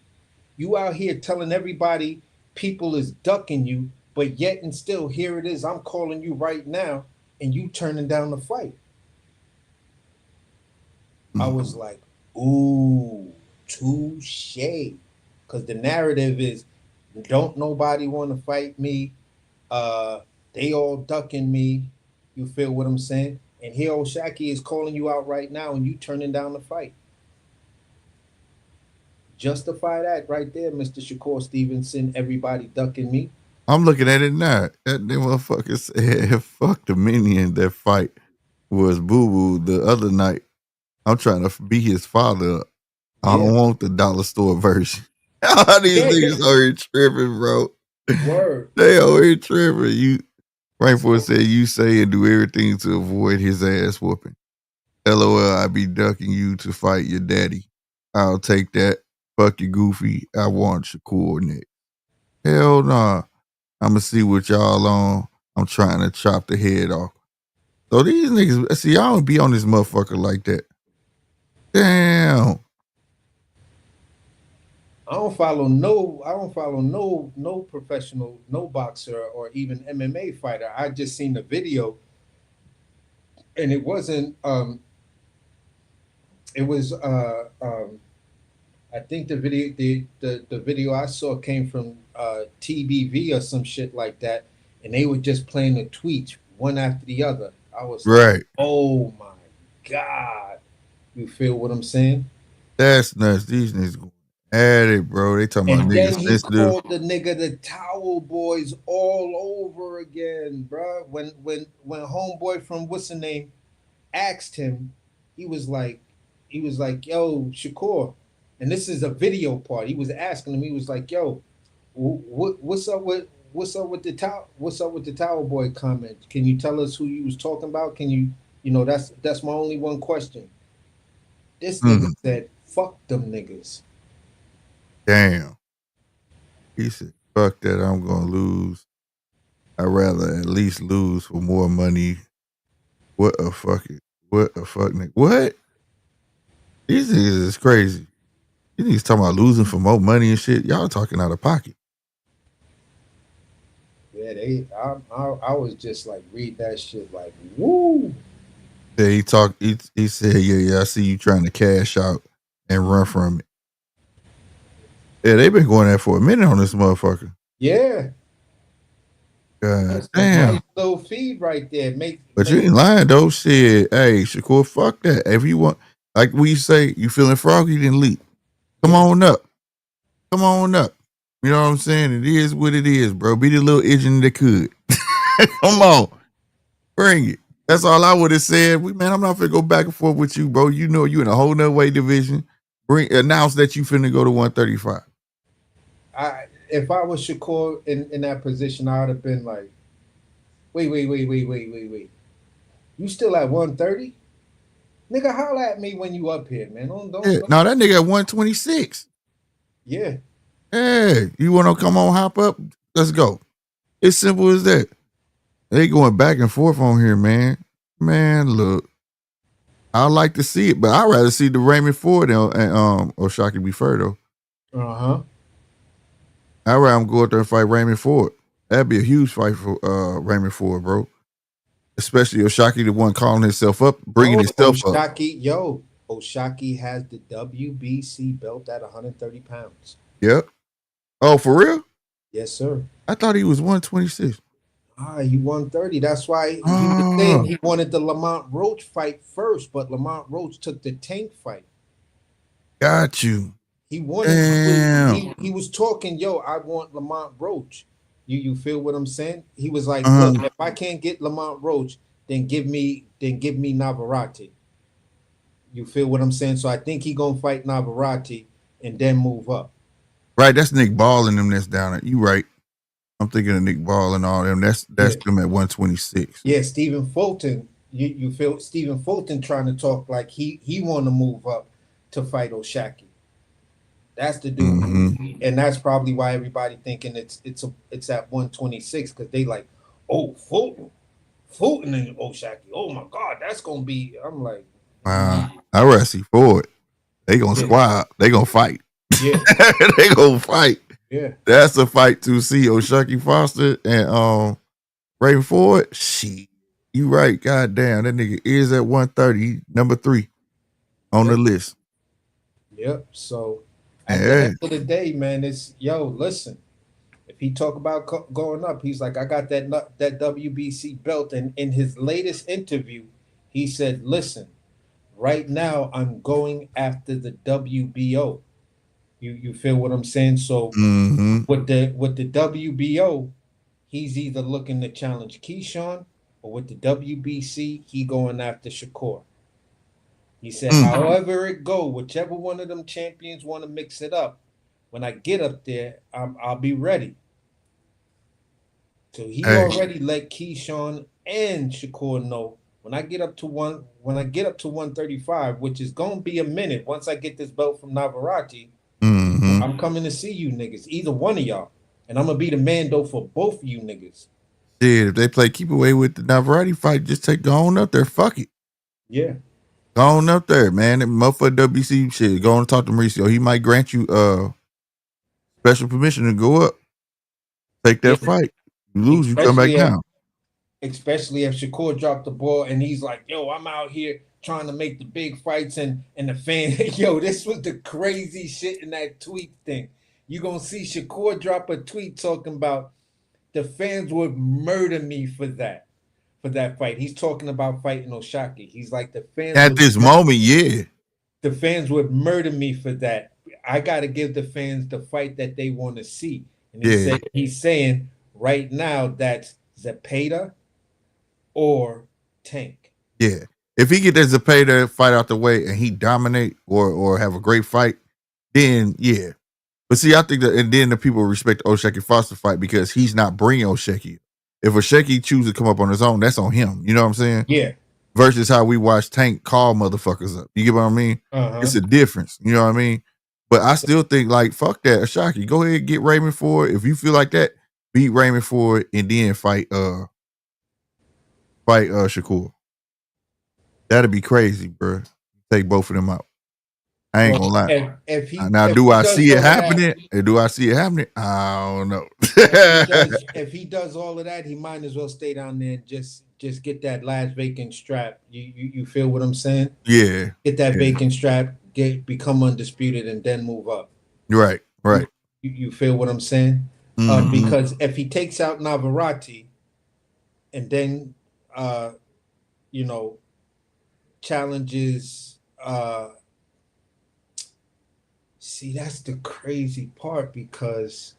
You out here telling everybody people is ducking you, but yet and still here it is. I'm calling you right now, and you turning down the fight. I Mm. was like, ooh, touche. Because the narrative is, don't nobody want to fight me. Uh, they all ducking me. You feel what I'm saying? And here Oshaki is calling you out right now, and you turning down the fight. Justify that right there, Mr. Shakur Stevenson. Everybody ducking me. I'm looking at it now. That motherfucker said, fuck the minion. That fight was Boo Boo the other night. I'm trying to be his father. I Yeah. don't want the dollar store version. All these niggas are here tripping, bro. Word. They are here tripping. You right for said you say and do everything to avoid his ass whooping. LOL, I be ducking you to fight your daddy. I'll take that. Fuck you, Goofy. I want your coordinate. Hell nah. I'ma see what y'all on. I'm trying to chop the head off. So these niggas, see, I don't be on this motherfucker like that. Damn. I don't follow no professional, no boxer or even MMA fighter. I just seen the video, and it wasn't it was I think the video I saw came from TBV or some shit like that, and they were just playing the tweets one after the other. I was like, Right. oh my god. You feel what I'm saying? That's nuts. These niggas going at it, bro. They talking about And then niggas he sensitive. called the nigga the towel boys all over again, bro. When homeboy from what's the name asked him, he was like, yo, Shakur, and this is a video part. He was asking him, he was like, yo, what's up with the towel? What's up with the towel boy comment? Can you tell us who you was talking about? Can you, that's my only one question. This nigga said, fuck them niggas. Damn. He said, fuck that. I'm going to lose. I'd rather at least lose for more money. What a fuck it. What a fuck nigga. What? These niggas is crazy. These niggas talking about losing for more money and shit. Y'all talking out of pocket. Yeah, I was just like read that shit like woo. Yeah, he said, yeah, I see you trying to cash out and run from it. Yeah, they've been going there for a minute on this motherfucker. Yeah. God That's a damn. nice little feed right there. But you ain't lying though. Shit. Hey, Shakur, fuck that. If you want, like we say, you feeling froggy, then leap. Come on up. Come on up. You know what I'm saying? It is what it is, bro. Be the little engine that could. Come on. Bring it. That's all I would have said. Man, I'm not finna go back and forth with you, bro. You know you in a whole nother weight division. Announce that you finna go to 135. If I was Shakur in that position, I would have been like, wait. You still at 130? Nigga, holla at me when you up here, man. Don't. No, that nigga at 126. Yeah. Hey, you wanna come on, hop up? Let's go. It's simple as that. They going back and forth on here, man. Man, look. I like to see it, but I'd rather see the Raymond Ford and Oshaki be fair though. Uh-huh. I'd rather go out there and fight Raymond Ford. That'd be a huge fight for Raymond Ford, bro. Especially Oshaki, the one calling himself up, bringing himself up. Oshaki has the WBC belt at 130 pounds. Yep. Oh, for real? Yes, sir. I thought he was 126. He 130. That's why he was saying he wanted the Lamont Roach fight first, but Lamont Roach took the Tank fight. Got you. He wanted. Damn. He was talking. Yo, I want Lamont Roach. You feel what I'm saying? He was like, look, if I can't get Lamont Roach, then give me Navarrete. You feel what I'm saying? So I think he gonna fight Navarrete and then move up. Right, that's Nick Ball and them that's down there. You right. I'm thinking of Nick Ball and all them. That's them at 126. Yeah, Stephen Fulton. You feel Stephen Fulton trying to talk like he want to move up. to fight O'Shaki. That's the dude, and that's probably why everybody thinking it's at 126 because they like, oh, Fulton and O'Shaki. Oh my God, that's gonna be. I'm like, I rather see Ford. They gonna squad. They gonna fight. Yeah, they gonna fight. Yeah, that's a fight to see O'Shaki Foster and Raven Ford. Shit, you right. God damn, that nigga is at 130, number 3 on the list. Yep. So at the end of the day, man, it's listen. If he talk about going up, he's like, I got that WBC belt, and in his latest interview, he said, listen, right now I'm going after the WBO. You feel what I'm saying? So with the WBO, he's either looking to challenge Keyshawn, or with the WBC, he going after Shakur. He said, however it go, whichever one of them champions want to mix it up, when I get up there, I'll be ready. So he already let Keyshawn and Shakur know when I get up to 135, which is gonna be a minute once I get this belt from Navarrete, I'm coming to see you niggas, either one of y'all, and I'm gonna be the Mando for both of you niggas. Shit, if they play keep away with the Navarrete fight, just go on up there. Fuck it. Yeah. Go on up there, man. That motherfucker WC shit. Go on and talk to Mauricio. He might grant you special permission to go up. Take that fight. You lose, you come back down. Especially if Shakur dropped the ball and he's like, yo, I'm out here trying to make the big fights and the fan. Yo, this was the crazy shit in that tweet thing. You're going to see Shakur drop a tweet talking about the fans would murder me for that fight. He's talking about fighting O'Shaki. He's like, the fans at this moment, the fans would murder me for that. I got to give the fans the fight that they want to see. And he's saying right now that's Zepeda or Tank. Yeah. If he get that Zepeda fight out the way and he dominate or have a great fight, then yeah. But see, I think that, and then the people respect the O'Shaki Foster fight because he's not bringing O'Shaki. If O'Shaki chooses to come up on his own, that's on him. You know what I'm saying? Yeah. Versus how we watch Tank call motherfuckers up. You get what I mean? It's a difference. You know what I mean? But I still think, like, fuck that, O'Shaki. Go ahead and get Raymond Ford. If you feel like that, beat Raymond Ford and then fight Shakur. That'd be crazy, bro. Take both of them out. I ain't gonna lie. Do I see it happening? Do I see it happening? I don't know. if he does all of that, he might as well stay down there and just get that last vacant strap. You feel what I'm saying? Yeah. Get that vacant strap, become undisputed, and then move up. Right. You feel what I'm saying? Because if he takes out Navarrete and then challenges see, that's the crazy part, because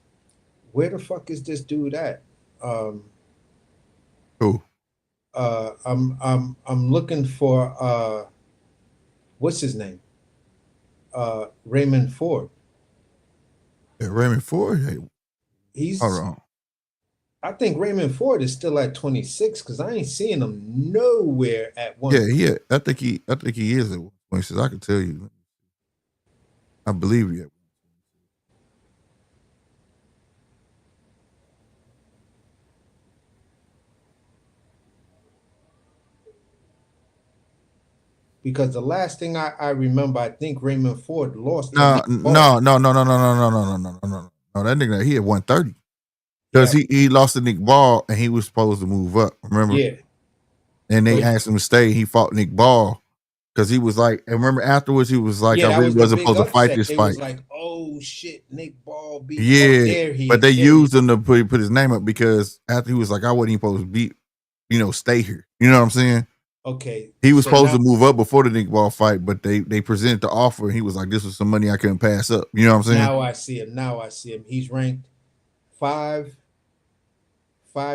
where the fuck is this dude at? Who? I'm looking for what's his name? Raymond Ford. Yeah, Raymond Ford? Hey, he's hold on. I think Raymond Ford is still at 26 because I ain't seeing him nowhere at one. Yeah. I think he is at 26. I can tell you. I believe you. Because the last thing I remember, I think Raymond Ford lost. No. That nigga, he at 130. Because he lost to Nick Ball and he was supposed to move up. Remember? Yeah. And they asked him to stay. He fought Nick Ball because he was like, and remember afterwards he was like, I really wasn't supposed to fight this fight. Was like, oh shit, Nick Ball beat. But they used him to put his name up because after he was like, I wasn't even supposed to beat, stay here. You know what I'm saying? Okay. He was supposed to move up before the Nick Ball fight, but they presented the offer and he was like, this was some money I couldn't pass up. You know what I'm saying? Now I see him. He's ranked 5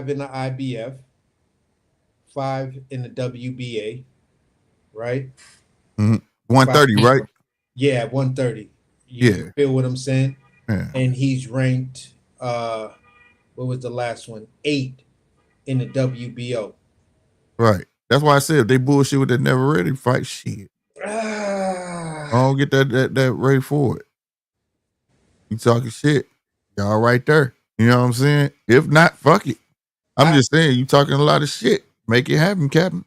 in the IBF, 5 in the WBA, right? 130, 5, right? Yeah, 130. You feel what I'm saying? Yeah. And he's ranked, what was the last one? 8 in the WBO. Right. That's why I said if they bullshit with that never ready fight, shit. don't get that ready for it. You talking shit. Y'all right there. You know what I'm saying? If not, fuck it. I'm just saying, you talking a lot of shit. Make it happen, Captain.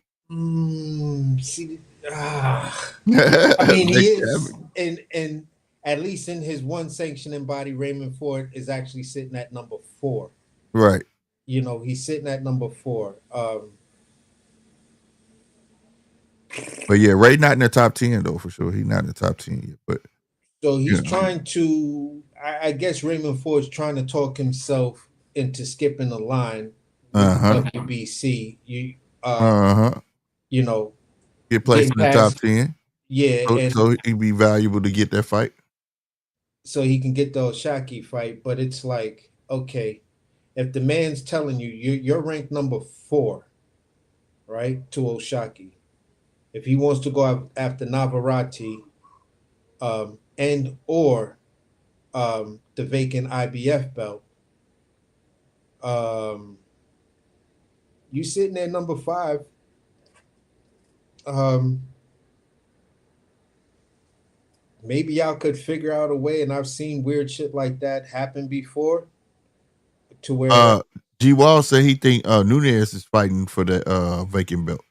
See, I mean, Make he it is, happen. and at least in his one sanctioning body, Raymond Ford is actually sitting at number 4. Right. You know, he's sitting at number 4. But yeah, Ray not in the top 10 though, for sure. He's not in the top 10 yet. But So he's you know. trying to. I guess Raymond Ford's trying to talk himself into skipping the line with the WBC. You know, Get placed getting in the top past, 10. yeah, and So he'd be valuable to get that fight. so he can get the Oshaki fight. But it's like, okay, if the man's telling you you're ranked number 4, right, to Oshaki, if he wants to go after Navarrete, and or the vacant IBF belt, you sitting at number 5. Maybe y'all could figure out a way, and I've seen weird shit like that happen before, to where G Wall said he think Nunez is fighting for the vacant belt.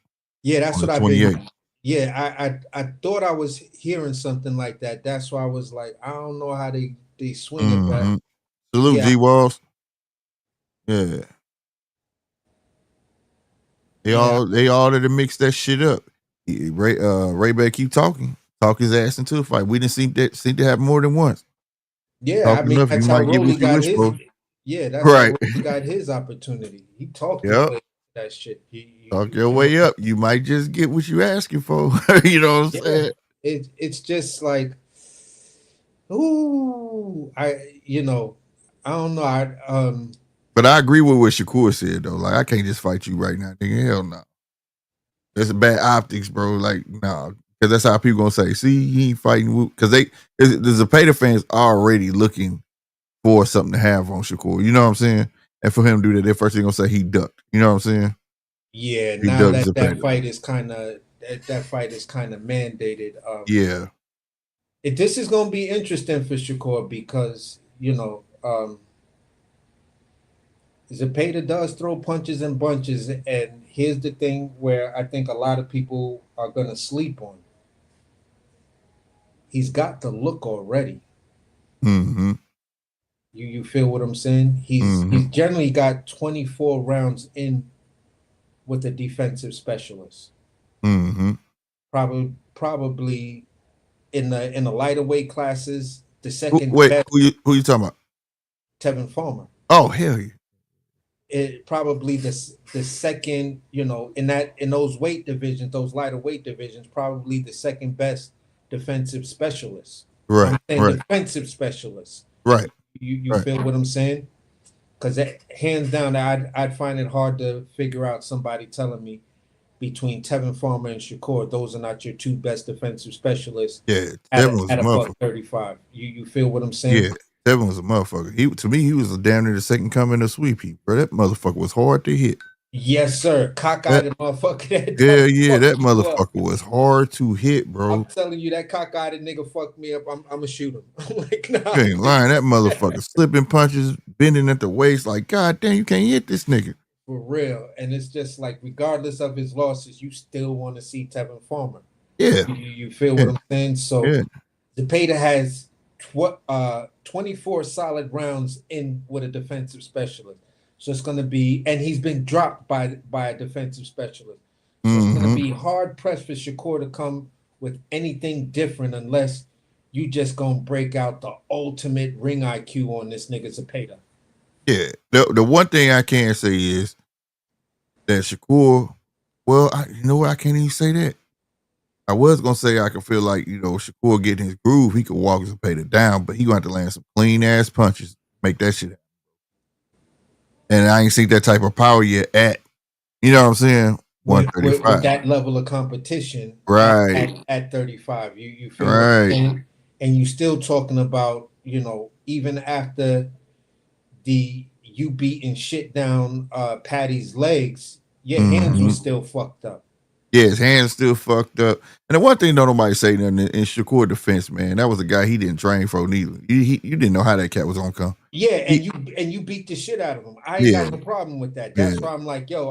yeah, that's what I've 28. been. Yeah, I thought I was hearing something like that. That's why I was like, I don't know how they swing it, but Salute yeah, G Walls. Yeah. They all to mix that shit up. Ray better keep talking. Talk his ass into a fight. We didn't seem to happen more than once. yeah. Talk I mean, enough, you that's how might get Rolly what you got wish his. for. Yeah, that's how Right. Rolly got his opportunity. He talked his Yep. way that shit. Talk your way up. You might just get what you asking for. You know what I'm saying? It's just like, ooh, I don't know. But I agree with what Shakur said though. Like I can't just fight you right now, nigga. Hell no. That's a bad optics, bro. Like nah, because that's how people gonna say. See, he ain't fighting because the Zapata fans already looking for something to have on Shakur. You know what I'm saying? And for him to do that, their first thing gonna say he ducked. You know what I'm saying? Yeah, He now ducked that Zapata. fight is kind of mandated. Yeah. This is going to be interesting for Shakur because Zapata does throw punches and bunches, and here's the thing where I think a lot of people are going to sleep on. He's got the look already. Mm-hmm. You feel what I'm saying? He's generally got 24 rounds in with a defensive specialist. Mm-hmm. Probably in the lighter weight classes, the second Wait, best. who you talking about? Tevin Farmer. Oh hell yeah! It probably the second, in those weight divisions, those lighter weight divisions, probably the second best defensive specialist. Right, I'm saying right, defensive specialist. right. You Right. feel what I'm saying? Because hands down, I'd find it hard to figure out somebody telling me between Tevin Farmer and Shakur, those are not your 2 best defensive specialists. Yeah, Tevin was a At a motherfucker. buck 35. You feel what I'm saying? Yeah, Tevin was a motherfucker. To me, he was a damn near the second coming of Sweet Pea, bro. That motherfucker was hard to hit. Yes, sir. Cockeyed motherfucker. That motherfucker was hard to hit, bro. I'm telling you, that cockeyed nigga fucked me up. I'm gonna shoot him. I'm like, nah. You ain't lying. That motherfucker slipping punches, bending at the waist, like, God damn, you can't hit this nigga. For real. And it's just like, regardless of his losses, you still want to see Tevin Farmer. Yeah. You feel what I'm saying? So Zapata has 24 solid rounds in with a defensive specialist. So it's going to be, and he's been dropped by a defensive specialist. So it's going to be hard pressed for Shakur to come with anything different unless you just going to break out the ultimate ring IQ on this nigga Zapata. Yeah. The one thing I can say is that Shakur, well, you know what? I can't even say that. I was gonna say I can feel like, Shakur getting his groove, he could walk Zapata down, but he gonna have to land some clean ass punches, make that shit happen. And I ain't seen that type of power yet at, you know what I'm saying? 135. With that level of competition, right at 35. You feel right. And you still talking about, even after you beating shit down Patty's legs, your hands were still fucked up. Yeah, his hands still fucked up. And the one thing don't nobody say nothing in Shakur defense, man, that was a guy he didn't train for neither. You didn't know how that cat was gonna come. Yeah, He, and you beat the shit out of him. I ain't yeah, got no problem with that. yeah. That's why I'm like, yo,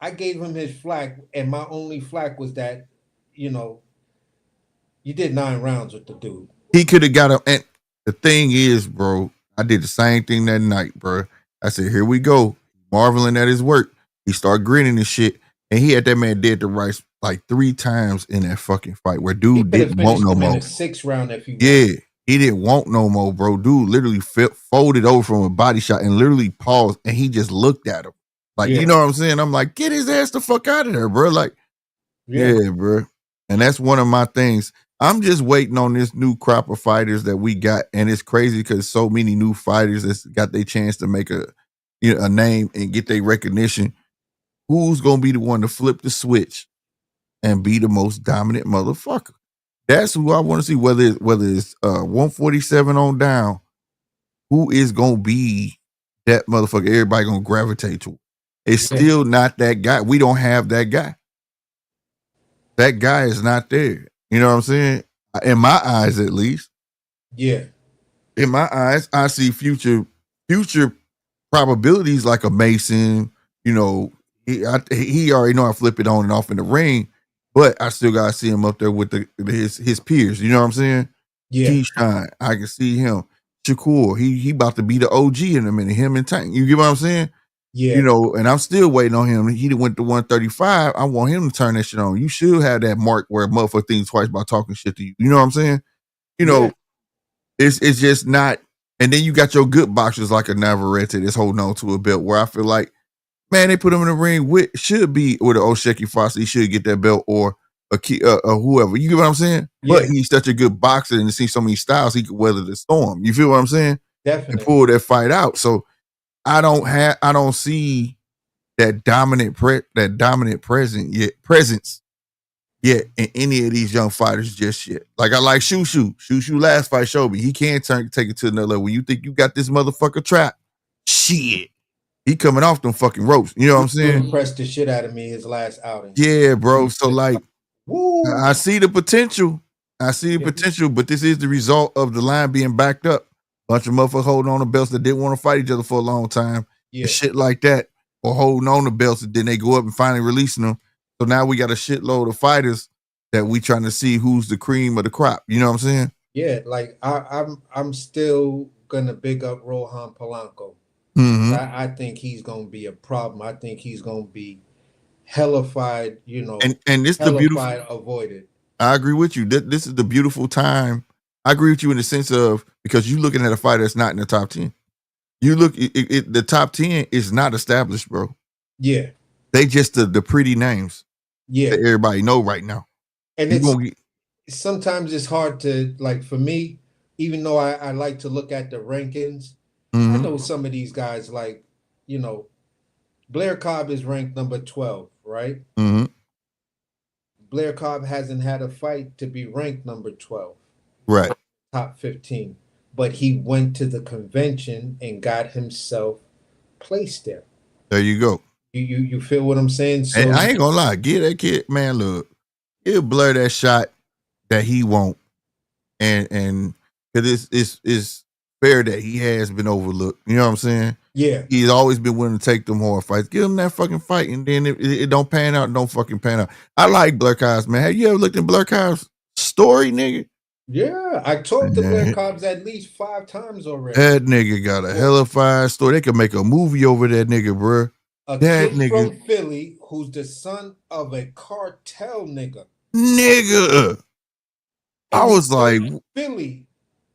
I gave him his flack, and my only flack was that, you know, you did 9 rounds with the dude. He could have got him. And the thing is, bro, I did the same thing that night, bro. I said, here we go. Marveling at his work. He started grinning and shit. And he had that man dead to rights like 3 times in that fucking fight where He dude could have didn't want finished no him in more. a 6th round if he wanted. Yeah, he didn't want no more, bro. Dude literally folded over from a body shot and literally paused and he just looked at him. Like, Yeah. you know what I'm saying? I'm like, get his ass the fuck out of there, bro. Like, yeah, bro. And that's one of my things. I'm just waiting on this new crop of fighters that we got. And it's crazy because so many new fighters that's got their chance to make a name and get their recognition. Who's gonna be the one to flip the switch and be the most dominant motherfucker? That's who I want to see. Whether it's 147 on down, who is gonna be that motherfucker? Everybody gonna gravitate to. It's still not that guy. We don't have that guy. That guy is not there. You know what I'm saying? In my eyes, at least. Yeah. In my eyes, I see future probabilities like a Mason. You know, he already know I flip it on and off in the ring, but I still gotta see him up there with his peers. You know what I'm saying? Yeah. Keyshawn, I can see him. Shakur, he about to be the OG in a minute. Him and Tank. You get what I'm saying? Yeah. You know, and I'm still waiting on him. He went to 135. I want him to turn that shit on. You should have that mark where a motherfucker thinks twice about talking shit to you. You know what I'm saying? You know, it's just not. And then you got your good boxers like a Navarrete that's holding on to a belt where I feel like, man, they put him in the ring with should be with an Osheki Foster. He should get that belt or a key whoever. You get what I'm saying? Yeah. But he's such a good boxer and see so many styles he could weather the storm. You feel what I'm saying? Definitely. And pull that fight out. So I don't see that dominant presence yet in any of these young fighters just yet. Like I like Shoo last fight showed me he can't take it to another level. When you think you got this motherfucker trapped, shit, he coming off them fucking ropes. You know what I'm saying? Impressed the shit out of me his last outing. Yeah, bro. So like, woo. I see the potential. But this is the result of the line being backed up. Bunch of motherfuckers holding on to belts that didn't want to fight each other for a long time. Yeah. And shit like that. Or holding on to belts and then they go up and finally releasing them. So now we got a shitload of fighters that we trying to see who's the cream of the crop. You know what I'm saying? Yeah, like I'm still gonna big up Rohan Polanco. Mm-hmm. I think he's gonna be a problem. I think he's gonna be hellified, you know, and this the beautiful avoided. I agree with you. This is the beautiful time. I agree with you in the sense of because you're looking at a fighter that's not in the top 10. You look, the top 10 is not established, bro. Yeah. They just the pretty names. Yeah. That everybody know right now. And sometimes it's hard to, like, for me, even though I like to look at the rankings, mm-hmm. I know some of these guys, like, you know, Blair Cobb is ranked number 12, right? Mm-hmm. Blair Cobb hasn't had a fight to be ranked number 12. Right. Top 15. But he went to the convention and got himself placed there. There you go. You feel what I'm saying? So and I ain't gonna lie, give that kid, man, look, he'll blur that shot that he won't. And because it's fair that he has been overlooked. You know what I'm saying? Yeah. He's always been willing to take them hard fights. Give him that fucking fight, and then it don't pan out, don't fucking pan out. I like Blair Cobbs, man. Have you ever looked at Blair Cobbs' story, nigga? Yeah, I talked to Blair Cobbs at least 5 times already. That nigga got a hellified story. They could make a movie over that nigga, bro. A that kid nigga from Philly who's the son of a cartel nigga. Nigga. I was like, Philly.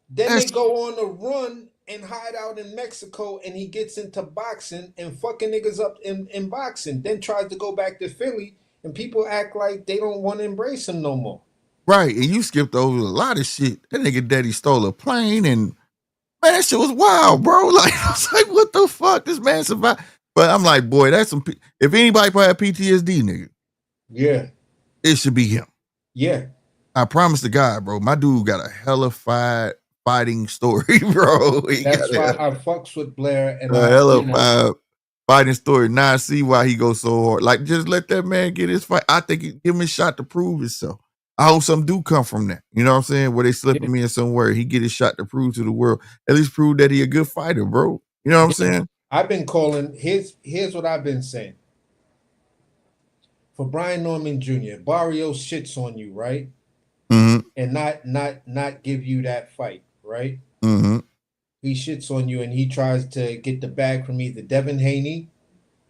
Then they go on a run and hide out in Mexico, and he gets into boxing and fucking niggas up in boxing. Then tries to go back to Philly, and people act like they don't want to embrace him no more. Right, and you skipped over a lot of shit. That nigga daddy stole a plane, and man, that shit was wild, bro. Like, I was like, what the fuck? This man survived. But I'm like, boy, that's some. If anybody probably had PTSD, nigga, yeah, it should be him. Yeah, I promise to God, bro. My dude got a hellified fighting story, bro. That's why I fucks with Blair and fighting story. Now I see why he goes so hard. Like, just let that man get his fight. I think give him a shot to prove himself. I hope something do come from that. You know what I'm saying? Where they slipping me in somewhere. He get his shot to prove to the world. At least prove that he a good fighter, bro. You know what I'm saying? I've been calling. Here's what I've been saying. For Brian Norman Jr., Barrios shits on you, right? Mm-hmm. And not give you that fight, right? Mm-hmm. He shits on you and he tries to get the bag from either Devin Haney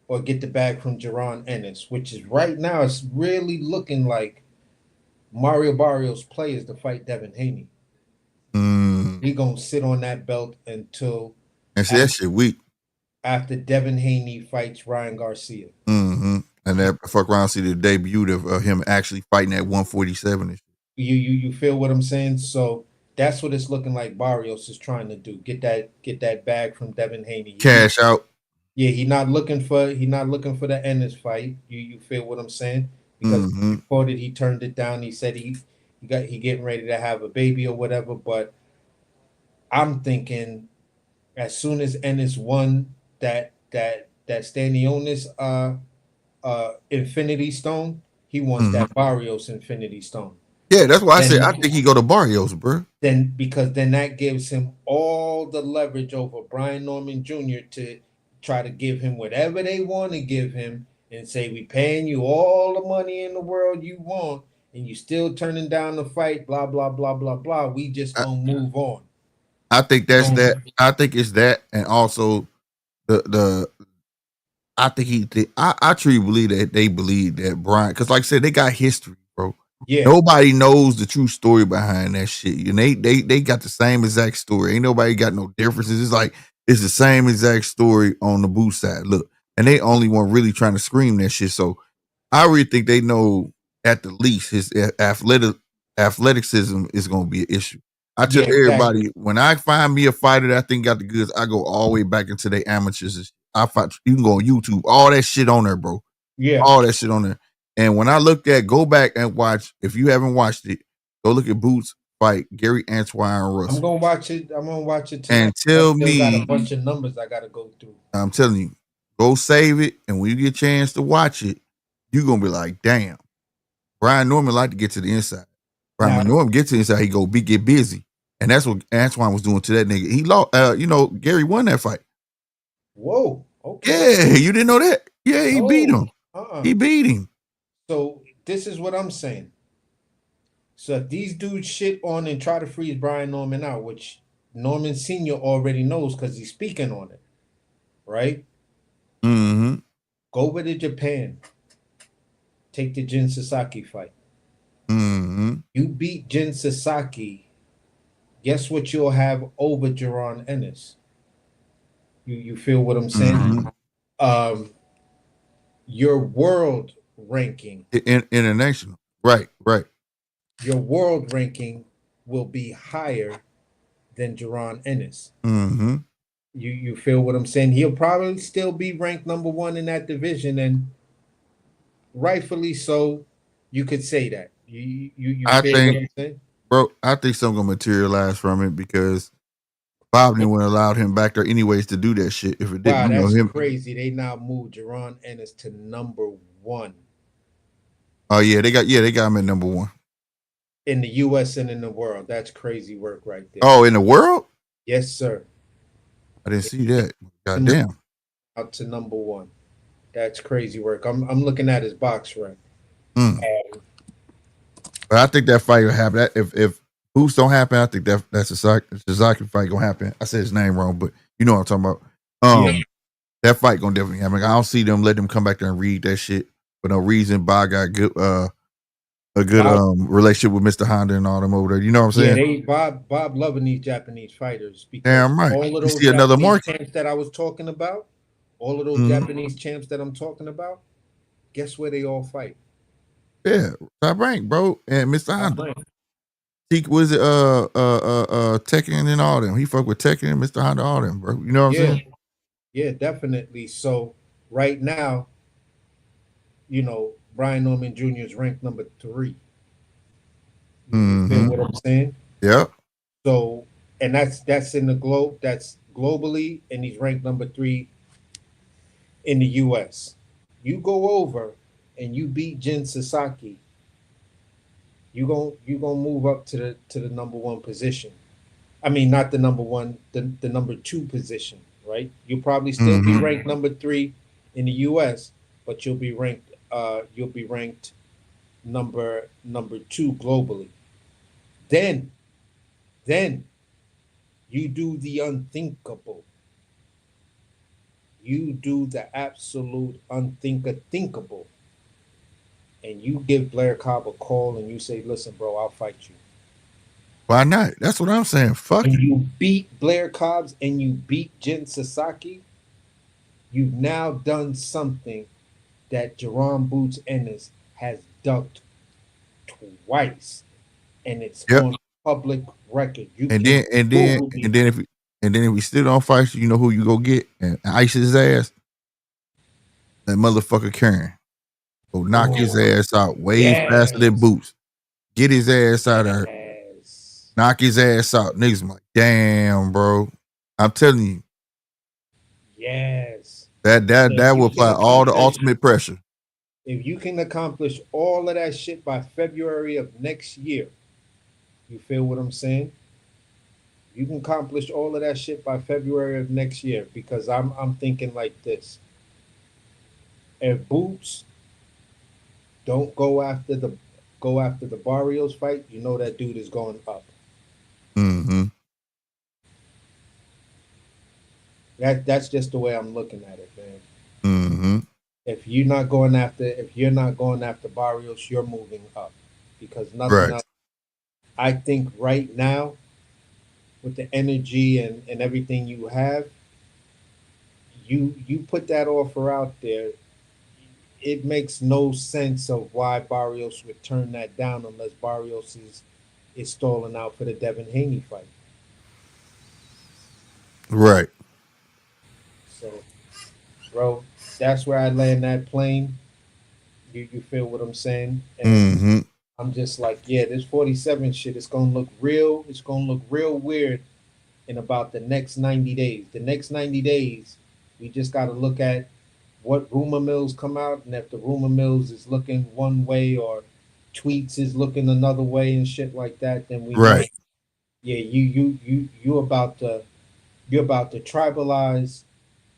or get the bag from Jaron Ennis, which is right now it's really looking like Mario Barrios' play is to fight Devin Haney. Mm. He gonna sit on that belt until And see, that shit weak. after Devin Haney fights Ryan Garcia. Mm-hmm. And that fuck around, see the debut of him actually fighting at 147. You feel what I'm saying? So that's what it's looking like Barrios is trying to do. Get that bag from Devin Haney. Cash out. Yeah, he not looking for the Ennis fight. You feel what I'm saying? Because Mm-hmm. before that he turned it down. He said he getting ready to have a baby or whatever. But I'm thinking as soon as Ennis won that Stanionis Infinity Stone, he wants Mm-hmm. that Barrios Infinity Stone. Yeah, that's why I said I Then think he go to Barrios, bro. because then that gives him all the leverage over Brian Norman Jr. to try to give him whatever they want to give him and say we paying you all the money in the world you want and you still turning down the fight, blah blah blah blah blah. We just I, gonna move on. I think that's that. I think it's that, and also the I think I truly believe that they believe that Brian, because like I said, they got history, bro. Yeah, Nobody knows the true story behind that shit. And they got the same exact story. Ain't nobody got no differences. It's like it's the same exact story on the booth side. Look, and they only one really trying to scream that shit. So I really think they know at the least his athleticism is going to be an issue. I tell yeah, exactly. everybody when I find me a fighter that I think got the goods, I go all the way back into the amateurs. I fight. You can go on YouTube, all that shit on there, bro. Yeah, All that shit on there. And when I look at, go back and watch. If you haven't watched it, go look at Boots fight Gary Antoine I'm Russell gonna watch it. I'm gonna watch it and tonight. I tell still got a me, bunch of numbers I gotta go through. I'm telling you, go save it. And when you get a chance to watch it, you're gonna be like, damn. Brian Norman like to get to the inside. Brian Now, Norman get to the inside, he get busy. And that's what Antoine was doing to that nigga. He lost, Gary won that fight. whoa, okay, Yeah, you didn't know that? Yeah, he beat no, him. He beat him. So this is what I'm saying. So if these dudes shit on and try to freeze Brian Norman out, which Norman Sr. already knows because he's speaking on it, right? Mm-hmm. Go over to Japan. Take the Jin Sasaki fight. Mm-hmm. You beat Jin Sasaki. Guess what you'll have over Jaron Ennis? You feel what I'm saying? Mm-hmm. Your world ranking, International. Right. your world ranking will be higher than Jaron Ennis. Mm-hmm. You feel what I'm saying? He'll probably still be ranked number one in that division, and rightfully so. You could say that. You I feel what think, I'm saying? bro, I think something gonna materialize from it because Bob didn't want to allow him back there anyways to do that shit. If it didn't, Wow, that's him. crazy. They now moved Jaron Ennis to number one Oh yeah, they got him at number one. in the U.S. and in the world. That's crazy work right there. Oh, in the world? Yes, sir. I didn't see that. They moved Goddamn. out to number one. That's crazy work. I'm looking at his box rank. Mm. But I think that fight will happen. That if Boost don't happen, I think that's a Sasaki fight gonna happen. I said his name wrong, but you know what I'm talking about. Yeah. That fight gonna definitely happen. I don't see them let them come back there and read that shit for no reason. Bob got a good relationship with Mr. Honda and all them over there. You know what I'm saying? Yeah, Bob loving these Japanese fighters because Damn right. all of You those see another Japanese market. champs that I was talking about, all of those Mhm. Japanese champs that I'm talking about, guess where they all fight? Yeah, top rank, bro, and Mr. Honda. He was it Tekken and all them. He fuck with Tekken and Mr. Honda, all them, bro. You know what I'm saying? Yeah, definitely. So right now, Brian Norman Jr. is ranked number 3. You feel what I'm saying? Yeah. So, and that's in the globe. That's globally, and he's ranked number 3 in the US. You go over and you beat Jin Sasaki, you gonna move up to the number one position. I mean, not the number one, the number two position, right? You'll probably still be Mm-hmm. ranked number three in the US, but you'll be ranked number two globally. Then then you do the unthinkable. You do the absolute unthinkable. And you give Blair Cobb a call and you say, listen, bro, I'll fight you. Why not? That's what I'm saying. Fuck And it. you beat Blair Cobbs and you beat Jin Sasaki, you've now done something that Jerome Boots Ennis has ducked twice. And it's Yep. on public record. You And can then and then Google and it. then if we still don't fight you know who you go get and ice his ass? That motherfucker Karen. Go knock his Oh, ass out way faster than yes. Boots. Get his ass out of her. Yes. Knock his ass out. Niggas like, damn, bro. I'm telling you, Yes. that So that if that will you can apply all the accomplish ultimate pressure. if you can accomplish all of that shit by February of next year, you feel what I'm saying? You can accomplish all of that shit by February of next year because I'm thinking like this. If Boots don't go after the Barrios fight, you know that dude is going up. Mm-hmm. That's just the way I'm looking at it, man. Mm-hmm. If you're not going after Barrios, you're moving up because nothing Right. else. I think right now with the energy and everything you have, you put that offer out there. It makes no sense of why Barrios would turn that down unless Barrios is stalling out for the Devin Haney fight. Right. So, bro, that's where I land that plane. You feel what I'm saying? And Mm-hmm. I'm just like, yeah, this 47 shit is gonna look real. It's gonna look real weird in about the next 90 days. The next 90 days, we just got to look at what rumor mills come out, and if the rumor mills is looking one way or tweets is looking another way and shit like that, then we know, Right. yeah, you're about to tribalize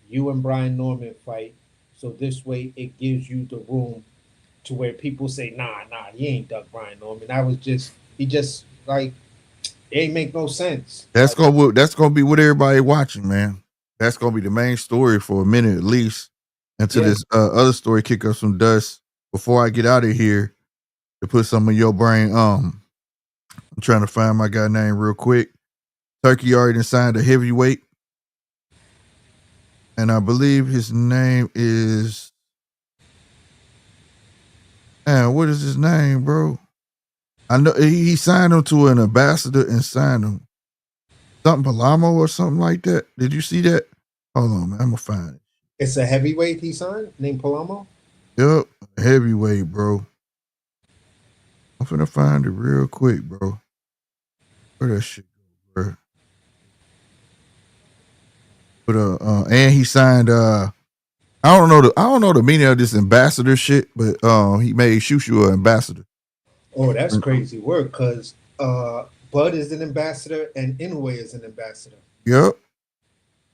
you and Brian Norman fight. So this way, it gives you the room to where people say, nah, he ain't Doug Brian Norman. He just like it ain't make no sense. Like, That's gonna be what everybody watching, man. That's gonna be the main story for a minute at least until yeah, this other story kick up some dust. Before I get out of here to put some in your brain, I'm trying to find my guy name real quick. Turkey already signed a heavyweight, and I believe his name is. Man, what is his name, bro? I know he signed him to an ambassador and signed him something Palamo or something like that. Did you see that? Hold on, man. I'm gonna find it. it's a heavyweight he signed named Palamo. Yep, heavyweight, bro. I'm finna find it real quick, bro. Where that shit go, bro? But and he signed I don't know the meaning of this ambassador shit, but he made Shushu an ambassador. Oh, that's crazy work because Bud is an ambassador and Inoue is an ambassador. Yep.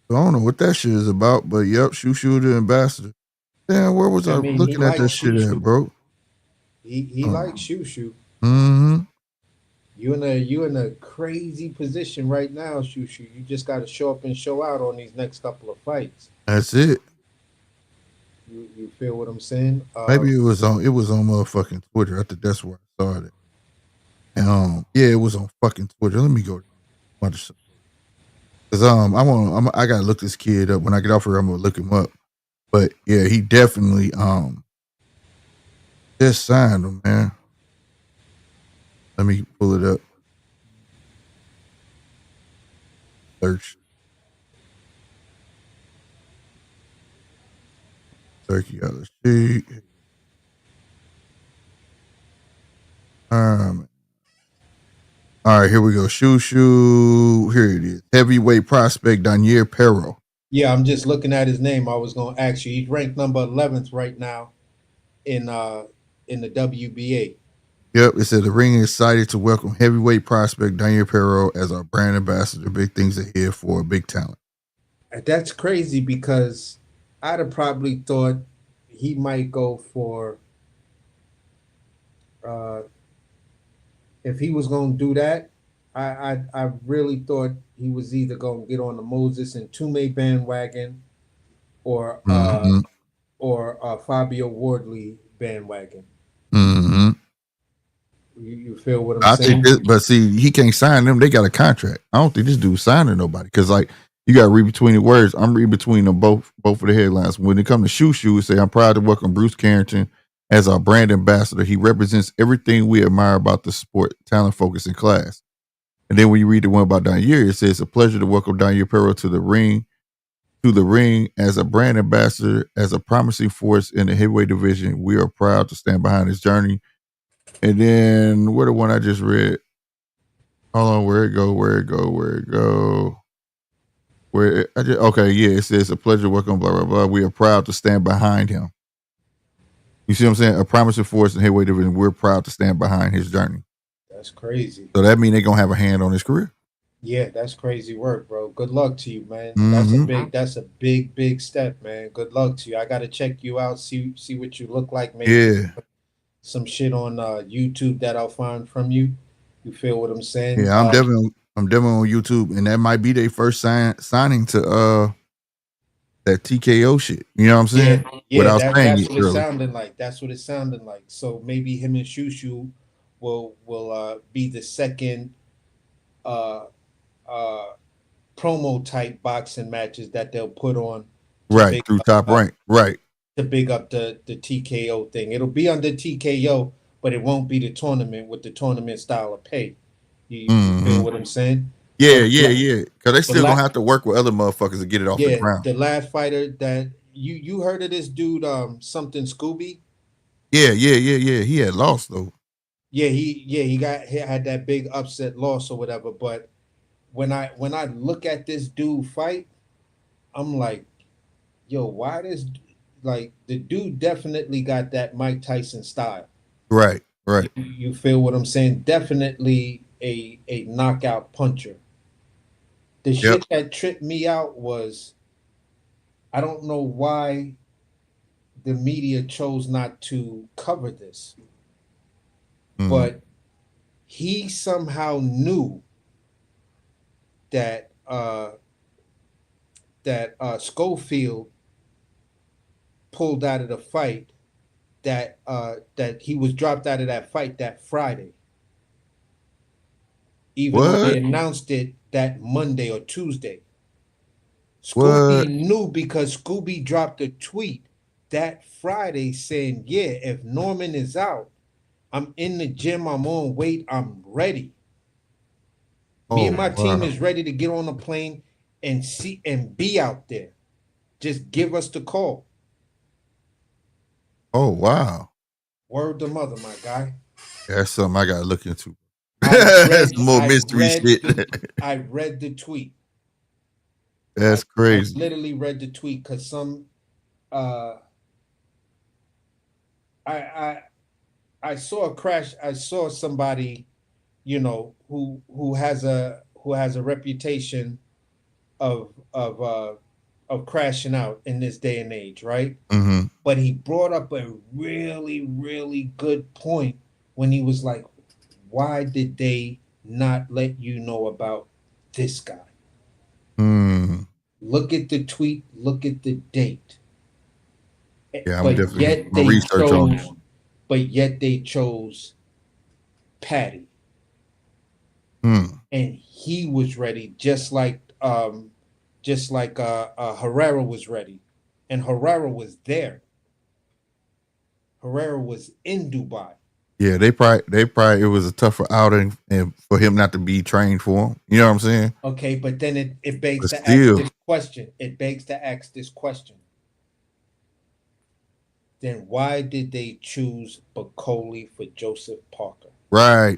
So I don't know what that shit is about, but yep, Shushu the ambassador. Damn, where was I I mean, he looking at that likes shit at, Shushu. bro? He likes Shushu. Mm-hmm. You in a crazy position right now, Shushu. You just got to show up and show out on these next couple of fights. That's it. You feel what I'm saying? Maybe it was on motherfucking Twitter. I think that's where I saw it. And yeah, it was on fucking Twitter. Let me go. Cause I gotta look this kid up. When I get off here, I'm gonna look him up. But yeah, he definitely just signed him, man. Let me pull it up. Search Turkey LSG. All right, here we go. Shoo. Here it is. Heavyweight prospect Danier Perro. Yeah, I'm just looking at his name. I was gonna ask you. He's ranked number 11th right now in the WBA. Yep, it said the ring is excited to welcome heavyweight prospect Daniel Perro as our brand ambassador. Big things ahead for big talent. That's crazy because I'd have probably thought he might go for uh, if he was going to do that. I really thought he was either going to get on the Moses and Tume bandwagon or uh, Mm-hmm. or Fabio Wardley bandwagon. Mm-hmm. You feel what I'm I think, saying? but see, he can't sign them. They got a contract. I don't think this dude's signing nobody because, like, you got to read between the words. I'm reading between them both of the headlines. When it comes to Shoo, it say, "I'm proud to welcome Bruce Carrington as our brand ambassador. He represents everything we admire about the sport: talent, focus, and class." And then when you read the one about Daniel, it says, "A pleasure to welcome Daniel Perro to the ring." As a brand ambassador, as a promising force in the heavyweight division. We are proud to stand behind his journey. And then what the one I just read? Hold on, where it go? Okay, yeah, it says a pleasure, welcome, blah blah blah. We are proud to stand behind him. You see what I'm saying? A promising force in heavyweight division. We're proud to stand behind his journey. That's crazy. So that means they're gonna have a hand on his career. Yeah, that's crazy work, bro. Good luck to you, man. Mm-hmm. That's a big step, man. Good luck to you. I gotta check you out, see what you look like. Maybe Yeah, some shit on YouTube that I'll find from you. You feel what I'm saying? yeah. I'm definitely on YouTube, and that might be their first signing to that TKO shit. You know what I'm saying? Yeah, Without saying that's it what it early. sounded like. That's what it sounded like. So maybe him and Shushu will be the second uh uh promo type boxing matches that they'll put on to Right, big through up Top Rank. Right. to big up the TKO thing. It'll be under TKO, but it won't be the tournament with the tournament style of pay. You feel Mm-hmm. what I'm saying? Yeah, So yeah. Because they the still la- gonna have to work with other motherfuckers to get it off the yeah, ground. the last fighter that you heard of this dude something Scooby. Yeah. He had lost though. He had that big upset loss or whatever. But when I look at this dude fight, I'm like, yo, why this? Like the dude definitely got that Mike Tyson style. Right. You feel what I'm saying? Definitely a knockout puncher. The Yep. shit that tripped me out was I don't know why the media chose not to cover this, Mm. but he somehow knew that Schofield pulled out of the fight, that he was dropped out of that fight that Friday, even though they What? announced it that Monday or Tuesday. Scooby What? knew because Scooby dropped a tweet that Friday saying, "Yeah, if Norman is out, I'm in the gym, I'm on weight, I'm ready. Me Oh and my team wow. is ready to get on a plane and see and be out there. Just give us the call." Oh wow. Word to mother, my guy. That's something I gotta look into. I That's read some more I mystery read shit. the I read the tweet. That's I crazy. literally read the tweet because uh I I I saw a crash. I saw somebody, who has a reputation of crashing out in this day and age, right? Mm-hmm. But he brought up a really, really good point when he was like, why did they not let you know about this guy? Mm. Look at the tweet, look at the date. Yeah, I'm But definitely yet my they research on it. chose, but yet they chose Patty. Mm. And he was ready, just like Herrera was ready, and Herrera was there. Herrera was in Dubai. Yeah, they probably it was a tougher outing and for him not to be trained for him. You know what I'm saying? Okay, but then it begs But to ask still, this question. It begs to ask this question. Then why did they choose Bacoli for Joseph Parker? right.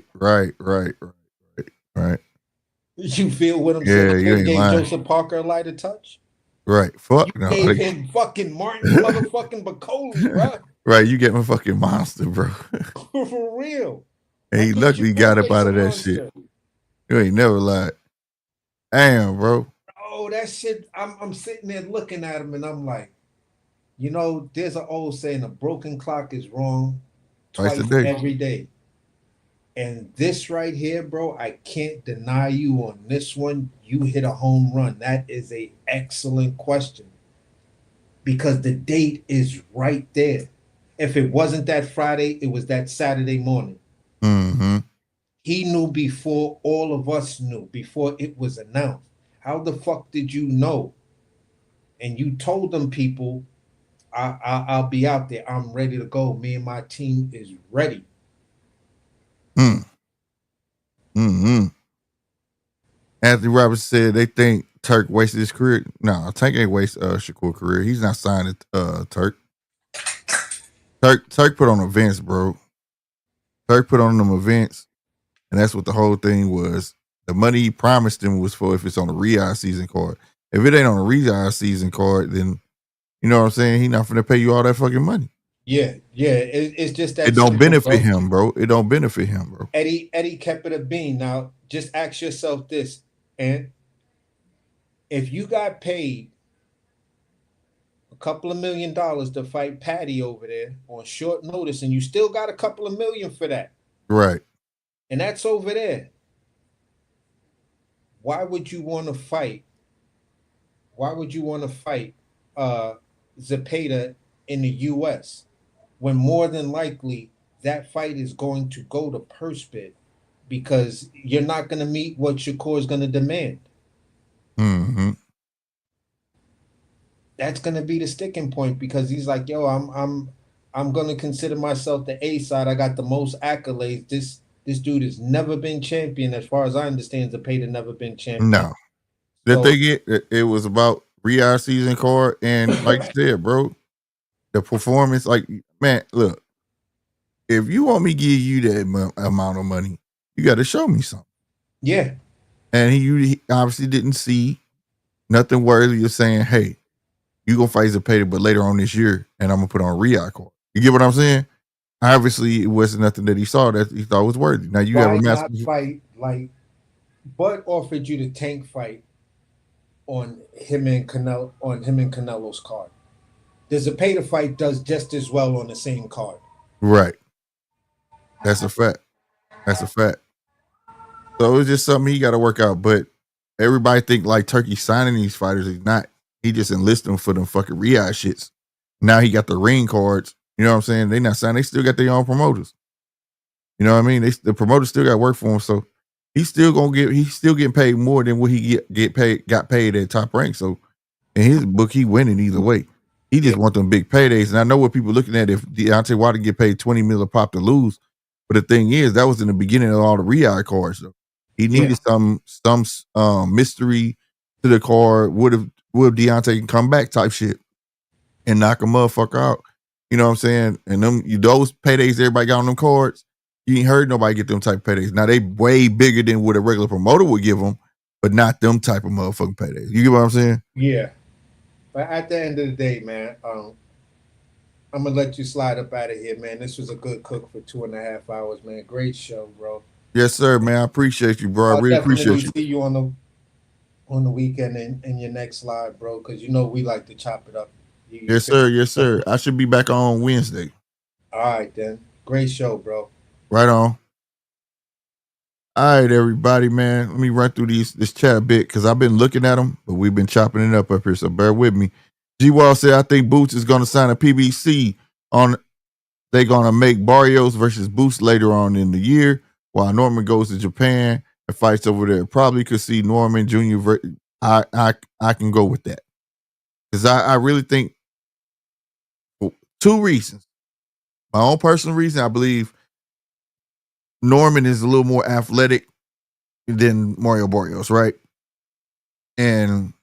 You feel what I'm saying? Yeah, They you could have ain't gave lying. Joseph Parker a lighter touch. Right. Fuck no. Gave him fucking Martin motherfucking Bacoli, bro. Right. You get my fucking monster, bro. For real. And he Look at you luckily got up always out a of that shit. monster. You ain't never lied. Damn, bro. Oh, that shit. I'm sitting there looking at him and I'm like, you know, there's an old saying, a broken clock is wrong Twice a twice day. every day. And this right here, bro, I can't deny you on this one. You hit a home run. That is a excellent question because the date is right there. If it wasn't that Friday, it was that Saturday morning. Mm-hmm. He knew before all of us knew, before it was announced. How the fuck did you know? And you told them people, I'll be out there. I'm ready to go. Me and my team is ready. Mm-hmm. Anthony Roberts said they think Turk wasted his career. No, Tank ain't waste Shakur's career. He's not signed Turk. Turk put on events, bro. Turk put on them events, and that's what the whole thing was. The money he promised him was for if it's on a Riyadh season card. If it ain't on a Riyadh season card, then you know what I'm saying? He not finna pay you all that fucking money. Yeah. It's just that It don't simple, benefit bro. him, bro. It don't benefit him, bro. Eddie kept it a bean. Now, just ask yourself this, and if you got paid a couple of $1 million to fight Patty over there on short notice, and you still got a couple of million for that, Right. and that's over there, why would you want to fight? Why would you want to fight Zepeda in the U.S. when more than likely that fight is going to go to purse bid because you're not going to meet what Shakur is going to demand? Mm-hmm. That's going to be the sticking point because he's like, yo, I'm going to consider myself the A side. I got the most accolades. This dude has never been champion, as far as I understand. Zepeda never been champion. No. The So, thing it was about Riyadh season card, and like you said, bro, the performance. Like, man, look, if you want me to give you that amount of money, you got to show me something. yeah. And he obviously didn't see nothing worthy of saying, "Hey, you gonna fight Zepeda, but later on this year, and I'm gonna put on a Riyadh card." You get what I'm saying? Obviously, it wasn't nothing that he saw that he thought was worthy. Now you have Why a not master fight like Bud offered you the tank fight on him and Canelo's card. The Zepeda fight does just as well on the same card. right. That's a fact. That's a fact. So it's just something he got to work out. But everybody think like Turkey signing these fighters. He's not. He just enlisted them for them fucking Riyadh shits. Now he got the ring cards. You know what I'm saying? They not signing. They still got their own promoters. You know what I mean? The promoters still got work for him. So he's still gonna get. He's still getting paid more than what he got paid at Top Rank. So in his book, he winning either way. He just want them big paydays. And I know what people looking at if Deontay Wilder get paid 20 million pop to lose. But the thing is, that was in the beginning of all the Riyadh cards. Though. He needed some mystery to the card. Would Deontay can come back type shit and knock a motherfucker out. You know what I'm saying? And those paydays everybody got on them cards, you ain't heard nobody get them type of paydays. Now they way bigger than what a regular promoter would give them, but not them type of motherfucking paydays. You get what I'm saying? Yeah. But at the end of the day, man, I'm gonna let you slide up out of here, man. This was a good cook for 2.5 hours, man. Great show, bro. Yes, sir, man. I appreciate you, bro. I really appreciate you. See you on the weekend in your next live, bro, because you know we like to chop it up. Yes, sir. Yes, sir. I should be back on Wednesday. All right, then. Great show, bro. Right on. All right, everybody, man. Let me run through this chat a bit because I've been looking at them, but we've been chopping it up here, so bear with me. G Wall said, I think Boots is going to sign a PBC on. They're going to make Barrios versus Boots later on in the year while Norman goes to Japan and fights over there. Probably could see Norman Jr. I can go with that because I really think two reasons. My own personal reason, I believe Norman is a little more athletic than Mario Barrios, right? And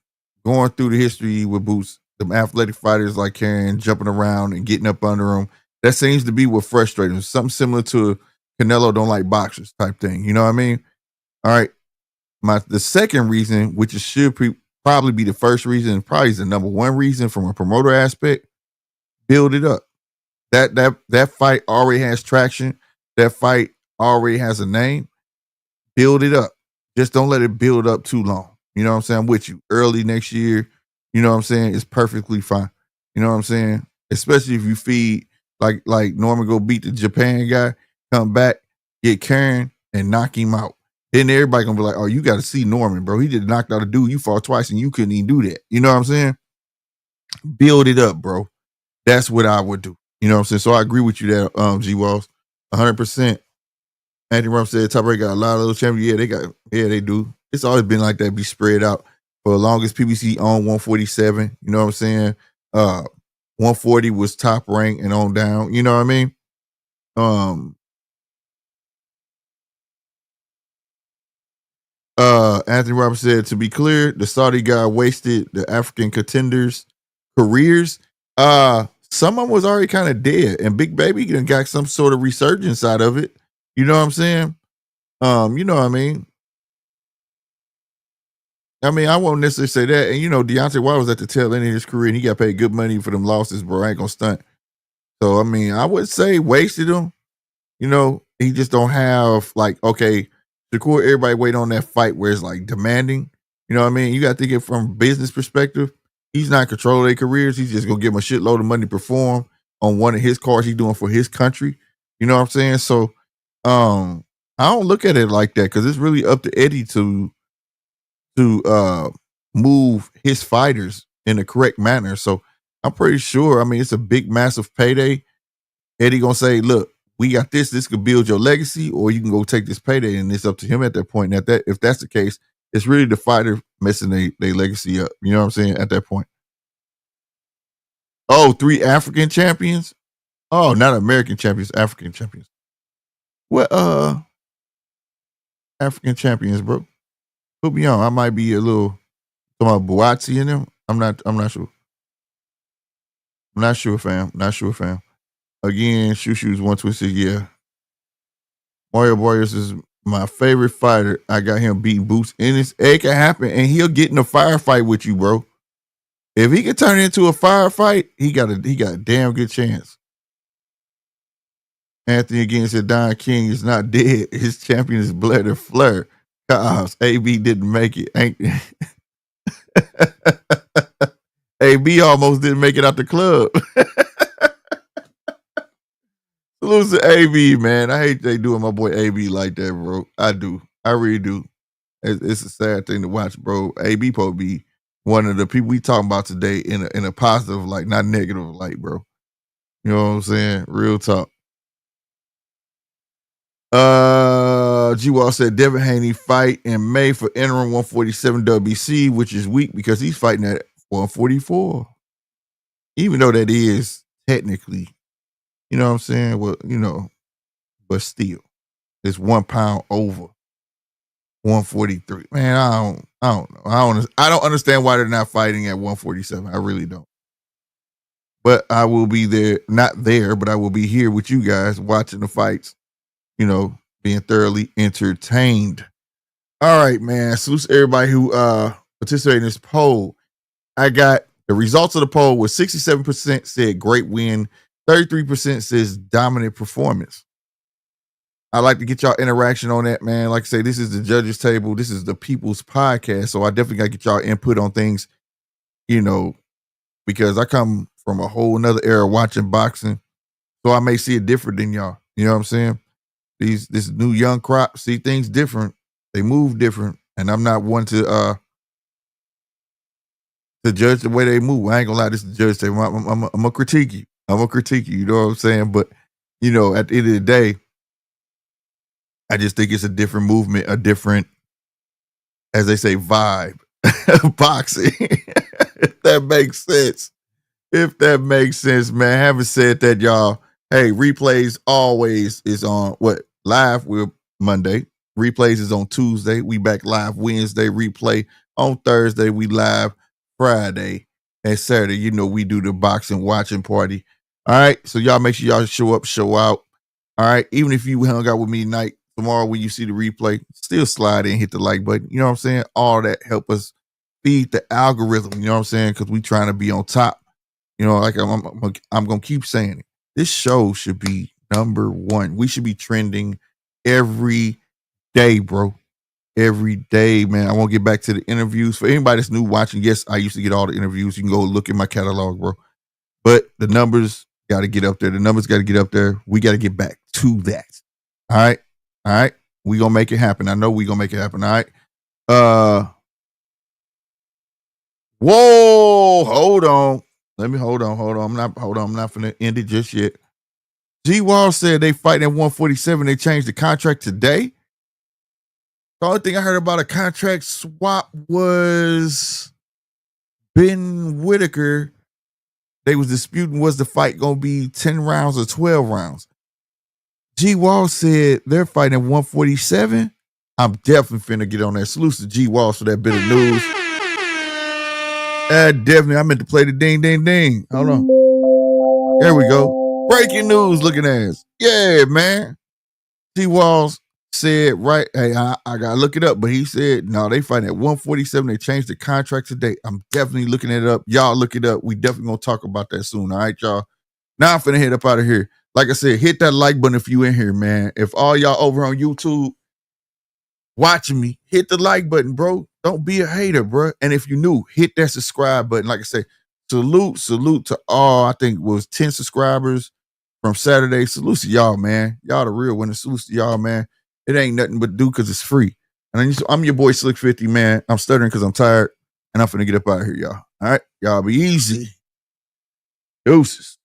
going through the history with Boots, the athletic fighters like carrying, jumping around and getting up under him, that seems to be what frustrates him. Something similar to Canelo don't like boxers type thing. You know what I mean? All right. The second reason, which is probably be the first reason, probably is the number one reason from a promoter aspect. Build it up. That fight already has traction. That fight already has a name. Build it up. Just don't let it build up too long. You know what I'm saying? I'm with you. Early next year, you know what I'm saying? It's perfectly fine. You know what I'm saying? Especially if you feed like Norman go beat the Japan guy, come back, get Karen, and knock him out. Then everybody gonna be like, oh, you gotta see Norman, bro. He just knocked out a dude you fought twice and you couldn't even do that. You know what I'm saying? Build it up, bro. That's what I would do. You know what I'm saying? So I agree with you there, G Walls. 100%. Anthony Rump said Top Rank got a lot of those champions. Yeah, they do. It's always been like that, be spread out. For the longest, PBC on 147. You know what I'm saying? 140 was Top Rank and on down. You know what I mean? Anthony Roberts said, to be clear, the Saudi guy wasted the African contenders' careers. Some of them was already kind of dead, and Big Baby got some sort of resurgence out of it. You know what I'm saying? You know what I mean? I won't necessarily say that. And Deontay Wilder was at the tail end of his career and he got paid good money for them losses, bro. I ain't gonna stunt. So I would say wasted him. He just don't have okay, Shakur, everybody wait on that fight where it's like demanding. You know what I mean? You gotta think it from a business perspective. He's not controlling their careers. He's just gonna give them a shitload of money to perform on one of his cards he's doing for his country. You know what I'm saying? So I don't look at it like that because it's really up to Eddie to move his fighters in the correct manner. So I'm pretty sure. It's a big, massive payday. Eddie gonna say, "Look, we got this. This could build your legacy, or you can go take this payday." And it's up to him at that point. And if that's the case, it's really the fighter messing their legacy up. You know what I'm saying? At that point. Oh, 3 African champions. Oh, not American champions, African champions. What African champions, bro? Put me on. I might be a little talking about Buatsi in them. I'm not sure. I'm not sure, fam. Not sure, fam. Again, Shushu's 126. Yeah. Mario Barrios is my favorite fighter. I got him beating Boots Ennis. It can happen, and he'll get in a firefight with you, bro. If he can turn it into a firefight, he got a damn good chance. Anthony again said Don King is not dead. His champion is Blair Fleur. Cause AB didn't make it. AB almost didn't make it out the club. Salute to AB, man. I hate they doing my boy AB like that, bro. I do. I really do. It's a sad thing to watch, bro. AB probably be one of the people we talking about today in a positive light, not negative light, bro. You know what I'm saying? Real talk. G-Wall said Devin Haney fight in May for interim 147 WBC, which is weak because he's fighting at 144. Even though that is technically, you know what I'm saying? Well, but still, it's 1 pound over 143. Man, I don't know. I don't understand why they're not fighting at 147. I really don't. But I will be there, not there, but I will be here with you guys watching the fights, being thoroughly entertained. All right, man. Salute to everybody who participated in this poll. I got the results of the poll was 67% said great win, 33% says dominant performance. I'd like to get y'all interaction on that, man. Like I say, this is the judges table. This is the people's podcast. So I definitely got to get y'all input on things, because I come from a whole nother era watching boxing. So I may see it different than y'all. You know what I'm saying? This new young crop see things different. They move different. And I'm not one to judge the way they move. I ain't gonna lie, this is the judge table. I'm gonna critique you. I'm gonna critique you, you know what I'm saying? But at the end of the day, I just think it's a different movement, a different, as they say, vibe. Boxing. If that makes sense. If that makes sense, man. Having said that, y'all, hey, replays always is on live. We're Monday. Replays is on Tuesday. We back live Wednesday. Replay on Thursday. We live Friday and Saturday. We do the boxing watching party. All right. So y'all make sure y'all show up, show out. All right. Even if you hung out with me tonight, tomorrow when you see the replay, still slide in, hit the like button. You know what I'm saying? All that help us feed the algorithm. You know what I'm saying? Because we trying to be on top. You know, like I'm gonna keep saying it. This show should be number one. We should be trending every day, bro. Every day, man. I want to get back to the interviews. For anybody that's new watching, yes, I used to get all the interviews. You can go look at my catalog, bro. But the numbers got to get up there. The numbers got to get up there. We got to get back to that. All right. All right. We gonna make it happen. I know we gonna make it happen. All right. Whoa, hold on. Let me hold on. I'm not finna end it just yet. G Wall said they fighting at 147. They changed the contract today. The only thing I heard about a contract swap was Ben Whitaker. They was disputing, was the fight gonna be 10 rounds or 12 rounds? G Wall said they're fighting at 147. I'm definitely finna get on that. Salute to G Wall for that bit of news. Definitely, I meant to play the ding, ding, ding. Hold on. There we go. Breaking news looking ass. Yeah, man. G Walls said, right, hey, I gotta look it up, but he said, no, they fighting at 147. They changed the contract today. I'm definitely looking it up. Y'all look it up. We definitely gonna talk about that soon. All right, y'all. Now I'm finna head up out of here. Like I said, hit that like button if you in here, man. If all y'all over on YouTube watching me, hit the like button, bro. Don't be a hater, bro. And if you're new, hit that subscribe button. Like I say, salute to all. I think it was 10 subscribers from Saturday. Salute to y'all, man. Y'all the real winners. Salute to y'all, man. It ain't nothing but do because it's free. And I'm your boy Slick 50, man. I'm stuttering because I'm tired, and I'm finna get up out of here, y'all. All right, y'all be easy. Deuces.